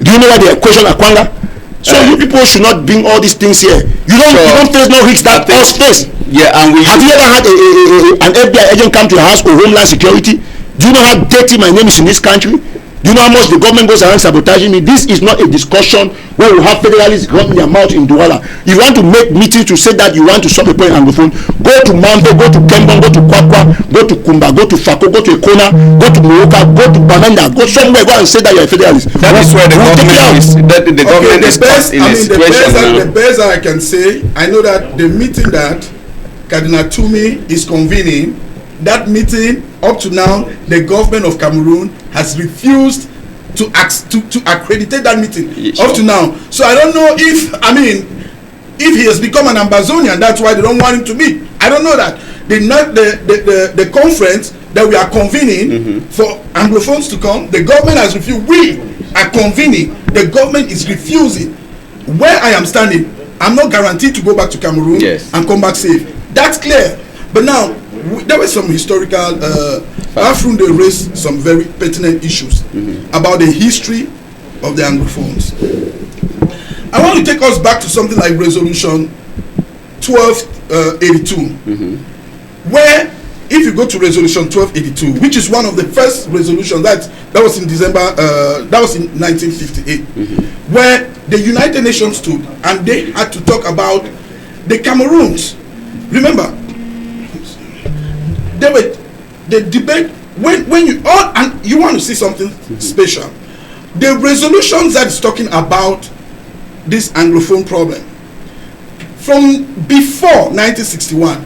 D: Do you know why they question Akwanga? So you people should not bring all these things here. You don't face no risks that us face.
B: Yeah, and
D: have you ever had an FBI agent come to your house or Homeland Security? Do you know how dirty my name is in this country? Do you know how much the government goes around sabotaging me? This is not a discussion where we have federalists running their mouth in Douala. If you want to make meetings to say that you want to solve the problem in Anglophone, go to Mambo, go to Kembon, go to Kwakwa, go to Kumba, go to Fako, go to Ekona, go to Moroka, go to Bamenda, go somewhere, go and say that you're a federalist.
B: That is where the government is. The government is in a situation now.
C: The best I can say, I know that the meeting that Cardinal Toomey is convening, that meeting up to now, the government of Cameroon has refused to accredit that meeting up to now. So I don't know if he has become an Ambazonian, that's why they don't want him to meet. I don't know that. The conference that we are convening for Anglophones to come, the government has refused. We are convening. The government is refusing. Where I am standing, I'm not guaranteed to go back to Cameroon and come back safe. That's clear. But now, there were some historical, Afrun, they raised some very pertinent issues about the history of the Anglophones. I want to take us back to something like Resolution 1282, where if you go to Resolution 1282, which is one of the first resolutions that was in December, that was in 1958, where the United Nations stood and they had to talk about the Cameroons. Remember, the debate when you and you want to see something special, the resolutions that is talking about this Anglophone problem from before 1961,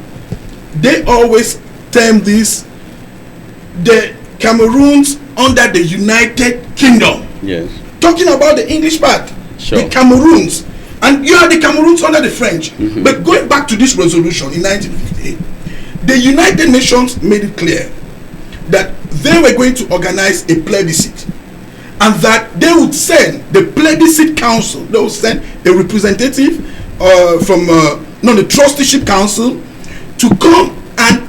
C: they always term this the Cameroons under the United Kingdom.
B: Yes.
C: Talking about the English part, the Cameroons, and you are the Cameroons under the French. But going back to this resolution in 1958, the United Nations made it clear that they were going to organize a plebiscite, and that they would send the plebiscite council, they would send a representative from the trusteeship council to come and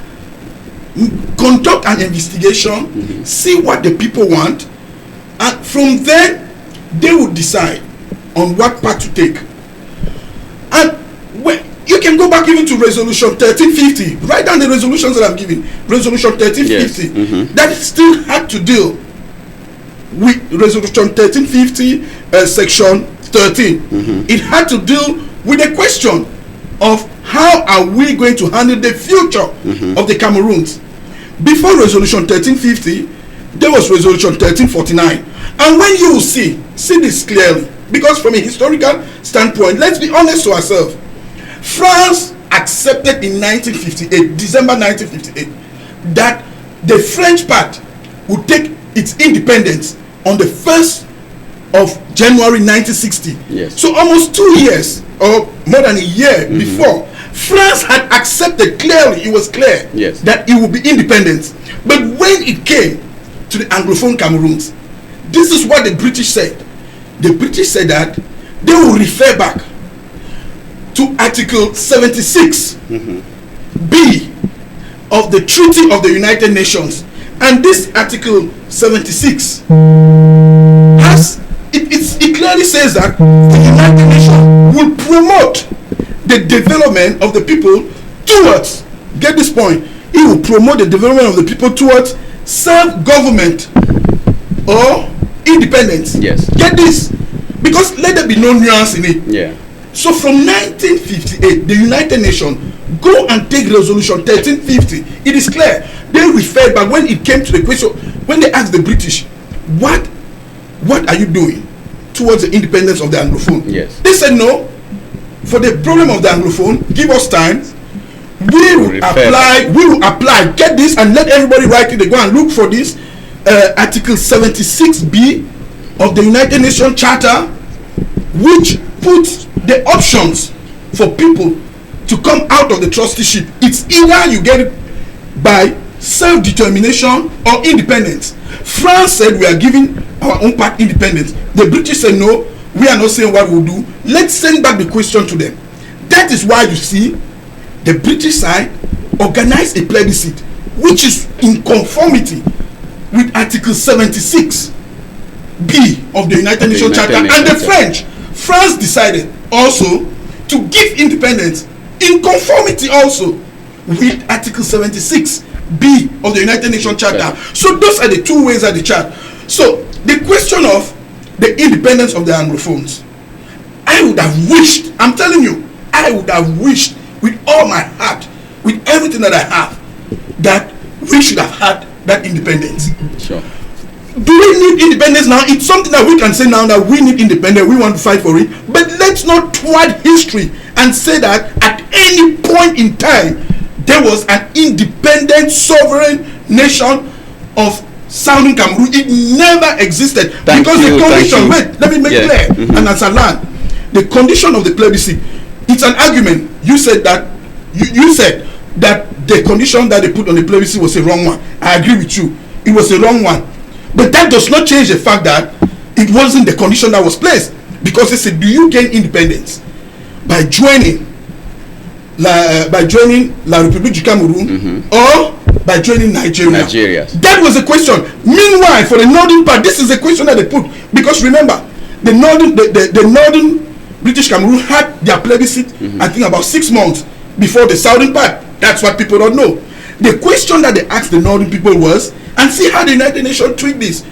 C: conduct an investigation, see what the people want, and from there they would decide on what path to take. And when you can go back even to Resolution 1350, write down the resolutions that I'm giving. Resolution 1350, that still had to deal with Resolution 1350, Section 13. It had to deal with the question of how are we going to handle the future of the Cameroons. Before Resolution 1350, there was Resolution 1349. And when you will see this clearly, because from a historical standpoint, let's be honest to ourselves, France accepted in 1958, December 1958, that the French part would take its independence on the 1st of January 1960.
B: Yes.
C: So almost 2 years or more than a year before, France had accepted clearly, it was clear that it would be independent. But when it came to the Anglophone Cameroons, this is what the British said. The British said that they will refer back to Article 76 B of the Treaty of the United Nations. And this Article 76 it clearly says that the United Nations will promote the development of the people towards get this point, it will promote the development of the people towards self-government or independence.
B: Yes.
C: Get this, because let there be no nuance in it.
B: Yeah.
C: So from 1958, the United Nations go and take resolution 1350. It is clear. They referred back when it came to the question, when they asked the British, what are you doing towards the independence of the Anglophone?
B: Yes.
C: They said no. For the problem of the Anglophone, give us time. We will apply. Get this, and let everybody write it. They go and look for this Article 76B of the United Nations Charter, which puts the options for people to come out of the trusteeship. It's either you get it by self-determination or independence. France said we are giving our own part independence. The British said no, we are not saying what we'll do. Let's send back the question to them. That is why you see the British side organize a plebiscite which is in conformity with Article 76B of the United Nations Charter. And the France decided also to give independence in conformity also with Article 76B of the United Nations Charter. So those are the two ways of the chart. So the question of the independence of the Anglophones, I would have wished, I'm telling you, I would have wished with all my heart, with everything that I have, that we should have had that independence.
B: Sure.
C: Do we need independence now? It's something that we can say now that we need independence, we want to fight for it. But let's not thwart history and say that at any point in time there was an independent sovereign nation of Southern Cameroon. It never existed.
B: Thank
C: because
B: you,
C: the condition, wait, let me make clear, and as a land, the condition of the plebiscite, it's an argument. You said that you said that the condition that they put on the plebiscite was a wrong one. I agree with you. It was a wrong one. But that does not change the fact that it wasn't the condition that was placed. Because they said, do you gain independence by joining La République du Cameroon or by joining Nigeria? That was the question. Meanwhile, for the northern part, this is the question that they put. Because remember, the northern British Cameroon had their plebiscite, I think about 6 months before the southern part. That's what people don't know. The question that they asked the northern people was, and see how the United Nations treat this,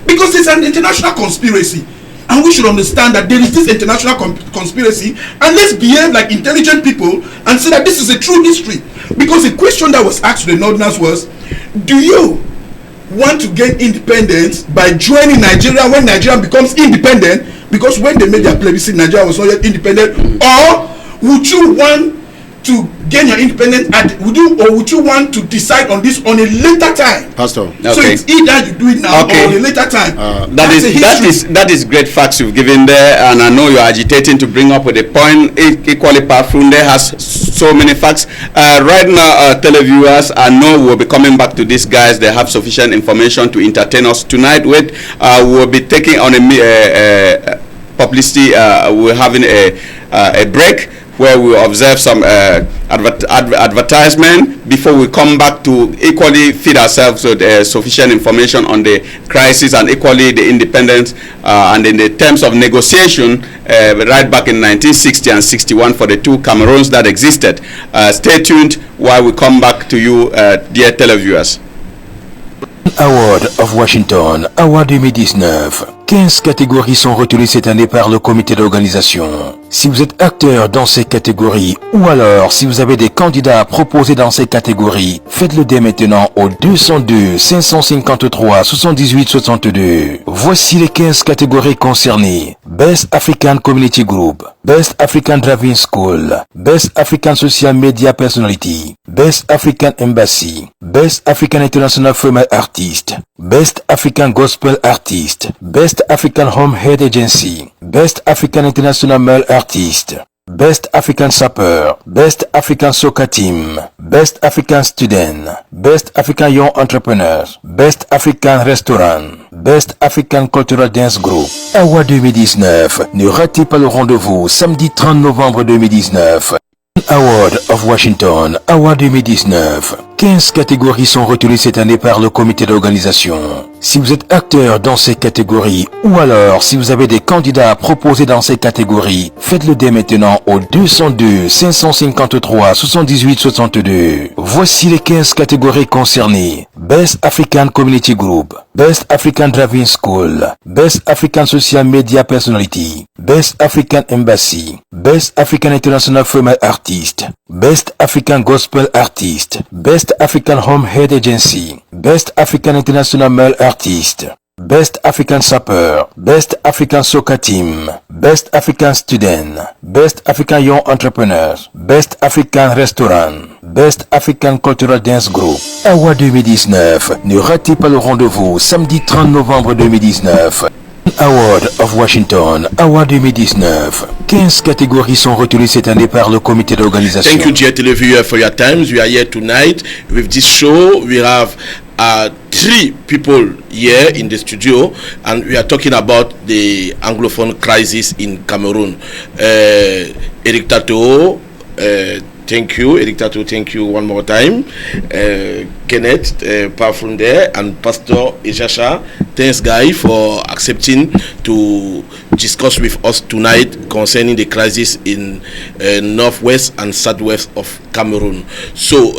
C: because it's an international conspiracy, and we should understand that there is this international conspiracy, and let's behave like intelligent people and say that this is a true history. Because the question that was asked to the northerners was, do you want to gain independence by joining Nigeria when Nigeria becomes independent? Because when they made their plebiscite, Nigeria was not yet independent. Or would you want to gain your independence would you want to decide on this on a later time?
D: Pastor.
C: So it's either you do it now or on a later time.
B: That is great facts you've given there, and I know you're agitating to bring up with a point. Equally Pafunde has so many facts. Right now, televiewers, I know we'll be coming back to these guys. They have sufficient information to entertain us tonight with. We'll be taking on a publicity. We're having a break where we observe some advertisement before we come back to equally feed ourselves with sufficient information on the crisis and equally the independence and in the terms of negotiation right back in 1960 and 61 for the two Cameroons that existed. Stay tuned while we come back to you, dear televiewers.
F: Award of Washington, Award 2019. 15 catégories sont retenues cette année par le comité d'organisation. Si vous êtes acteur dans ces catégories ou alors si vous avez des candidats à proposer dans ces catégories, faites-le dès maintenant au 202 553 78 62. Voici les 15 catégories concernées. Best African Community Group, Best African Driving School, Best African Social Media Personality, Best African Embassy, Best African International Female Artist, Best African Gospel Artist, Best African Home Head Agency, Best African International Male Artist, Best African Supper, Best African Soccer Team, Best African Student, Best African Young Entrepreneur, Best African Restaurant, Best African Cultural Dance Group. Award 2019. Ne ratez pas le rendez-vous samedi 30 novembre 2019. Award of Washington, Award 2019. 15 catégories sont retenues cette année par le comité d'organisation. Si vous êtes acteur dans ces catégories ou alors si vous avez des candidats à proposer dans ces catégories, faites-le dès maintenant au 202 553 78 62. Voici les 15 catégories concernées. Best African Community Group, Best African Driving School, Best African Social Media Personality, Best African Embassy, Best African International Female Artist, Best African Gospel Artist, Best African Home Head Agency, Best African International Male Artist, Best African Sapper, Best African Soccer Team, Best African Student, Best African Young Entrepreneurs, Best African Restaurant, Best African Cultural Dance Group. Aout 2019. Ne ratez pas le rendez-vous samedi 30 novembre 2019. Award of Washington, Aout 2019. 15 catégories sont retenues cette année par le comité d'organisation.
E: Thank you, dear televiewers, for your time. We are here tonight with this show. We have 3 people here in the studio, and we are talking about the Anglophone crisis in Cameroon. Eric Tato, thank you. Eric Tato, thank you one more time. Kenneth Pafunde and Pastor Ejasha, thanks guy for accepting to discuss with us tonight concerning the crisis in northwest and southwest of Cameroon. So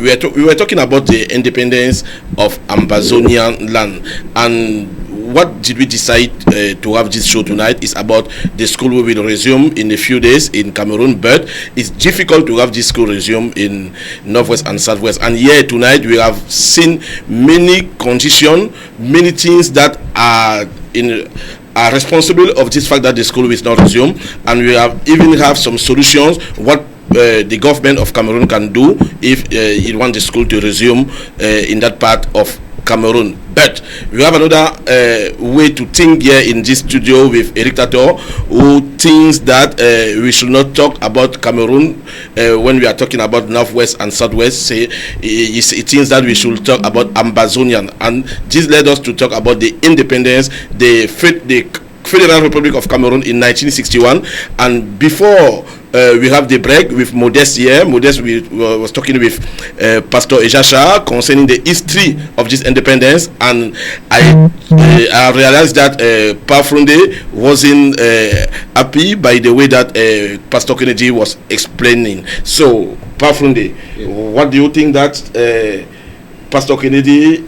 E: we were talking about the independence of Amazonian land, and what did we decide to have this show tonight is about the school we will resume in a few days in Cameroon, but it's difficult to have this school resume in northwest and southwest. And here tonight we have seen many conditions, many things that are responsible of this fact that the school is not resumed, and we even have some solutions what the government of Cameroon can do if it wants the school to resume in that part of Cameroon. But we have another way to think here in this studio with Eric Tato, who thinks that we should not talk about Cameroon when we are talking about northwest and southwest. Say he thinks that we should talk about Amazonian, and this led us to talk about the independence, the Federal Republic of Cameroon in 1961, and before we have the break with Modeste here. Modeste was talking with Pastor Ejasha concerning the history of this independence, and I realized that Pafunde wasn't happy by the way that Pastor Kennedy was explaining. So Pafunde, what do you think that Pastor Kennedy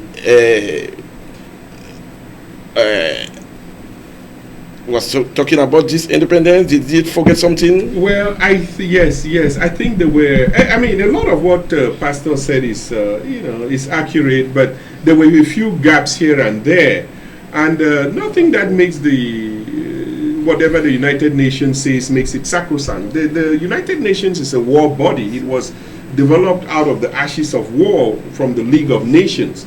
E: was talking about this independence? Did he forget something?
I: Well, yes. I think there were. I mean, a lot of what Pastor said is, is accurate, but there were a few gaps here and there, and nothing that makes the whatever the United Nations says makes it sacrosanct. The United Nations is a war body. It was developed out of the ashes of war from the League of Nations,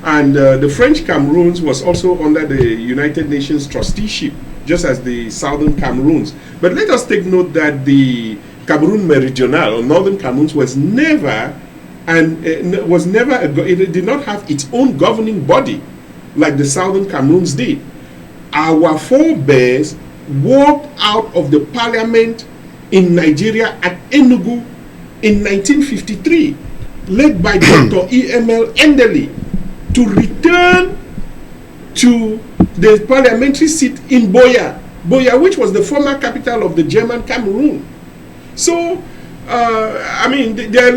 I: And the French Cameroons was also under the United Nations trusteeship, just as the Southern Cameroons. But let us take note that the Cameroon Meridional, or Northern Cameroons, was never, it did not have its own governing body like the Southern Cameroons did. Our forebears walked out of the parliament in Nigeria at Enugu in 1953, led by Dr. E.M.L. Endeli, to return to the parliamentary seat in Boya, which was the former capital of the German Cameroon. So, I mean, there are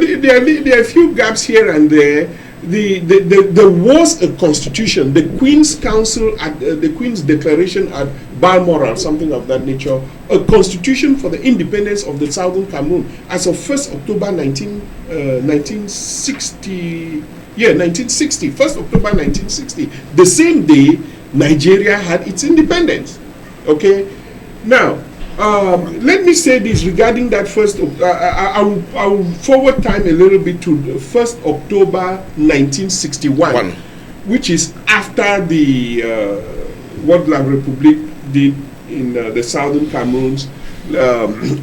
I: a few gaps here and there. There was a constitution, the Queen's Council, the Queen's Declaration at Balmoral, something of that nature, a constitution for the independence of the Southern Cameroon as of 1st October 1960. Yeah, 1960, 1st October 1960. The same day, Nigeria had its independence. Okay? Now, let me say this regarding that first. I will forward time a little bit to the 1st October 1961, which is after the what La République did in the Southern Cameroons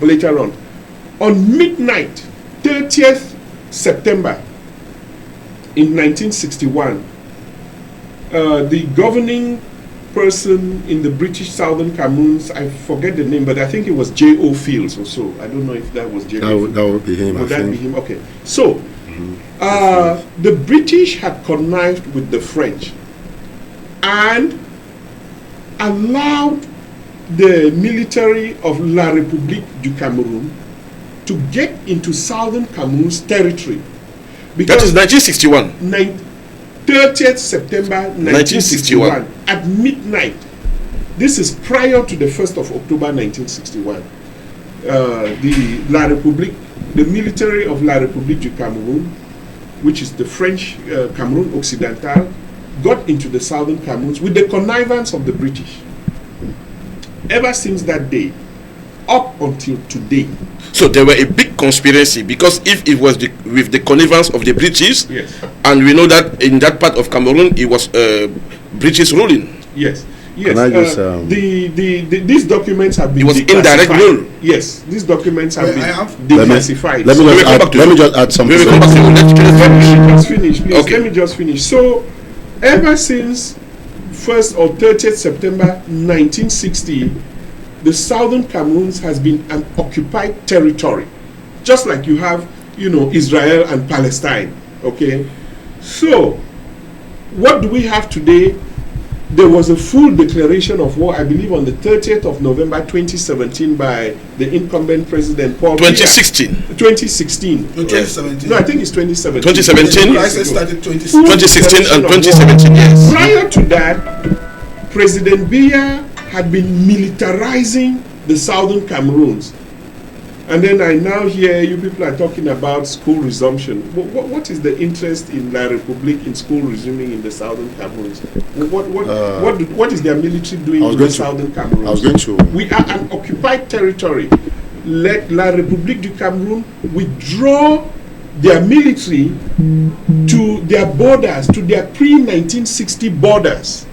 I: later on. On midnight, 30th September in 1961, the governing person in the British Southern Cameroons, I forget the name, but I think it was J.O. Fields or so. I don't know if that was J.O.
D: That would be him.
I: Would that be him? Okay. So The British had connived with the French and allowed the military of La République du Cameroun to get into southern Cameroon's territory.
E: That is 1961.
I: 30th September 1961 at midnight. This is prior to the 1st of October 1961. The military of La République du Cameroun, which is the French Cameroon Occidental, got into the southern Cameroons with the connivance of the British. Ever since that day, up until today.
E: So there were a big conspiracy, because if it was with the connivance of the British,
I: yes,
E: and we know that in that part of Cameroon it was British ruling.
I: Yes. Yes, these documents have been.
E: It was indirect rule.
I: Yes, these documents have been declassified.
D: Let me just add something.
I: Let me just finish, please.
E: Okay.
I: Let me just finish. So, ever since 1st or 30th September 1960, the southern Cameroons has been an occupied territory, just like you have, Israel and Palestine. Okay, so what do we have today? There was a full declaration of war, I believe, on the 30th of November 2017 by the incumbent president, Paul
E: 2016.
I: Biya. 2016.
C: No, 2017.
I: No, I think it's 2017.
E: 2017.
C: The crisis started 2016.
E: 2016 and 2017, yes.
I: Prior to that, President Biya had been militarizing the southern Cameroons. And then I now hear you people are talking about school resumption. What is the interest in La République in school resuming in the southern Cameroons? What is their military doing in the southern Cameroons?
D: I was going to.
I: We are an occupied territory. Let La République du Cameroon withdraw their military to their borders, to their pre-1960 borders,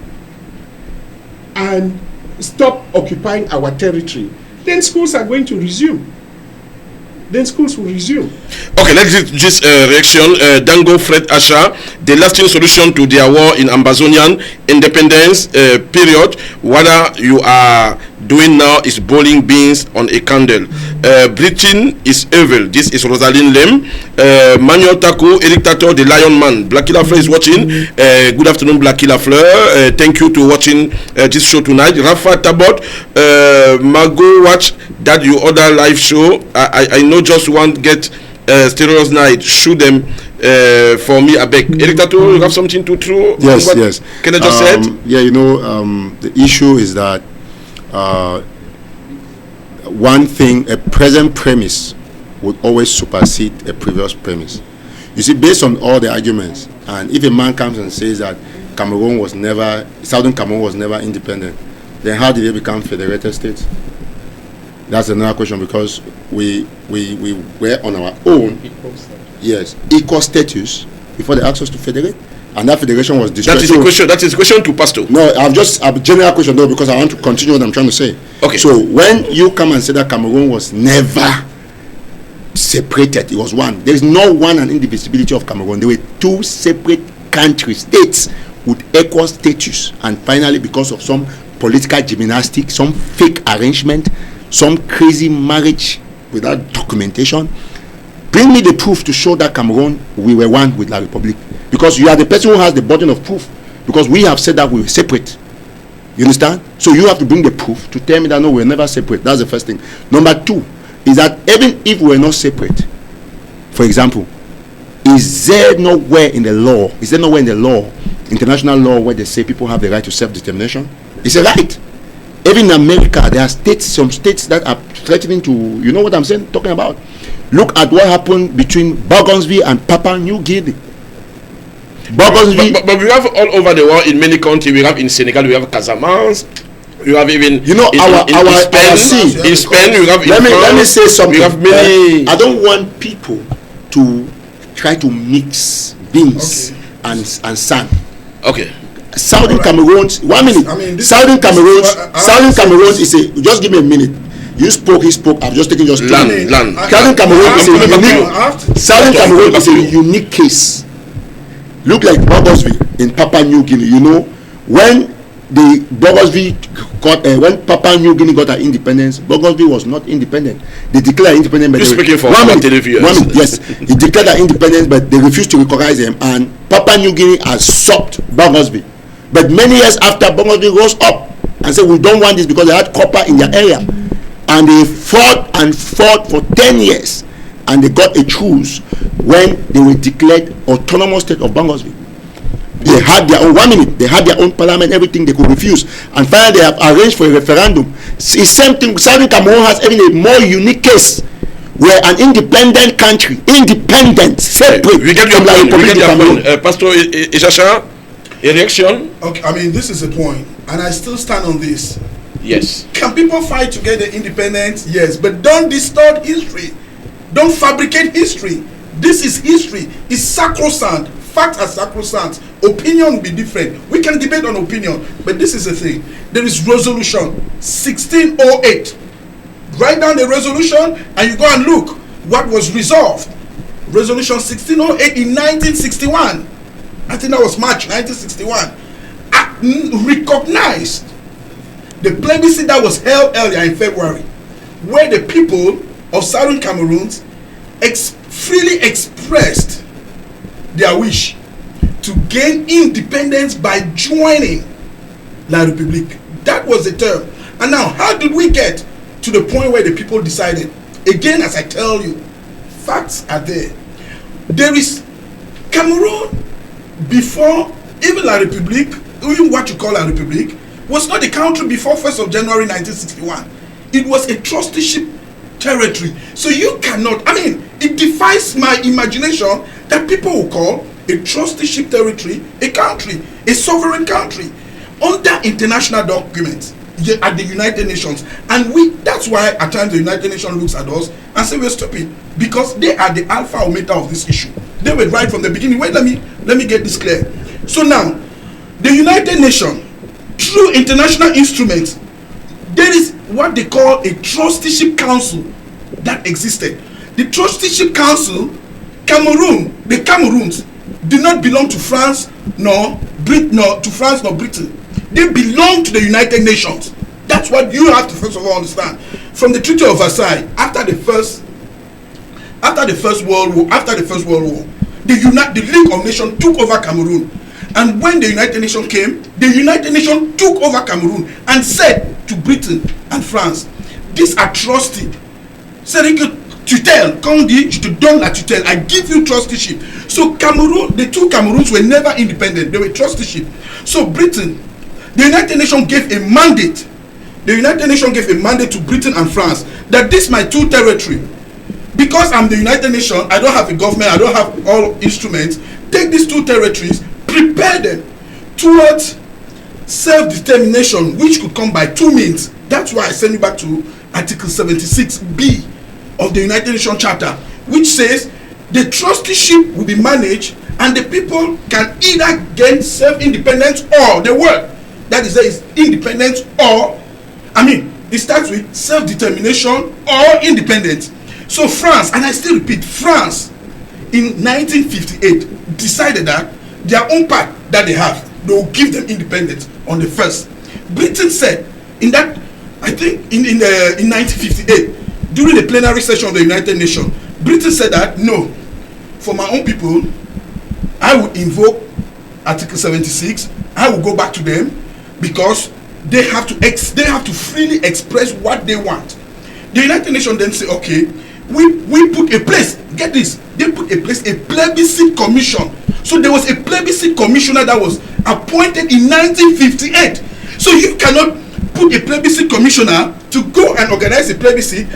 I: and stop occupying our territory. Then schools are going to resume. Then schools will resume.
E: Okay, let's do this reaction. Dango Fred Asha, the lasting solution to their war in Ambazonian independence period, whether you are doing now is boiling beans on a candle. Britain is evil. This is Rosalind Lem. Manuel Taku, Eric Tato, the Lion Man. Blacky Lafleur is watching. Good afternoon, Blacky Lafleur. Thank you to watching this show tonight. Rafa Tabot, Mago watch that you other live show. I know just one get Stereos Night. Shoot them for me. I beg. Eric Tato, you have something to throw?
D: Yes.
E: Can I just say it?
D: Yeah, the issue is that one thing, a present premise would always supersede a previous premise. You see, based on all the arguments, and if a man comes and says that Southern Cameroon was never independent, then how did they become federated states? That's another question, because we were on our own, equal status before they asked us to federate, and that federation was destroyed.
E: That is a question to Pastor.
D: No, I'm just a general question though, because I want to continue what I'm trying to say.
E: Okay.
D: So when you come and say that Cameroon was never separated, it was one. There is no one and indivisibility of Cameroon. There were two separate country states with equal status, and finally, because of some political gymnastics, some fake arrangement, some crazy marriage without documentation, bring me the proof to show that Cameroon, we were one with La République. Because you are the person who has the burden of proof. Because we have said that we were separate. You understand? So you have to bring the proof to tell me that no, we were never separate. That's the first thing. Number two is that even if we were not separate, for example, is there nowhere in the law, international law, where they say people have the right to self-determination? It's a right. Even in America, there are some states that are threatening to, you know what I'm saying, talking about. Look at what happened between Bougainville and Papua New Guinea.
E: But we have all over the world in many countries. We have in Senegal, we have Casamance. We have even
D: in Spain.
E: In Spain, we have.
D: Let me say something.
E: We have many.
D: I don't want people to try to mix beans and sand.
E: Okay.
D: Southern Cameroon. 1 minute. Southern Cameroon is a. Just give me a minute. You spoke. He spoke. I've just taken just
E: land.
D: Southern Cameroon is a unique. Southern Cameroon is a unique case. Look like Bougainville in Papua New Guinea. You know, when the Bougainville when Papua New Guinea got her independence, Bongosville was not independent. They declared independence, but
E: You're speaking for
D: yes, he declared their independence, but they refused to recognize them, and Papua New Guinea has usurped Bongosville. But many years after, Bongosville rose up and said, we don't want this, because they had copper in their area, and they fought for 10 years, and they got a truce when they were declared autonomous state of Bongosville. They had their own 1 minute. They had their own parliament, everything they could refuse. And finally, they have arranged for a referendum. It's the same thing. Southern Cameroon has even a more unique case where an independent country, separate.
E: We get your point. Pastor Ishasha, a reaction?
C: Okay, I mean, this is a point, and I still stand on this.
E: Yes.
C: Can people fight to get the independence? Yes, but don't distort history. Don't fabricate history. This is history. It's sacrosanct. Facts are sacrosanct. Opinion will be different. We can debate on opinion, but this is the thing. There is resolution 1608. Write down the resolution and you go and look what was resolved. Resolution 1608 in 1961. I think that was March 1961. Recognized the plebiscite that was held earlier in February, where the people of Southern Cameroon freely expressed their wish to gain independence by joining La République. That was the term. And now, how did we get to the point where the people decided? Again, as I tell you, facts are there. There is Cameroon before even La République, even what you call La République, was not a country before 1st of January 1961. It was a trusteeship territory. So you cannot, I mean, it defies my imagination that people will call a trusteeship territory a country, a sovereign country, under international documents at the United Nations. And that's why at times the United Nations looks at us and say we're stupid, because they are the alpha and omega of this issue. They were right from the beginning. Wait, let me get this clear. So now, the United Nations, through international instruments, there is what they call a trusteeship council that existed. The trusteeship council, the Cameroons did not belong to France nor Britain. They belong to the United Nations. That's what you have to first of all understand. From the Treaty of Versailles, after the First World War, the League of Nations took over Cameroon. And when the United Nations came, the United Nations took over Cameroon and said to Britain and France, these are trusted. C'est que tutelle, quand on dit je te donne la tutelle, I give you trusteeship. So Cameroon, the two Cameroons were never independent, they were trusteeship. So Britain, the United Nations gave a mandate. The United Nations gave a mandate to Britain and France that this is my two territory. Because I'm the United Nations, I don't have a government, I don't have all instruments. Take these two territories, prepare them towards self-determination, which could come by two means. That's why I send you back to Article 76B of the United Nations Charter, which says the trusteeship will be managed and the people can either gain self-independence or the word that is independence or, it starts with self-determination or independence. So France, and I still repeat, France in 1958 decided that their own part that they have, they will give them independence on the 1st. Britain said in that, I think in 1958, during the plenary session of the United Nations, Britain said that no, for my own people, I would invoke Article 76. I will go back to them because they have to freely express what they want. The United Nations then say, okay, we put a place. Get this, they put a place, a plebiscite commission. So there was a plebiscite commissioner that was appointed in 1958. So you cannot put a plebiscite commissioner to go and organize a plebiscite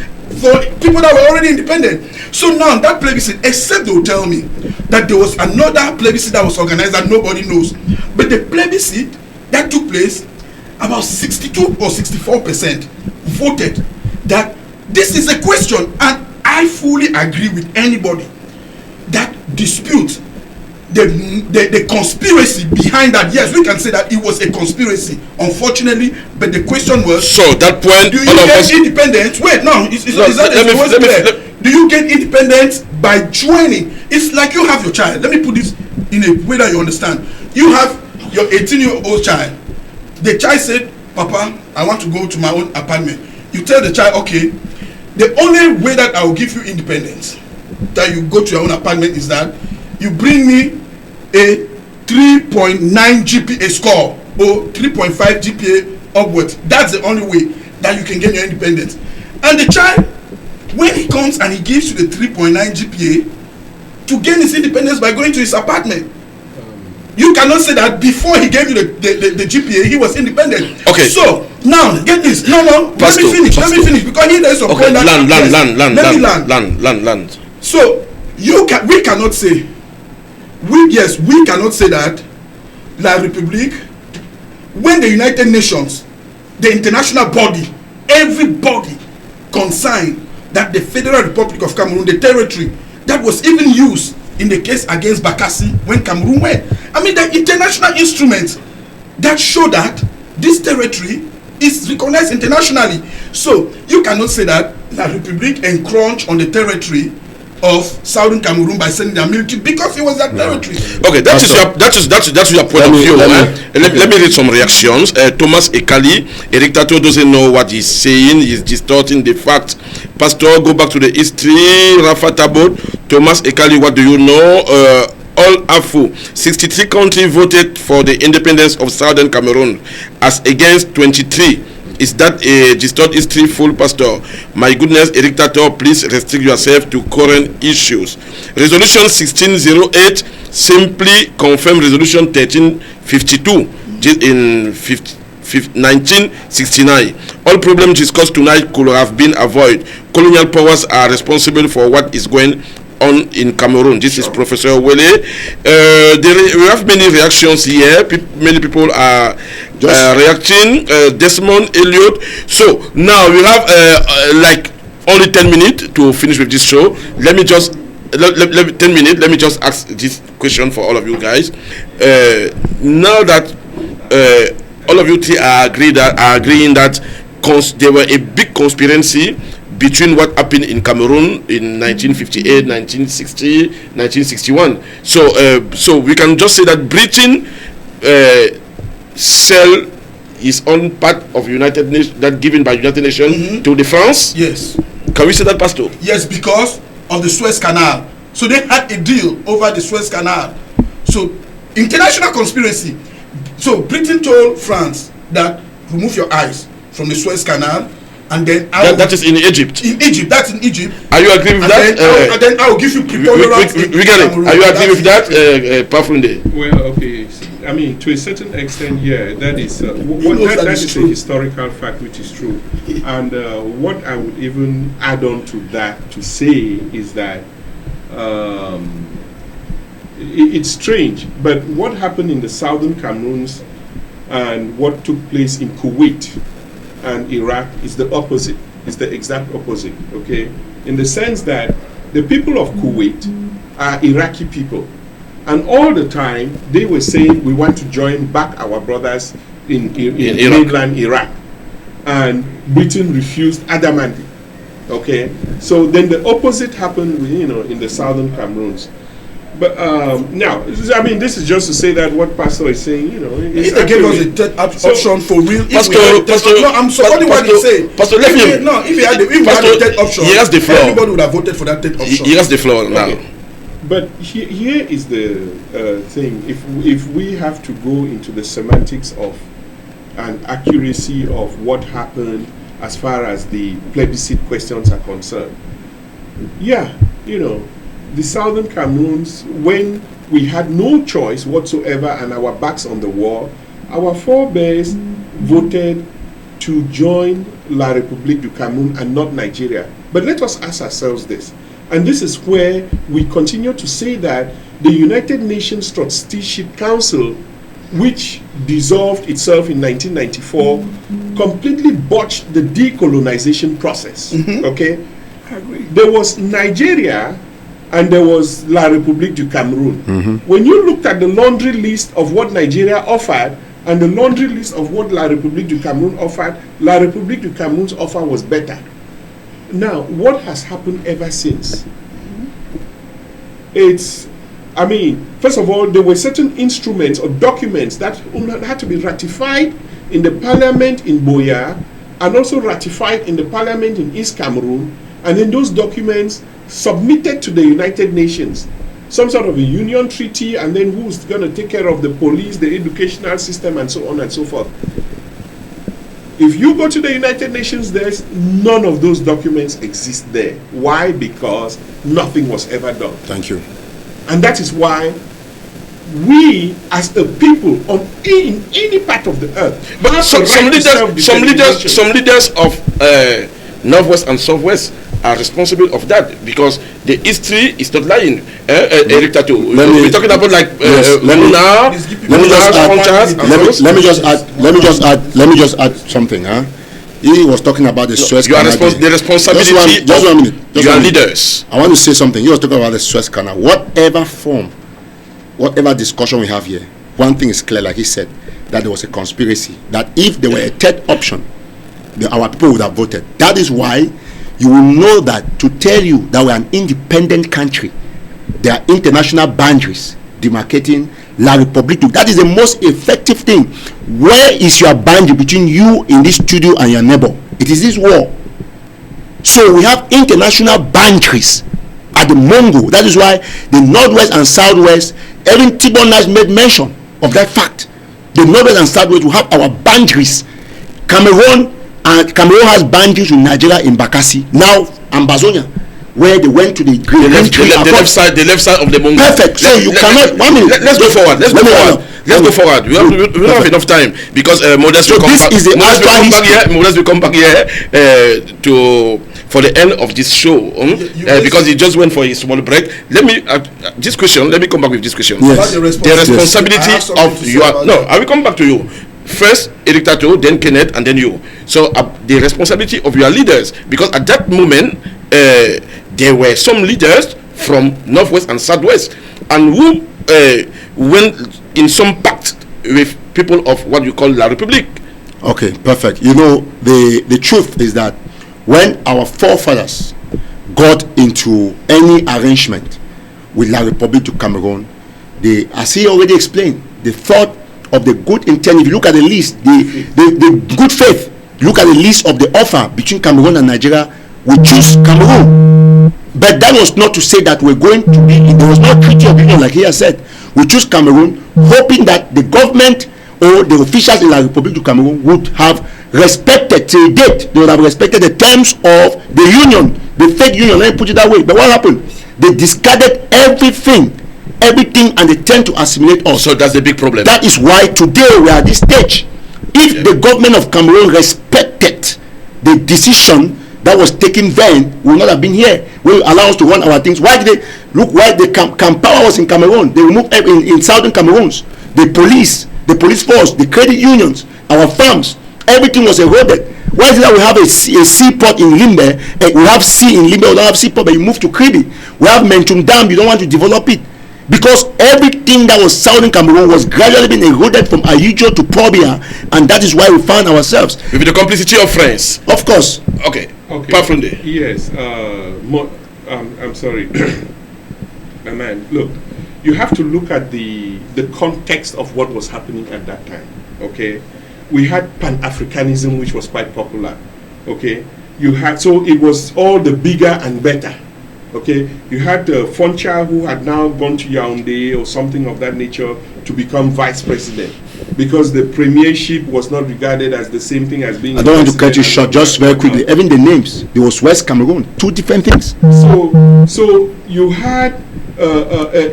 C: for people that were already independent. So now that plebiscite, except they will tell me that there was another plebiscite that was organized that nobody knows. But the plebiscite that took place, about 62 or 64% voted that this is a question, and I fully agree with anybody that disputes the conspiracy behind that. Yes, we can say that it was a conspiracy, unfortunately, but the question was,
E: so that point,
C: do you get independence? Wait, no, do you get independence by joining? It's like you have your child. Let me put this in a way that you understand. You have your 18-year-old child. The child said, Papa, I want to go to my own apartment. You tell the child, okay, the only way that I will give you independence, that you go to your own apartment, is that you bring me a 3.9 GPA score or 3.5 GPA upwards. That's the only way that you can get your independence. And the child, when he comes and he gives you the 3.9 GPA to gain his independence by going to his apartment, you cannot say that before he gave you the GPA, he was independent.
E: Okay.
C: So now get this. No. Pastor, let me finish because here there is a point that
E: land.
C: So we cannot say that La République, when the United Nations, the international body, everybody consigned that the Federal Republic of Cameroon, the territory that was even used in the case against Bakassi when Cameroon went. I mean, the international instruments that show that this territory is recognized internationally. So you cannot say that La République encroached on the territory of Southern Cameroon by sending their military because it was their territory.
E: Okay, that's your point of view. Let me read some reactions. Thomas Ekali, a dictator, doesn't know what he's saying. He's distorting the facts. Pastor, go back to the history. Rafa Tabot, Thomas Ekali, what do you know? All AFU, 63 countries voted for the independence of Southern Cameroon as against 23. Is that a distorted history, full pastor? My goodness, a dictator, please restrict yourself to current issues. Resolution 1608 simply confirm Resolution 1352 in 1969. All problems discussed tonight could have been avoided. Colonial powers are responsible for what is going on in Cameroon. This is Professor Wele. We have many reactions here. Many people are reacting. Desmond Elliott. So now we have like only 10 minutes to finish with this show. Let me just 10 minutes. Let me just ask this question for all of you guys. Now that all of you three are agreeing that there were a big conspiracy between what happened in Cameroon in 1958, 1960, 1961. So we can just say that Britain sell his own part of United Nations, that given by United Nations to the France.
C: Yes.
E: Can we say that, Pastor?
C: Yes, because of the Suez Canal. So they had a deal over the Suez Canal. So international conspiracy. So Britain told France that remove your eyes from the Suez Canal. And then
E: that is in Egypt.
C: In Egypt, that's in Egypt.
E: Are you agreeing with that?
C: And then I'll give you preponderance.
E: We get it. Are you agreeing with that, Pafunde?
I: Well, okay. I mean, to a certain extent, yeah, that is that is a historical fact, which is true. And what I would even add on to that to say is that it's strange, but what happened in the southern Cameroons and what took place in Kuwait and Iraq is the opposite. It's the exact opposite, okay? In the sense that the people of Kuwait are Iraqi people. And all the time, they were saying, we want to join back our brothers in mainland Iraq. And Britain refused adamantly, okay? So then the opposite happened, in the southern Cameroons. But now, I mean, this is just to say that what Pastor is saying,
C: if they gave us a third option for real,
E: Pastor,
C: no, I'm supporting what he's saying.
E: Pastor, let me.
C: No, if we had a third option,
E: he has the floor.
C: Everybody would have voted for that third option.
E: He has the floor now.
I: Okay. But here is the thing: if we have to go into the semantics of and accuracy of what happened as far as the plebiscite questions are concerned, the southern Cameroons, when we had no choice whatsoever and our backs on the wall, our forebears voted to join La République du Cameroun and not Nigeria. But let us ask ourselves this, and this is where we continue to say that the United Nations Trusteeship Council, which dissolved itself in 1994, completely botched the decolonization process. Okay?
C: I agree.
I: There was Nigeria and there was La République du Cameroun. When you looked at the laundry list of what Nigeria offered and the laundry list of what La République du Cameroun offered, La République du Cameroun's offer was better. Now, what has happened ever since? First of all, there were certain instruments or documents that had to be ratified in the parliament in Boya, and also ratified in the parliament in East Cameroon, and then those documents submitted to the United Nations. Some sort of a union treaty, and then who's going to take care of the police, the educational system, and so on and so forth. If you go to the United Nations, there's none of those documents exist there. Why? Because nothing was ever done.
D: Thank you.
I: And that is why we, as a people, in any part of the earth,
E: But some leaders of Northwest and Southwest are responsible of that, because the history is not lying. Eric Tato, we're talking about like
D: let me just add something. He was talking about the Suez Canal.
E: The responsibility
D: just 1 minute.
E: You are leaders.
D: I want to say something. He was talking about the Suez Canal. Whatever discussion we have here, one thing is clear, like he said, that there was a conspiracy. That if there were a third option, our people would have voted. That is why you will know that, to tell you that we're an independent country, there are international boundaries demarcating La République. That is the most effective thing. Where is your boundary between you in this studio and your neighbor? It is this wall. So we have international boundaries at the Mongo. That is why the Northwest and Southwest, even T-Bonage made mention of that fact. The Northwest and Southwest will have our boundaries. Cameroon has boundaries with Nigeria in Bakassi. Now Ambazonia, where they went to the left
E: side of the Mongo.
D: Perfect. So you cannot. 1 minute.
E: Let's go forward. Let's go forward. We don't have enough time, because Modest will come back. Modest will come back here for the end of this show, because he just went for a small break. Let me come back with this question.
D: Yes.
E: The responsibility of your. No, I will come back to you. First Eric Tato, then Kenneth, and then you. So the responsibility of your leaders, because at that moment there were some leaders from Northwest and Southwest, and who went in some pact with people of what you call La République.
D: Okay, perfect. You know, the truth is that when our forefathers got into any arrangement with La République to Cameroon, they, as he already explained, they thought of the good intent. If you look at the list, the good faith, look at the list of the offer between Cameroon and Nigeria, we choose Cameroon. But that was not to say that we're going to be, there was no treaty of union like he has said. We choose Cameroon, hoping that the government or the officials in La République du Cameroon would have respected, till date, they would have respected the terms of the union, the fake union, let me put it that way. But what happened? They discarded everything, and they tend to assimilate us.
E: So that's the big problem.
D: That is why today we are at this stage. If the government of Cameroon respected the decision that was taken then, we would not have been here. We will allow us to run our things. Why did they look? Why the Kampawa was in Cameroon? They removed in southern Cameroons. The police force, the credit unions, our farms, everything was eroded. Why is it that we have a seaport in Limbe? We have sea in Limbe. We don't have seaport, but you move to Kribi. We have Mentum Dam. You don't want to develop it. Because everything that was southern Cameroon was gradually being eroded from Ayujo to Probia, and that is why we found ourselves
E: with the complicity of friends.
D: Of course.
E: Okay. Perfectly.
I: Yes. I'm sorry, my man. Look, you have to look at the context of what was happening at that time. Okay, we had Pan-Africanism, which was quite popular. Okay, so it was all the bigger and better. Okay, you had Foncha, who had now gone to Yaoundé or something of that nature to become vice president, because the premiership was not regarded as the same thing as being.
D: I don't want to cut you short, just very quickly. Even the names, there was West Cameroon, two different things.
I: So you had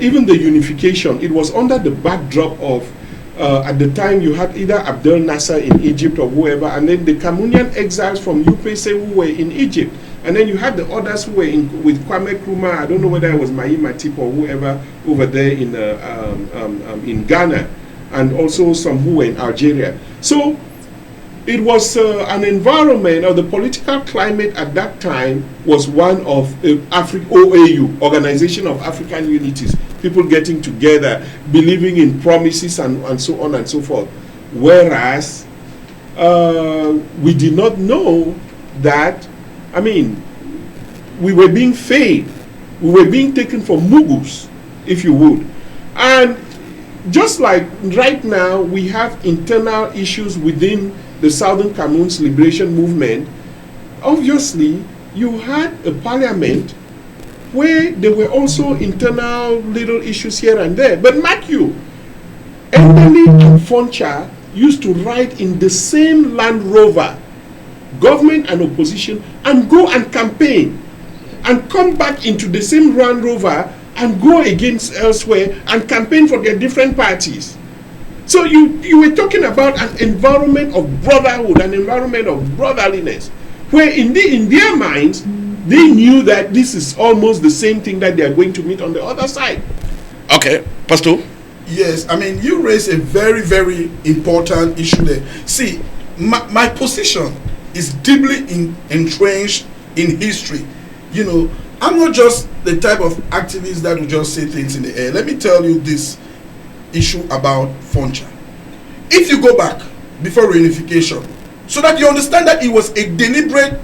I: even the unification. It was under the backdrop of at the time you had either Abdel Nasser in Egypt or whoever, and then the Cameroonian exiles from UPC who were in Egypt. And then you had the others who were with Kwame Nkrumah. I don't know whether it was Mahi Matip or whoever over there in Ghana, and also some who were in Algeria. So it was an environment, or the political climate at that time was one of OAU, Organization of African Unities, people getting together, believing in promises and so on and so forth. Whereas we did not know that. I mean, we were being fed. We were being taken for mugus, if you would. And just like right now we have internal issues within the Southern Cameroon's liberation movement, obviously you had a parliament where there were also internal little issues here and there. But mark you, Endeli and Foncha used to ride in the same Land Rover, government and opposition, and go and campaign, and come back into the same Land Rover and go against elsewhere and campaign for their different parties. So you were talking about an environment of brotherhood, an environment of brotherliness, where in their minds, they knew that this is almost the same thing that they are going to meet on the other side.
B: Okay, Pastor.
C: Yes, I mean, you raise a very, very important issue there. See, my position is deeply entrenched in history. You know, I'm not just the type of activist that will just say things in the air. Let me tell you this issue about Foncha. If you go back before reunification, so that you understand that it was a deliberate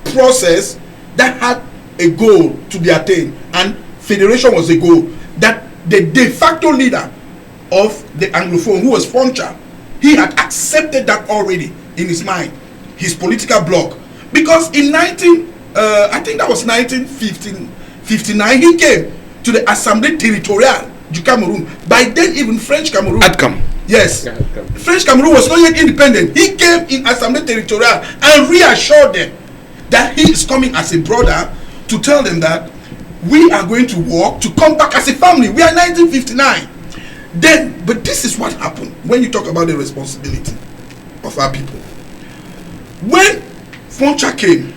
C: process that had a goal to be attained, and federation was a goal, that the de facto leader of the Anglophone, who was Foncha, he had accepted that already in his mind, his political bloc, because in I think that was 1959, he came to the Assemblée Territoriale du Cameroon. By then, even French Cameroon.
B: Outcome.
C: Yes. French Cameroon was not yet independent. He came in Assemblée Territoriale and reassured them that he is coming as a brother to tell them that we are going to work to come back as a family. We are 1959. Then, but this is what happened when you talk about the responsibility of our people. When Foncha came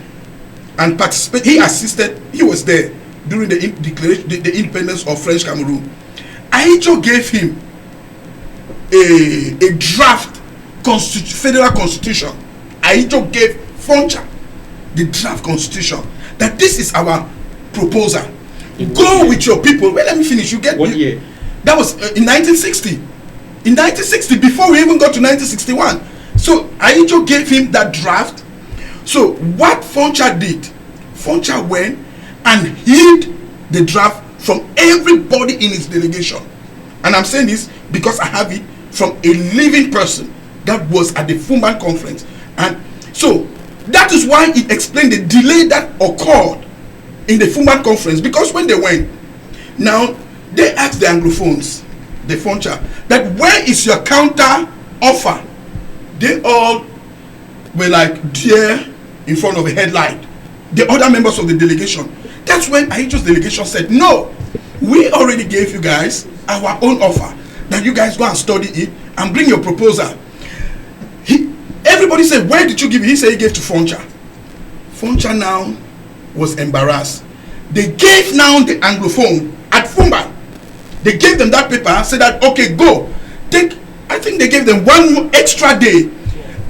C: and participated, he assisted, he was there during the declaration, the independence of French Cameroon. Ahijo gave him a draft federal constitution. Ahijo gave Foncha the draft constitution, that this is our proposal. Go with your people. Well, let me finish. You get
I: what year?
C: That was in 1960. In 1960, before we even got to 1961. So Ahijo gave him that draft. So what Foncha did, Foncha went and hid the draft from everybody in his delegation. And I'm saying this because I have it from a living person that was at the Fumban conference. And so that is why it explained the delay that occurred in the Fumban conference, because when they went, now they asked the Anglophones, the Foncha, that where is your counter offer? They all were like deer in front of a headlight. The other members of the delegation. That's when Ahijo's delegation said, no, we already gave you guys our own offer, that you guys go and study it and bring your proposal. Everybody said, where did you give it? He said he gave to Foncha. Foncha now was embarrassed. They gave now the Anglophone at Fumba. They gave them that paper, said that, okay, go. I think they gave them 1 more extra day.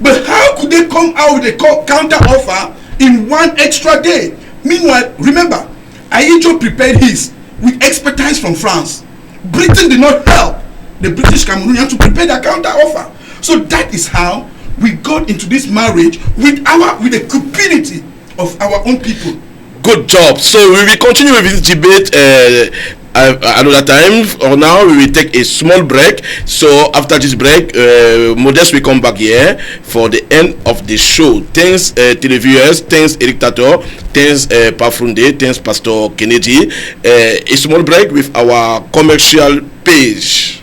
C: But how could they come out with a counter offer in 1 extra day? Meanwhile, remember, Ahijo prepared his with expertise from France. Britain did not help the British Cameroonians to prepare their counter offer. So that is how we got into this marriage with the cupidity of our own people.
E: Good job. So we will continue with this debate another time. Or now we will take a small break. So after this break, Modest will come back here for the end of the show. Thanks televiewers, thanks Eric Tato, thanks Pafrunde, thanks Pastor Kennedy. A small break with our commercial page.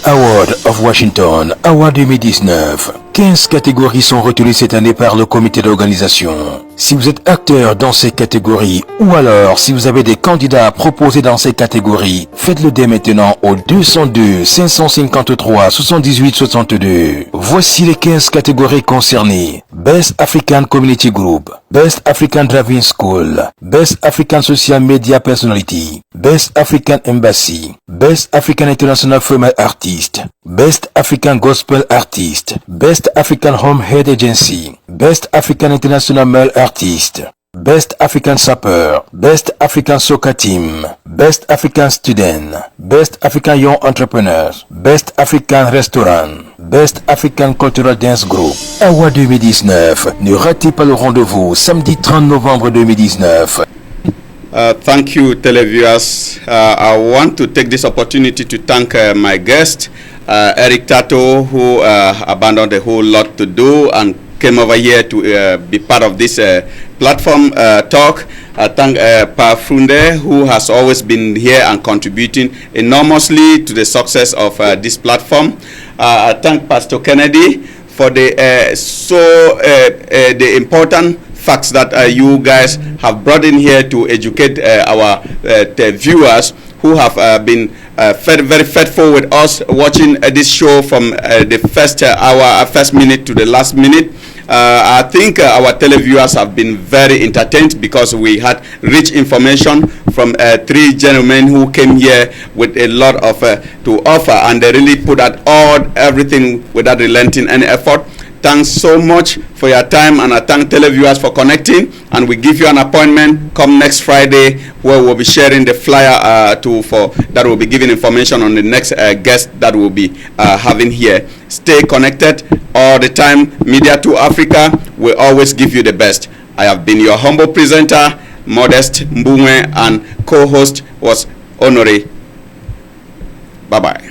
F: Award of Washington, Award 2019. 15 catégories sont retenues cette année par le comité d'organisation. Si vous êtes acteur dans ces catégories ou alors si vous avez des candidats à proposer dans ces catégories, faites-le dès maintenant au 202 553 78 62. Voici les 15 catégories concernées. Best African Community Group, Best African Driving School, Best African Social Media Personality, Best African Embassy, Best African International Female Artist, Best African Gospel Artist, Best African Home Head Agency, Best African International Male Artist, Best African Sapper, Best African Soccer Team, Best African Student, Best African Young Entrepreneurs, Best African Restaurant, Best African Cultural Dance Group. Award 2019. Ne ratez pas le rendez-vous samedi 30 novembre 2019.
B: Thank you, televiewers. I want to take this opportunity to thank my guest, Eric Tato, who abandoned a whole lot to do and came over here to be part of this platform talk. I thank Pa Funde, who has always been here and contributing enormously to the success of this platform. I thank Pastor Kennedy for the the important facts that you guys have brought in here to educate our viewers who have been very faithful with us watching this show from the first hour, first minute to the last minute. I think our televiewers have been very entertained because we had rich information from three gentlemen who came here with a lot of to offer, and they really put out everything without relenting any effort. Thanks so much for your time, and I thank televiewers for connecting, and we give you an appointment come next Friday where we'll be sharing the flyer that will be giving information on the next guest that we'll be having here. Stay connected all the time. Media 2 Africa will always give you the best. I have been your humble presenter, Modest Mbumwe, and co-host was Honore. Bye-bye.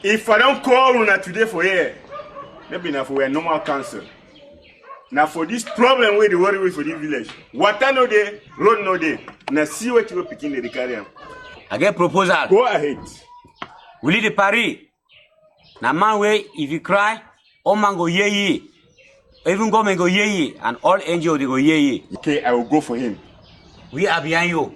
J: If I don't call una today for here, maybe now for a normal council. Now for this problem where they worry with for this village. Water no day, road no day. Now see what you will pick in the carry.
K: I get proposal.
J: Go ahead.
K: We lead the Paris. Now man way, if you cry, all man go ye. Even government go ye, and all NGO they go ye.
J: Okay, I will go for him.
K: We are behind you.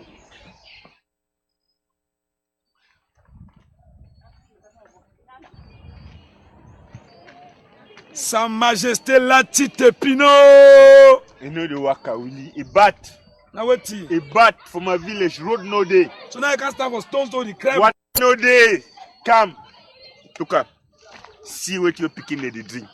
J: Sa Majesté Latite Pino. You know the waka Willie. A bat.
L: Now what?
J: A bat from my village. Road no day.
L: So now I can start for stones to the crab.
J: What no day? Come. Look up. See what you're picking in the drink.